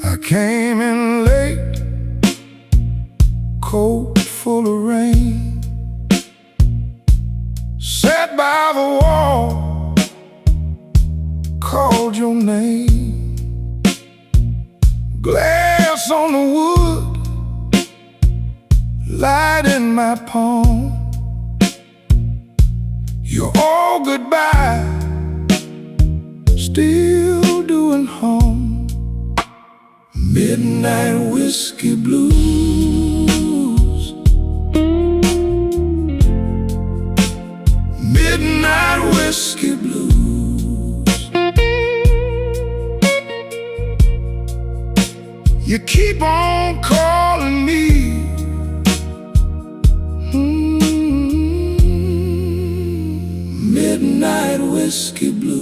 I came in late, coat full of rain, sat by the wall, called your name. Glass on the wood, light in my palm. You're all goodbye, still doing harm. Midnight whiskey blues, midnight whiskey blues. You keep on calling me, midnight whiskey blues.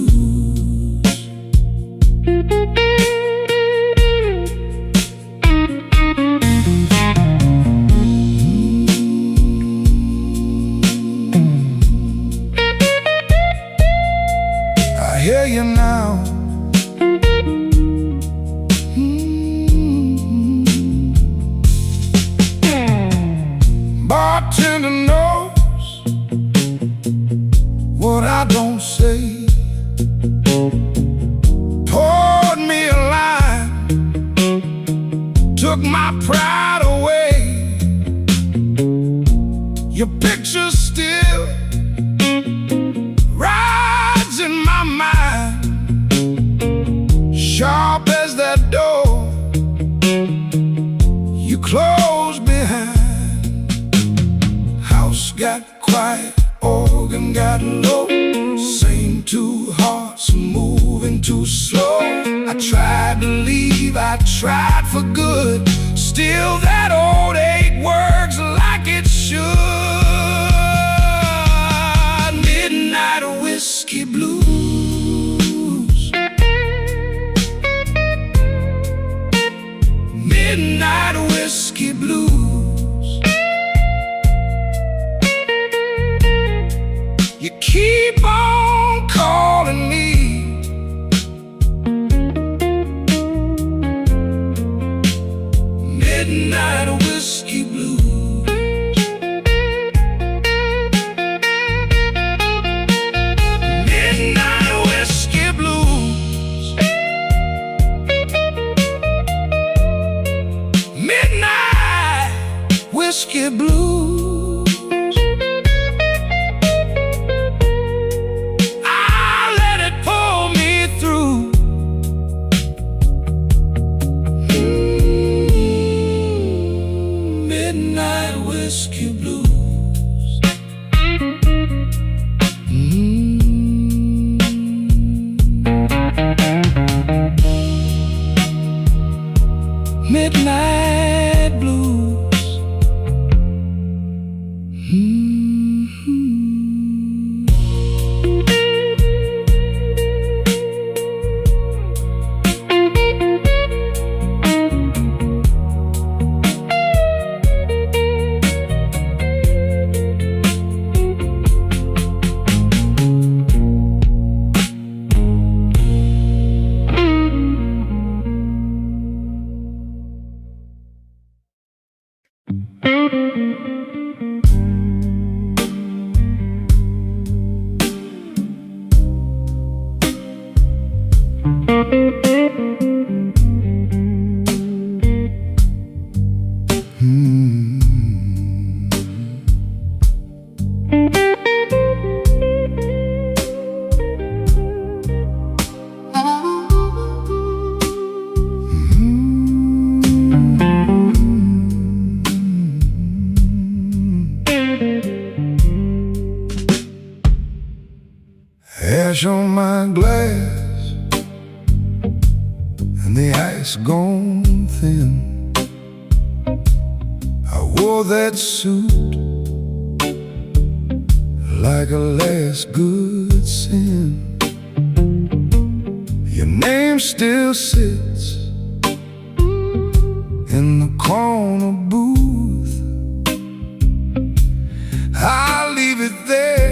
I hear you now. Bartender knows what I don't say. Poured me a line, took my pride away. Your picture still rides in my mind, sharp as that door you closed behind. House got quiet, organ broken, got low. Same two hearts moving too slow. I tried to leave, I tried for good. Still that old ache works like it should. Midnight whiskey blues. Midnight whiskey blues. You keep on calling me. Midnight whiskey blues. Midnight whiskey blues. Midnight whiskey blues. I let it pull me through. Midnight whiskey blues. Midnight blues. Ash on my glass and the ice gone thin. I wore that suit like a last good sin. Your name still sits in the corner booth. I'll leave it there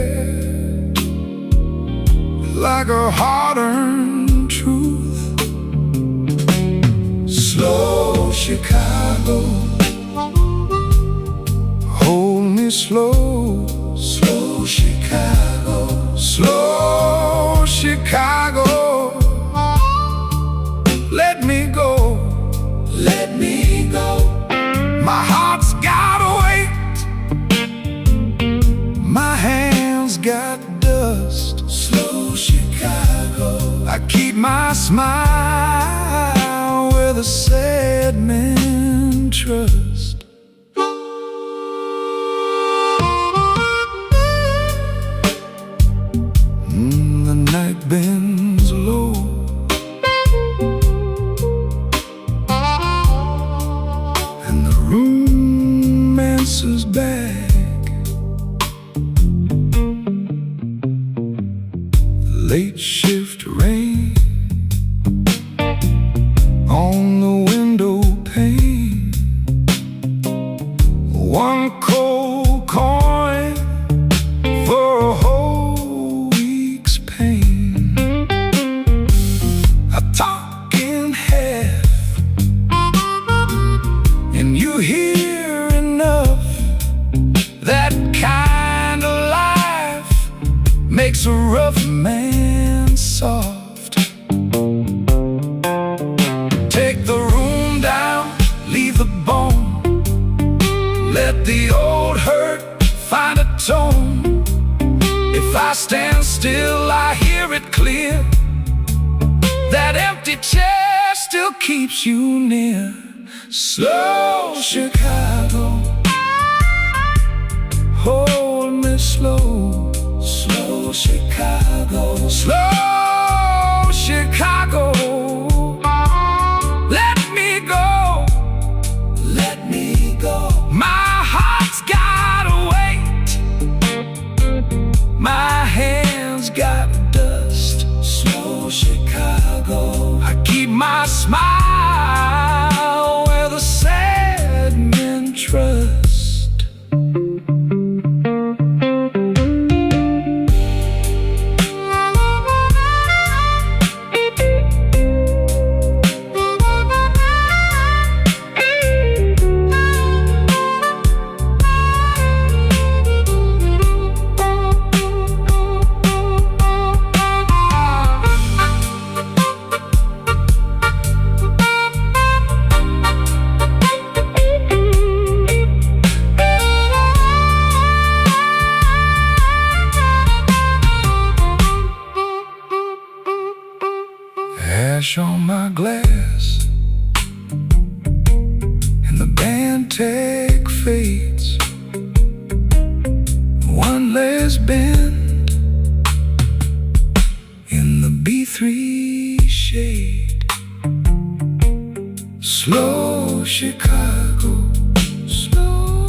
like a hard-earned truth. Slow Chicago, hold me slow. Slow Chicago, slow Chicago. Let me go, let me go. My heart's gotta wait, my hands got dust. Slow Chicago, I keep my smile where the sad men trust. The night bends low, and the room answers back. Late shift rain on the window pane. One cold coin for a whole week's pain. I talk in half and you hear enough. That kind of life makes a rough man soft. Take the room down, leave the bone. Let the old hurt find a tone. If I stand still, I hear it clear. That empty chair still keeps you near. Slow Chicago, hold me slow. Chicago, slow Chicago. Let me go, let me go. My heart's gotta wait, my hands got dust. Slow Chicago. I keep my smile where the sad men trust. Ash on my glass, and the band tag fades. One less bend in the B3 shade. Slow Chicago, slow,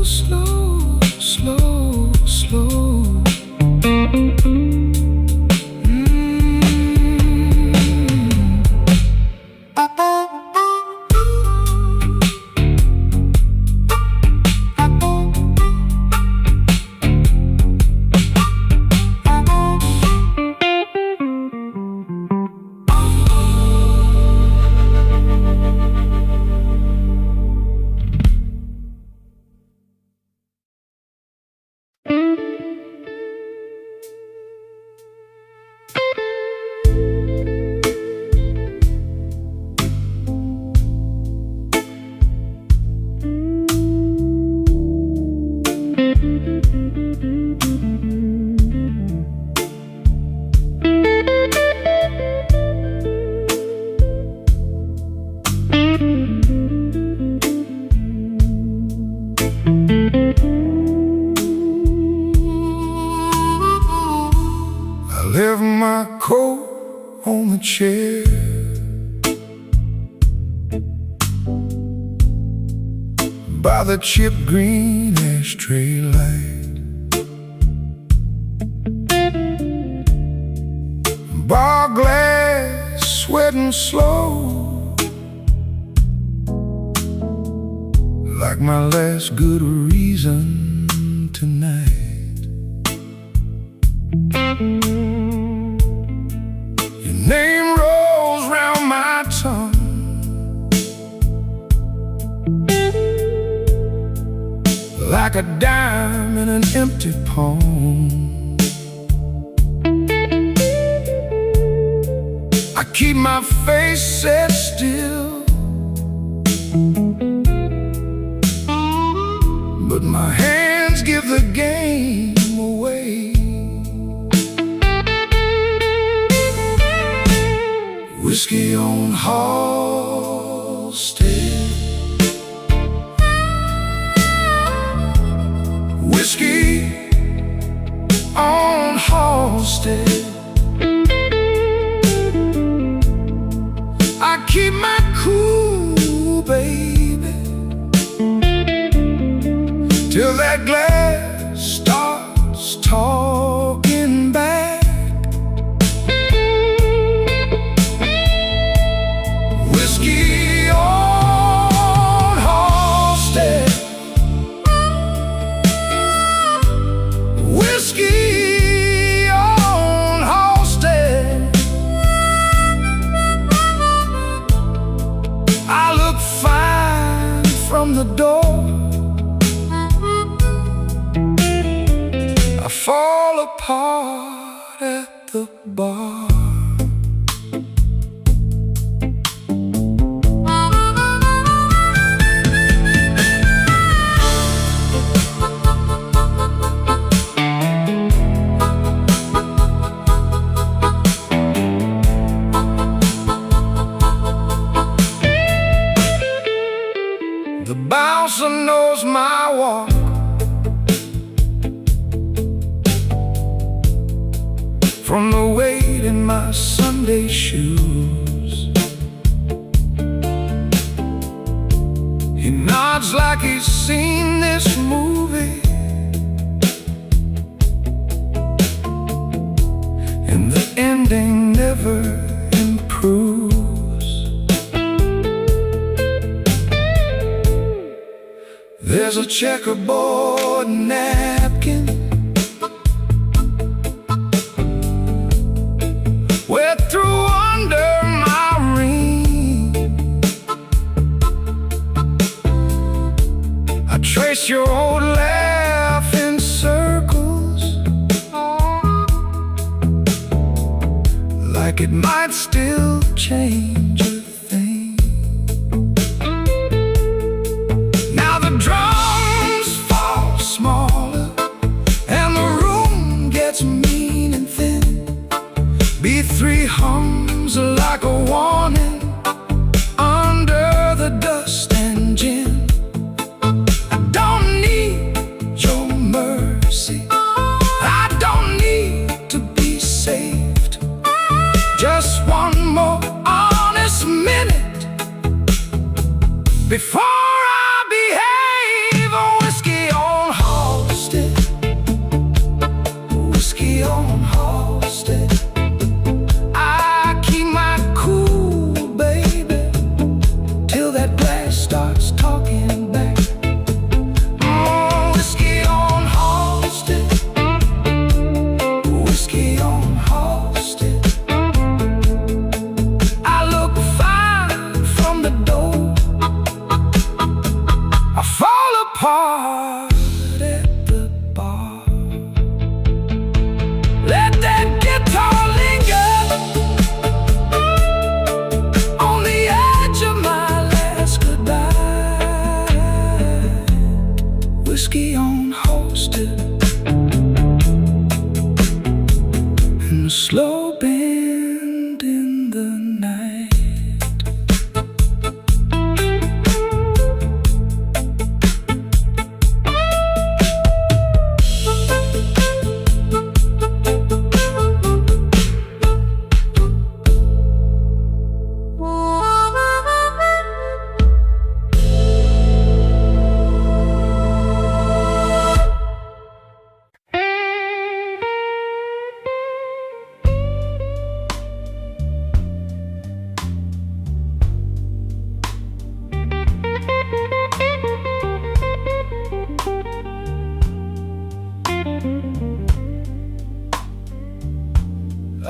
slow, slow, slow. I left my coat on the chair, by the chip green ashtray light. Bar glass, sweating slow, like my last good reason tonight. Your name rolls round my tongue like a dime in an empty palm. I keep my face set still, but my hands give the game away. Whiskey on Halstead, whiskey on Halstead. I keep my cool, baby, till that glass starts talking back. Whiskey on Halstead, whiskey on Halstead. I look fine from the door, I fall apart at the bar. The bouncer knows my walk, weight in my Sunday shoes. He nods like he's seen this movie, and the ending never improves. There's a checkerboard napkin wet through under my ring. I trace your old laugh in circles, like it might still change a thing. Now the drums fall smaller and the room gets mean and thin. B3 hums like a warning under the dust and gin. I don't need your mercy, I don't need to be saved. Just one more honest minute before I behave. A whiskey on Halstead, whiskey on Halstead. I keep my cool, baby, till that glass starts talking back. Oh, whiskey on Halstead, whiskey on Halstead. I look fine from the door, I fall apart at the bar. Let that guitar linger on the edge of my last goodbye. Whiskey on Halstead, and a slow bend in the night.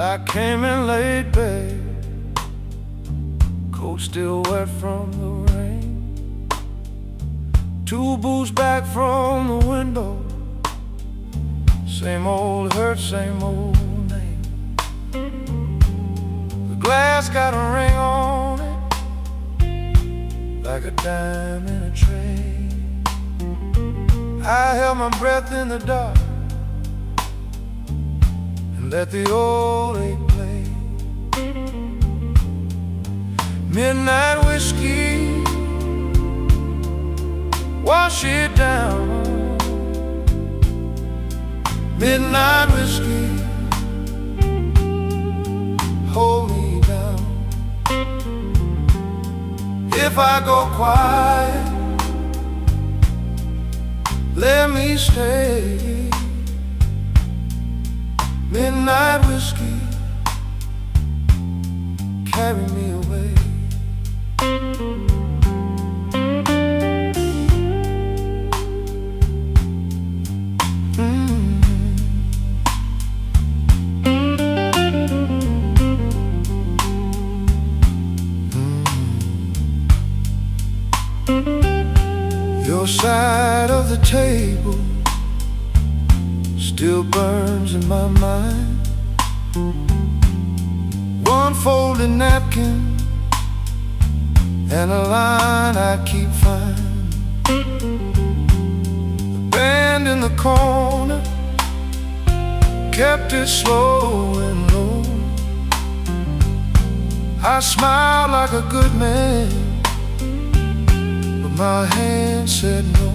I came in late, babe, coat still wet from the rain. 2 booths back from the window, same old hurt, same old name. The glass got a ring on it, like a dime in a tray. I held my breath in the dark and let the old ache play. Midnight whiskey, wash it down. Midnight whiskey, hold me down. If I go quiet, let me stay. Midnight whiskey, carry me away. Your side of the table still burns in my mind. One folded napkin and a line I keep fine. The band in the corner kept it slow and low. I smiled like a good man, but my hand said no.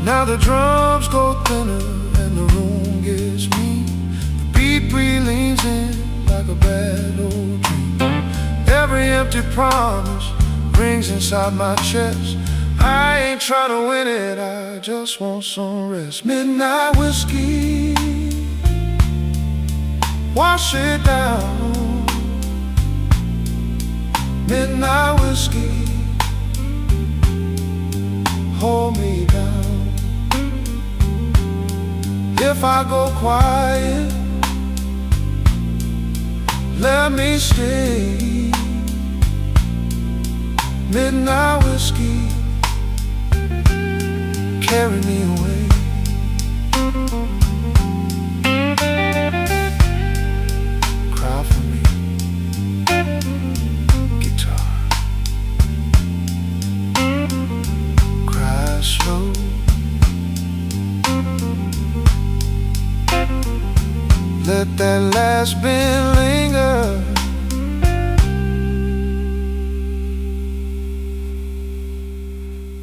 Now the drums go thinner and the room gets a bad old dream. Every empty promise rings inside my chest. I ain't trying to win it, I just want some rest. Midnight whiskey, wash it down. Midnight whiskey, hold me down. If I go quiet, let me stay. Midnight whiskey, carry me away. Cry for me, guitar. Cry slow. Let that last bit linger.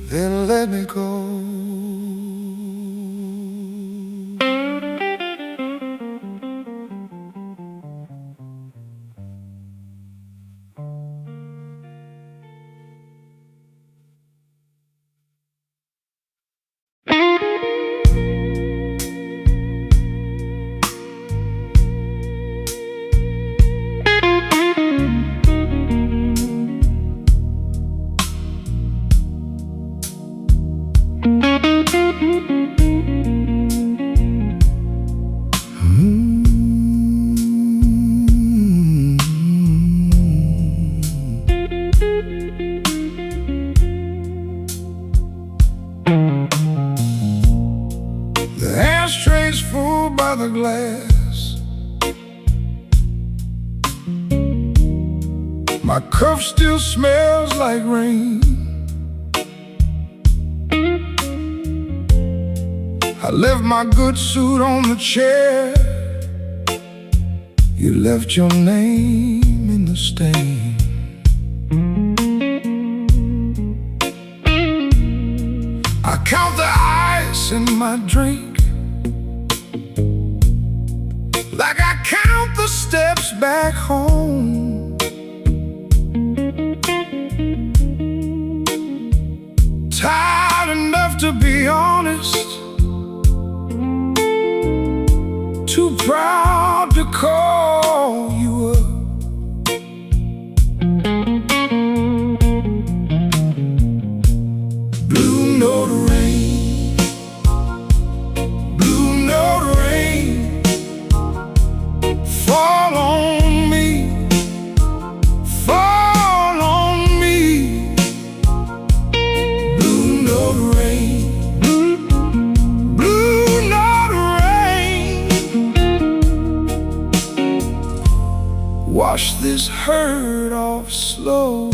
Then let me go. The ashtray's full by the glass. My cup still smells like rain. I left my good suit on the chair. You left your name in the stain. I count the ice in my drink like I count the steps back home. Tired enough to be honest, too proud to call you up. Blue note rain, blue note rain, fall on me, fall on me. Blue note rain, blue note rain, wash this hurt off slow.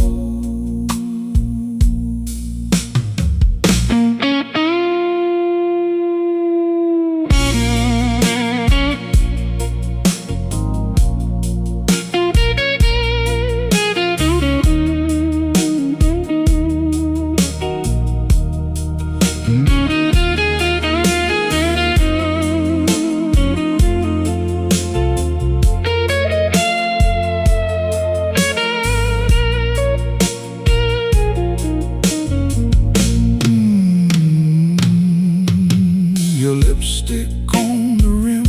Your lipstick on the rim,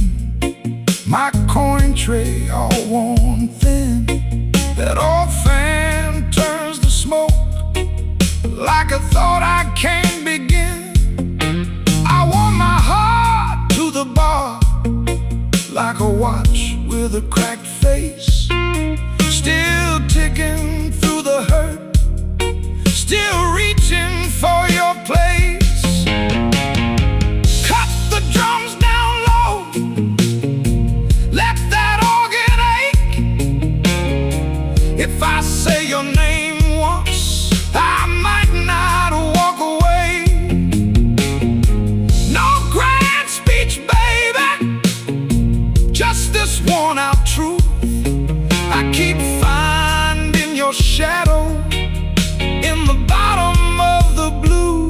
my coin tray all worn thin. That old fan turns to smoke like a thought I can't begin. I want my heart to the bar like a watch with a cracked face, still ticking through the hurt, still reaching for your place. Cut the drums down low, let that organ ache. If I say your name once, I might not walk away. No grand speech, baby, just this worn out truth. I keep finding your shadow in the bottom of the blue.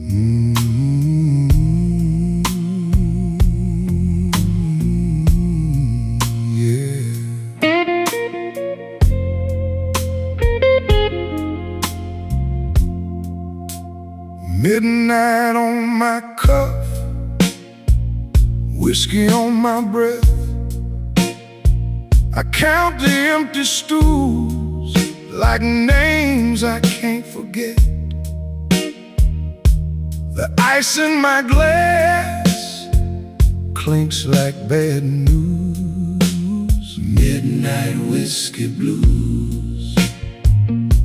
Yeah. Midnight on my cuff, whiskey on my breath. I count the empty stools like names I can't forget. The ice in my glass clinks like bad news. Midnight whiskey blues.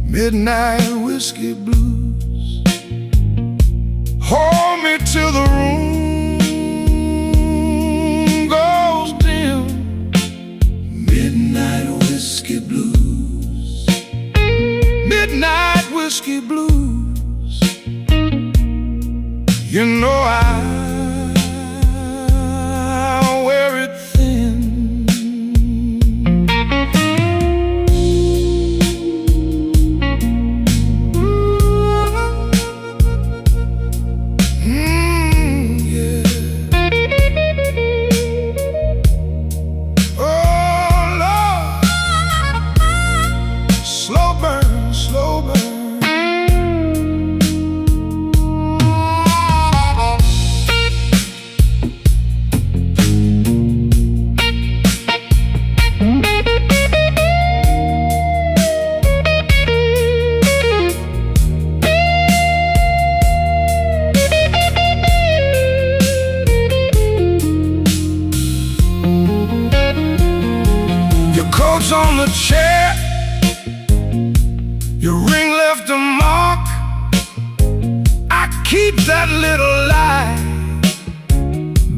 Midnight whiskey blues. Hold me till the room goes dim. Midnight whiskey blues. Midnight whiskey blues. You know I'll wear it thin. Yeah. Oh Lord, slow burn, slow burn. Coats on the chair, your ring left a mark. I keep that little light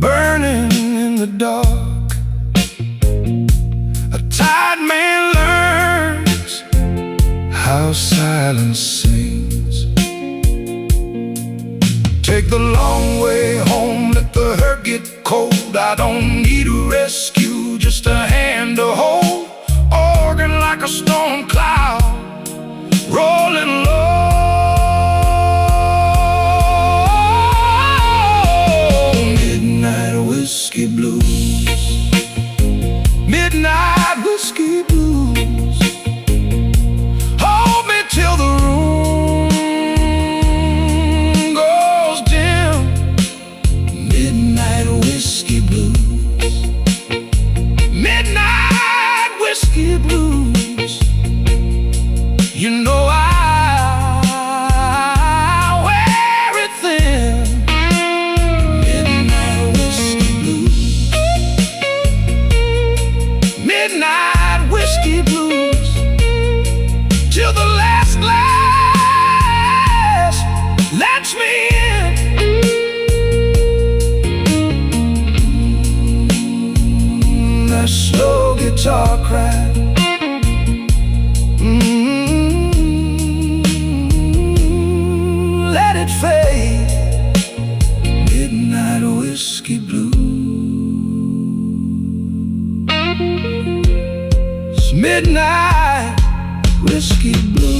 burning in the dark. A tired man learns how silence sings. Take the long way home, let the hurt get cold. I don't need a rescue, just a hand to hold. Organ like a storm cloud, rolling low. Midnight whiskey blues. Midnight whiskey blues. Hold me till the room goes dim. Midnight whiskey blues. Midnight whiskey blues. You know I'll wear it thin. Midnight whiskey blues. Midnight whiskey blues. Till the last glass lets me in. That slow guitar cry. Let it fade. Midnight whiskey blues. Midnight whiskey blues.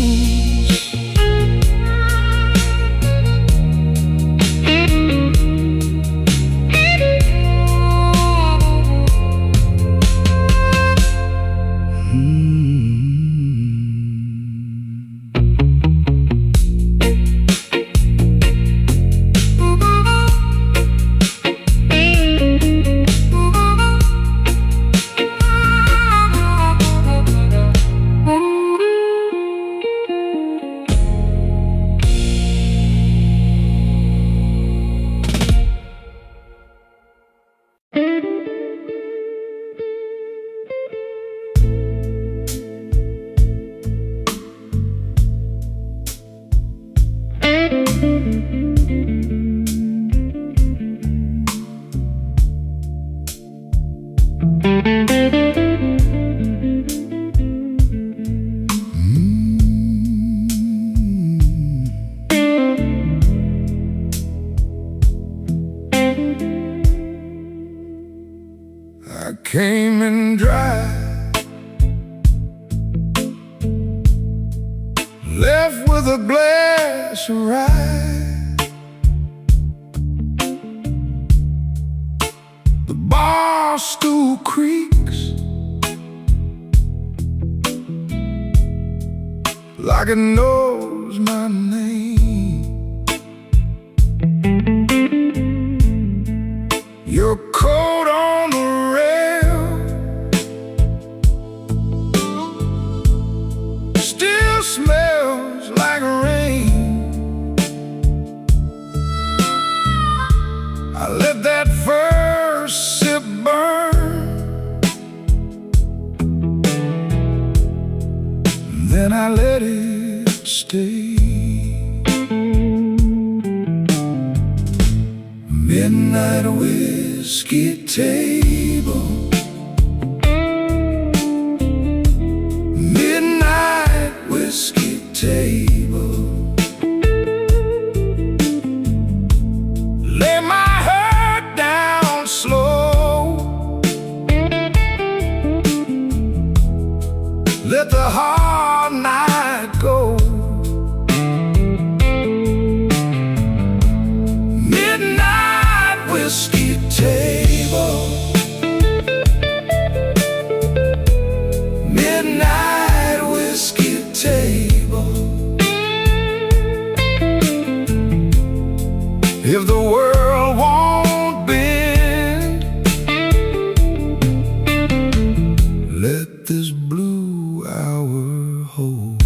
I came in dry, left with a glass of rye. cross through creeks like it knows my name. Your coat on the rail still smells like rain. I let that first sip burn, then I let it stay. Midnight whiskey table, midnight whiskey table. Lay my head down slow, let the hard night go. Midnight whiskey table, midnight whiskey table. If the world won't bend, let this blue hour hold.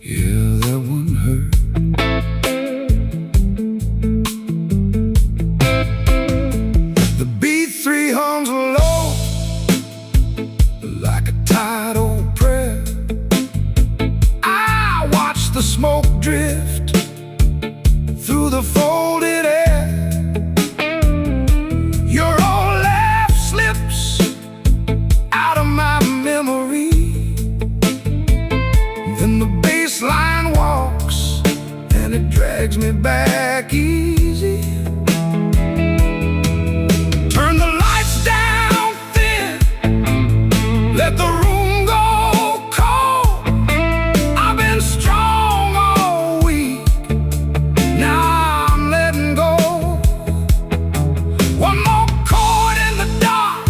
Yeah, that one hurt. The B3 hums low like a tired old prayer. I watch the smoke drift through the folded air. Your old laugh slips out of my memory, then the bass line walks and it drags me back easy. Turn the lights down thin, let the room go cold. I've been strong all week, now I'm letting go. One more chord in the dark,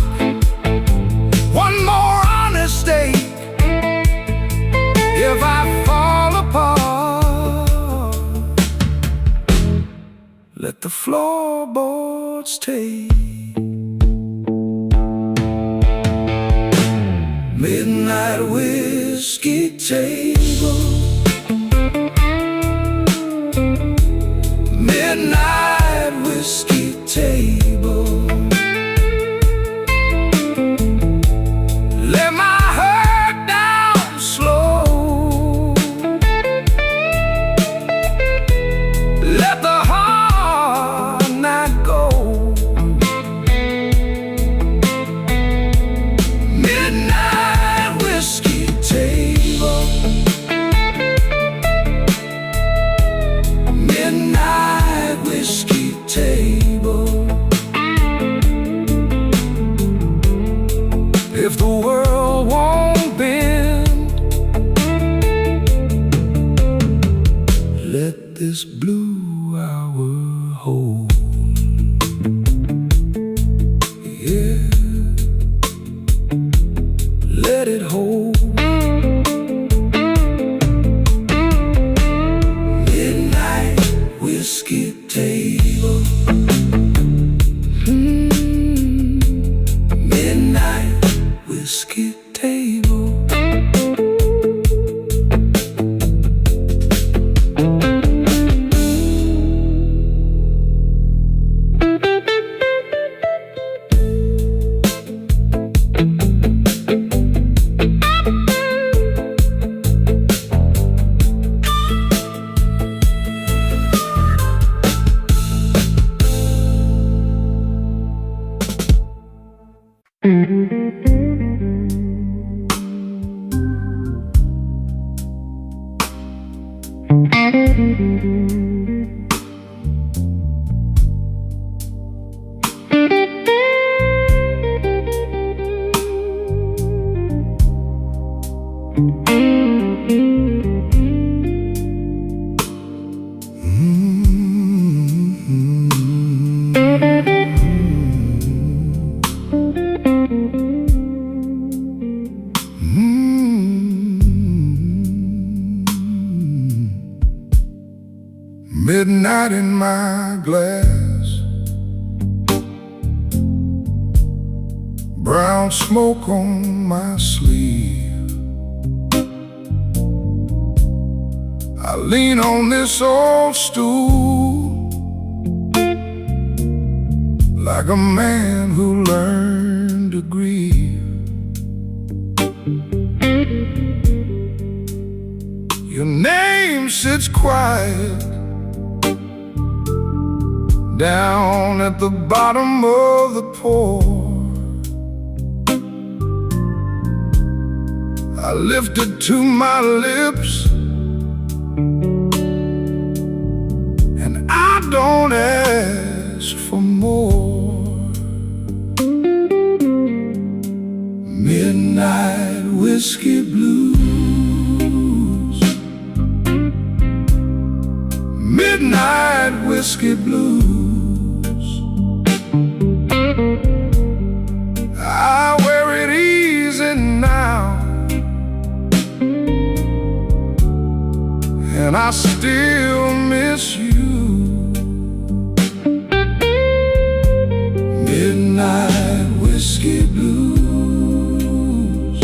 one more honest ache. If I fall apart, let the floorboards take. Midnight whiskey table, midnight whiskey table. Let my head down slow, let the hard night go. Midnight whiskey table, midnight whiskey table. If the world won't bend, let this blue hour hold. Yeah, let it hold. Midnight whiskey table, midnight whiskey table. midnight in my glass, brown smoke on my sleeve. I lean on this old stool like a man who learned to grieve. Your name sits quiet down at the bottom of the pour. I lift it to my lips, and I don't ask for more. Midnight whiskey blues, midnight whiskey blues. I wear it easy now, and I still miss you. Midnight whiskey blues,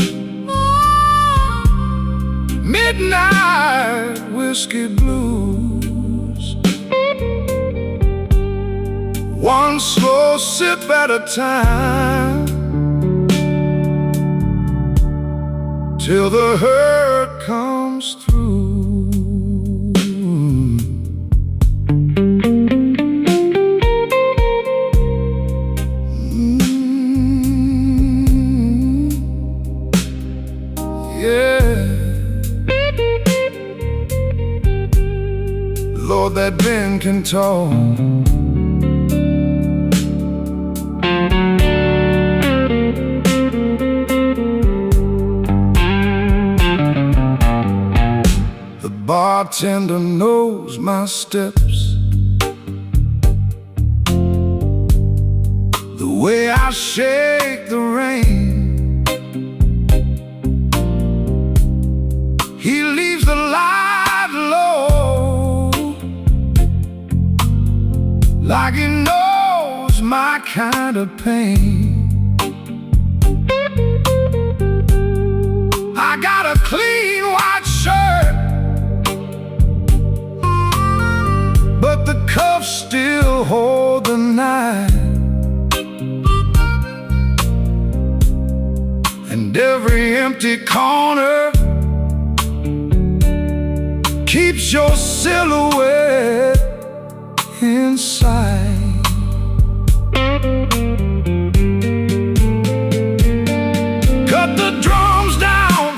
midnight whiskey blues. One slow sip at a time, till the hurt comes through. Lord, that Ben can talk. The bartender knows my steps, the way I shake the rain. He leaves the light low, like he knows my kind of pain. I got a clean white shirt, but the cuffs still hold the knife. And every empty corner keeps your silhouette inside. Cut the drums down,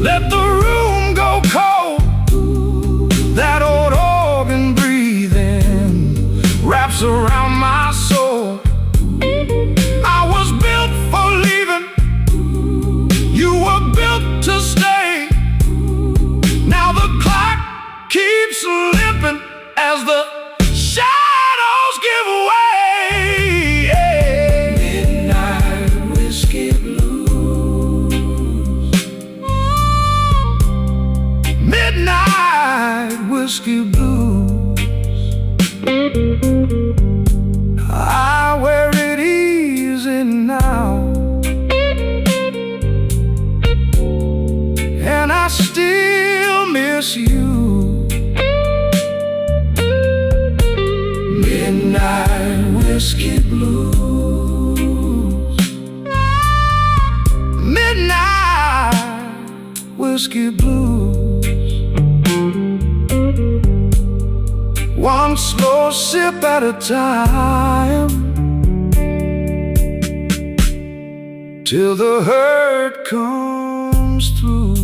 let the room go cold. That old organ breathing wraps around my soul. I was built for leaving, you were built to stay. Now the clock keeps limping as the shadows give way. Midnight whiskey blues, midnight whiskey blues. I wear it easy now, and I still miss you. Midnight whiskey blues, midnight whiskey blues. One slow sip at a time, till the hurt comes through.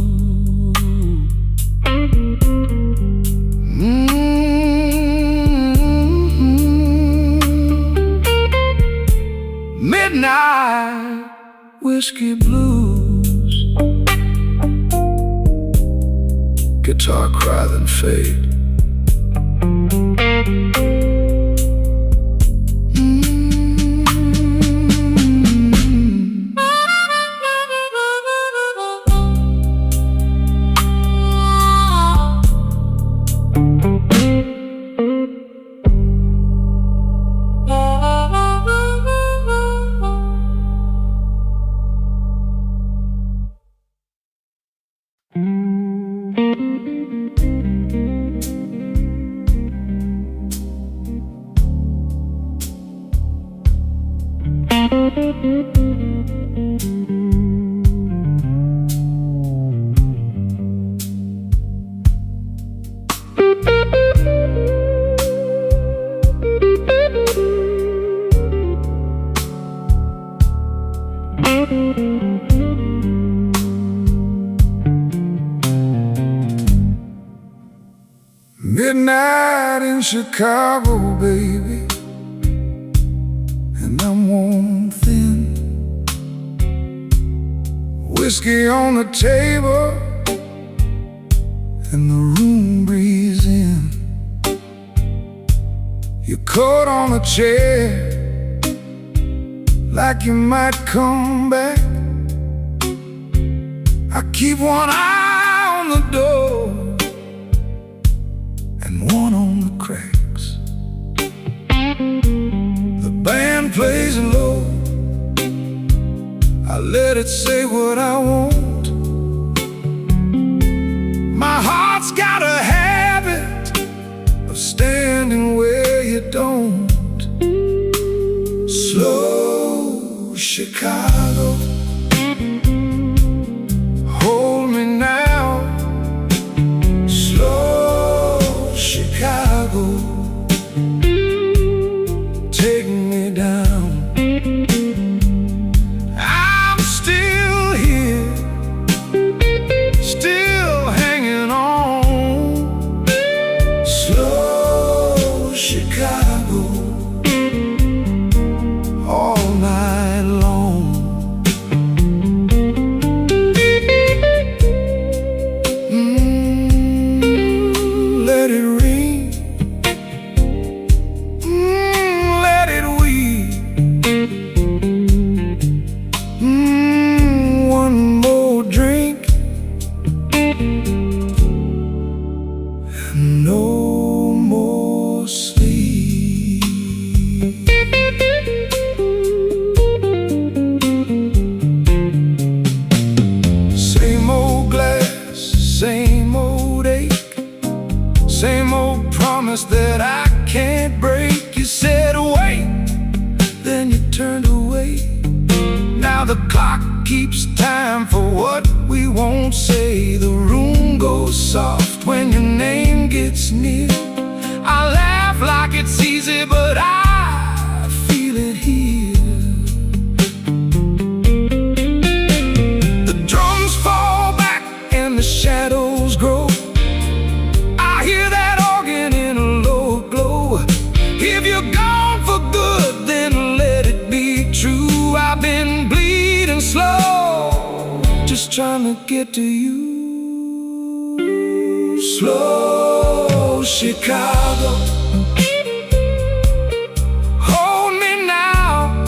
Midnight whiskey blues. Guitar cry then fade. Midnight in Chicago, baby, and I'm worn thin. Whiskey on the table and the room breeze in. Your coat on the chair, like you might come back. I keep one eye on the door and one on the cracks. The band plays low, I let it say what I want. My heart's got a habit of standing where you don't. Slow Chicago, hold me now. Slow Chicago, take me down. I'm still here, still hanging on. Slow Chicago, all night long. Let it ring, let it weep. One more drink and no more sleep. Same old glass, same old ache, same old promise that I can't break. You said wait, then you turned away. Now the clock keeps time for what we won't say. The room goes soft when your name gets near. I laugh like it's easy, but I feel it here. The drums fall back and the shadows grow. I hear that organ in a low glow. If you're gone for good, then let it be true. I've been bleeding slow, just trying to get to you. Slow Chicago, hold me now.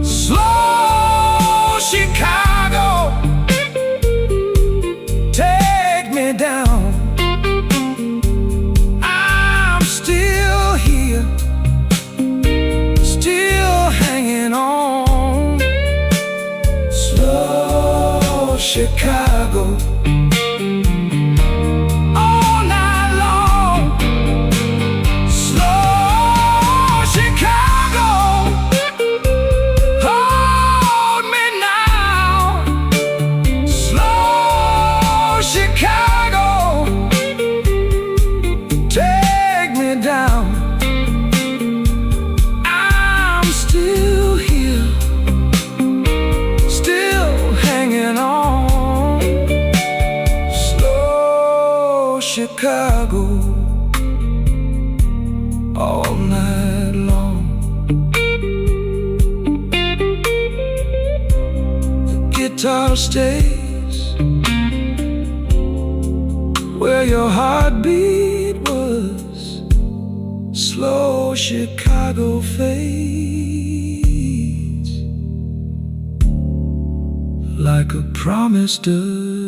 Slow Chicago, take me down. I'm still here, still hanging on. Slow Chicago, all night long. Slow Chicago, hold me now. Slow Chicago, take me down. I'm still here, still hanging on. Slow Chicago, all night long. The guitar stays where your heartbeat was. Slow Chicago fades like a promise does.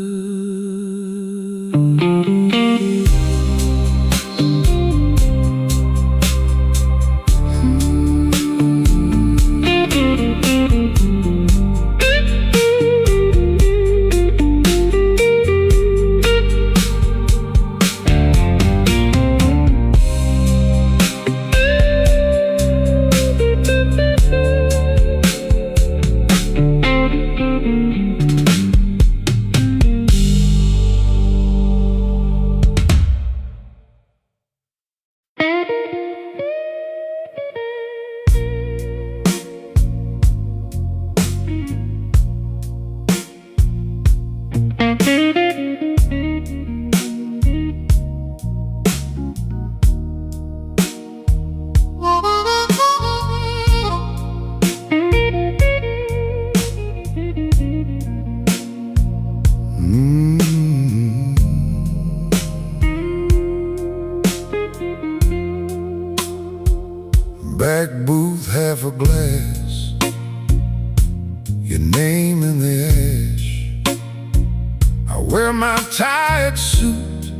I wear my tired suit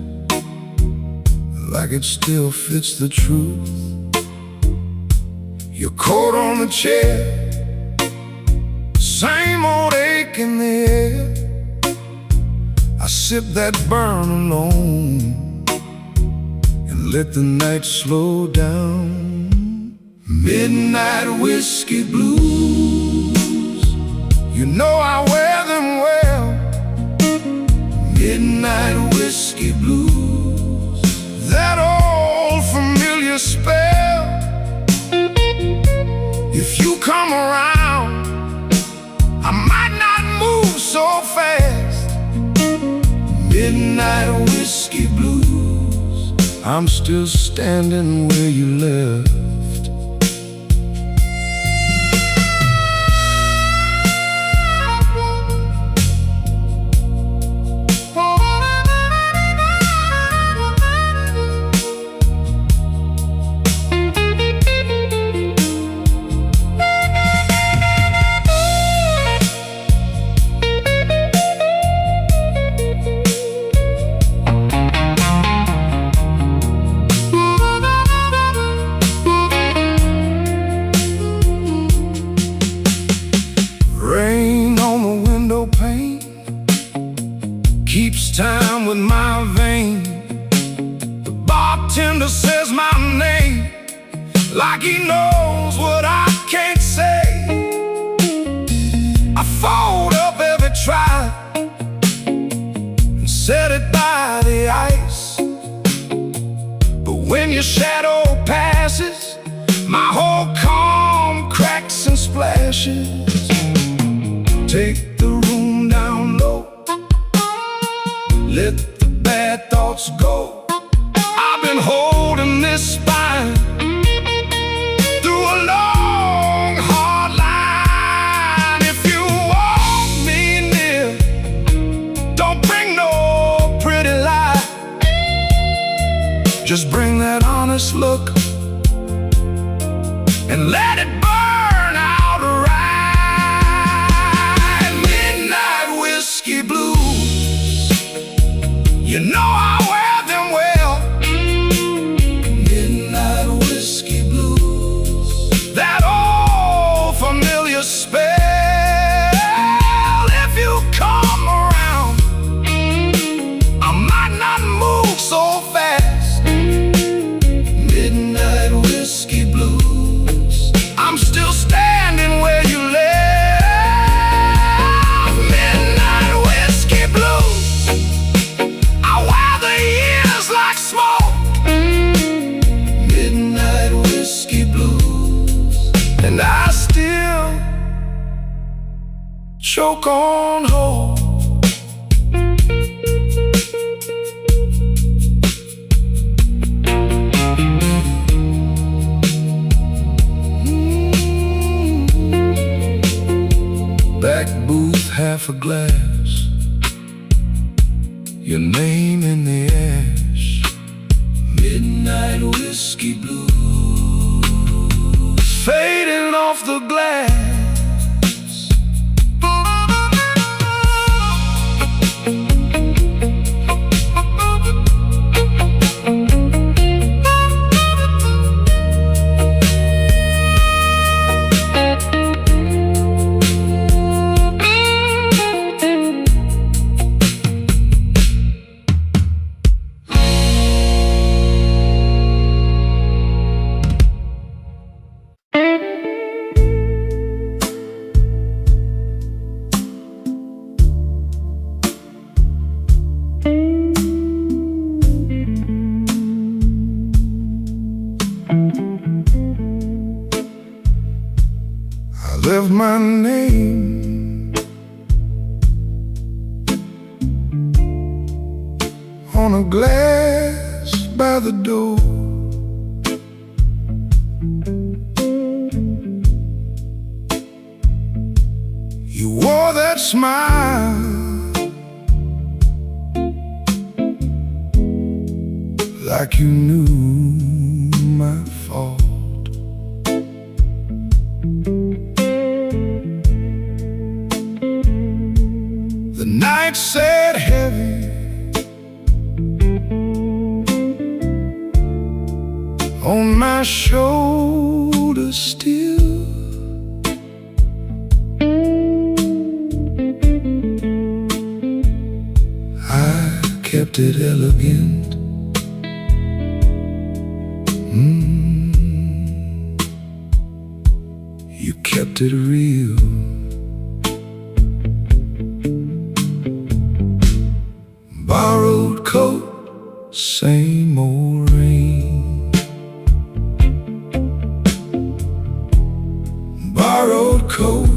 like it still fits the truth. Your coat on the chair, same old ache in the air. I sip that burn alone and let the night slow down. Midnight whiskey blues, you know I wear them well. Midnight whiskey blues, that old familiar spell. If you come around, I might not move so fast. Midnight whiskey blues, I'm still standing where you left. Keeps time with my vein. The bartender says my name like he knows what I can't say. I fold up every try and set it by the ice. But when your shadow passes, my whole calm cracks and splashes. Take the room down low, let the bad thoughts go. I've been holding this spine through a long, hard line. If you want me near, don't bring no pretty lie. Just bring that honest look and let it burn out right. Midnight whiskey blues, you know I wear them well. Midnight whiskey blues, that old familiar spell. If you come around, I might not move so fast. Midnight whiskey blues, I'm still standing where you left. Midnight whiskey blues, I wear the years like smoke. Midnight whiskey blues, and I still choke on hope. Back booth, half a glass, your name in the ash. Midnight whiskey blues, fading off the glass. I left my name on a glass by the door. You wore that smile like you knew my fault. The night sat heavy on my shoulder still. I kept it elegant. You kept it real. Borrowed coat, same old rain. Borrowed coat,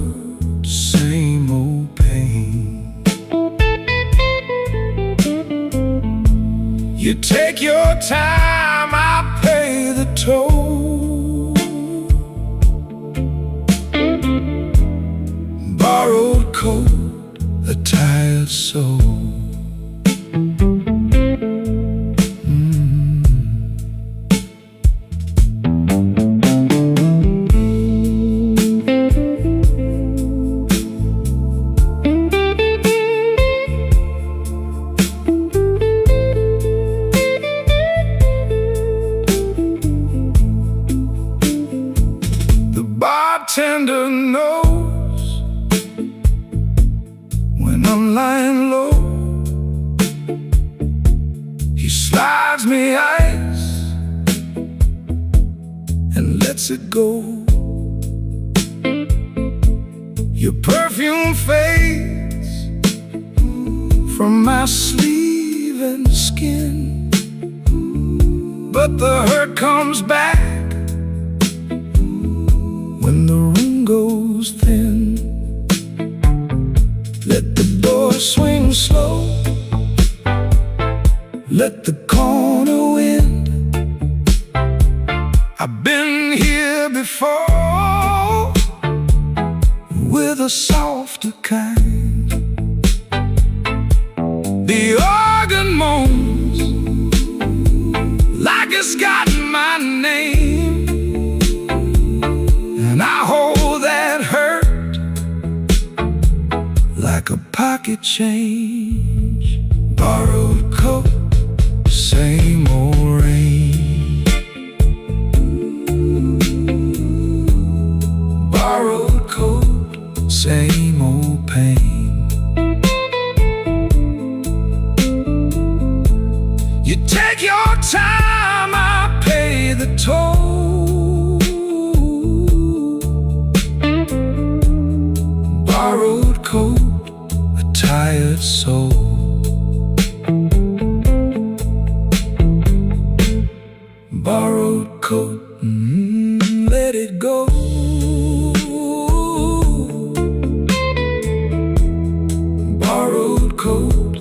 same old pain. You take your time, I pay the toll. Borrowed coat, a tired soul. Bartender knows when I'm lying low. He slides me ice and lets it go. Your perfume fades from my sleeve and skin, but the hurt comes back when the room goes thin. Let the door swing slow, let the corner wind. I've been here before with a softer kind. The organ moans like it's got my name, and I hold that hurt like a pocket change. Borrowed coat, same old rain. Borrowed coat, same old pain. You take your time, I pay the toll. Borrowed coat, a tired soul. Borrowed coat, let it go. Borrowed coat,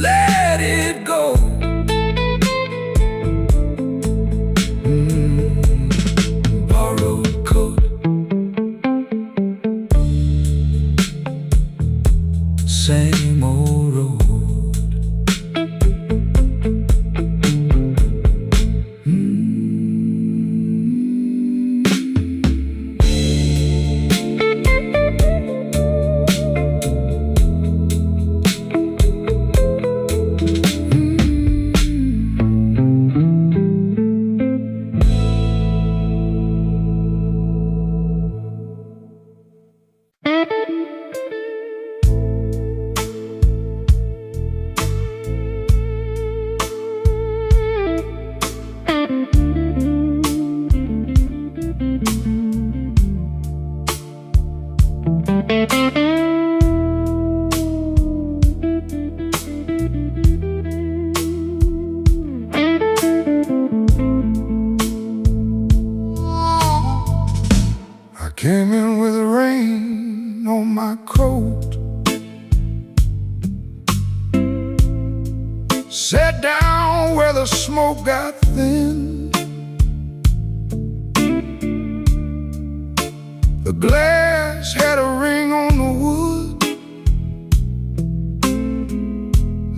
let it go. Borrowed coat, same old road. I came in with rain on my coat, sat down where the smoke got thin. The glass had a ring on the wood,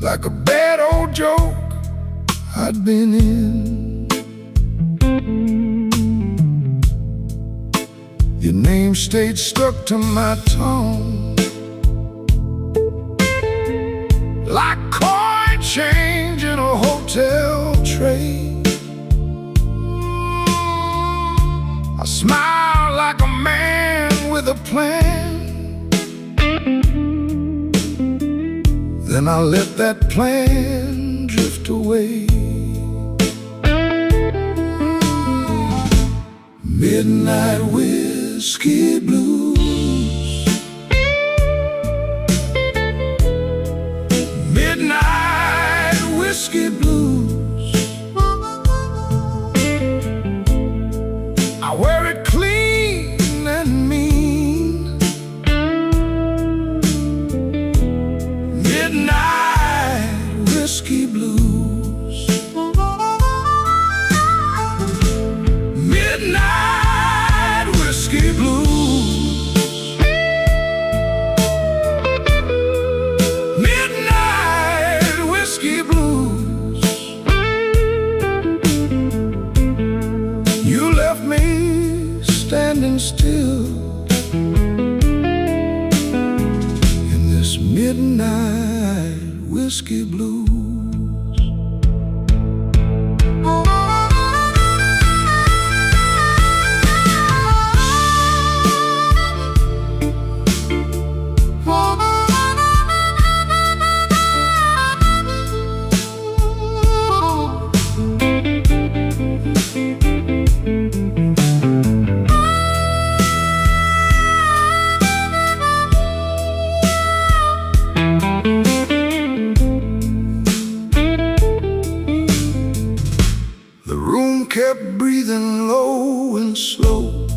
like a bad old joke I'd been in. Your name stayed stuck to my tongue, like coin change in a hotel tray. smile like a man with a plan. Then I let that plan drift away. Midnight whiskey blues. Midnight whiskey blues. I wear it clean and mean. Midnight whiskey blues. Midnight whiskey blues. Midnight whiskey blues. You left me standing still in this midnight whiskey blues. The room kept breathing low and slow.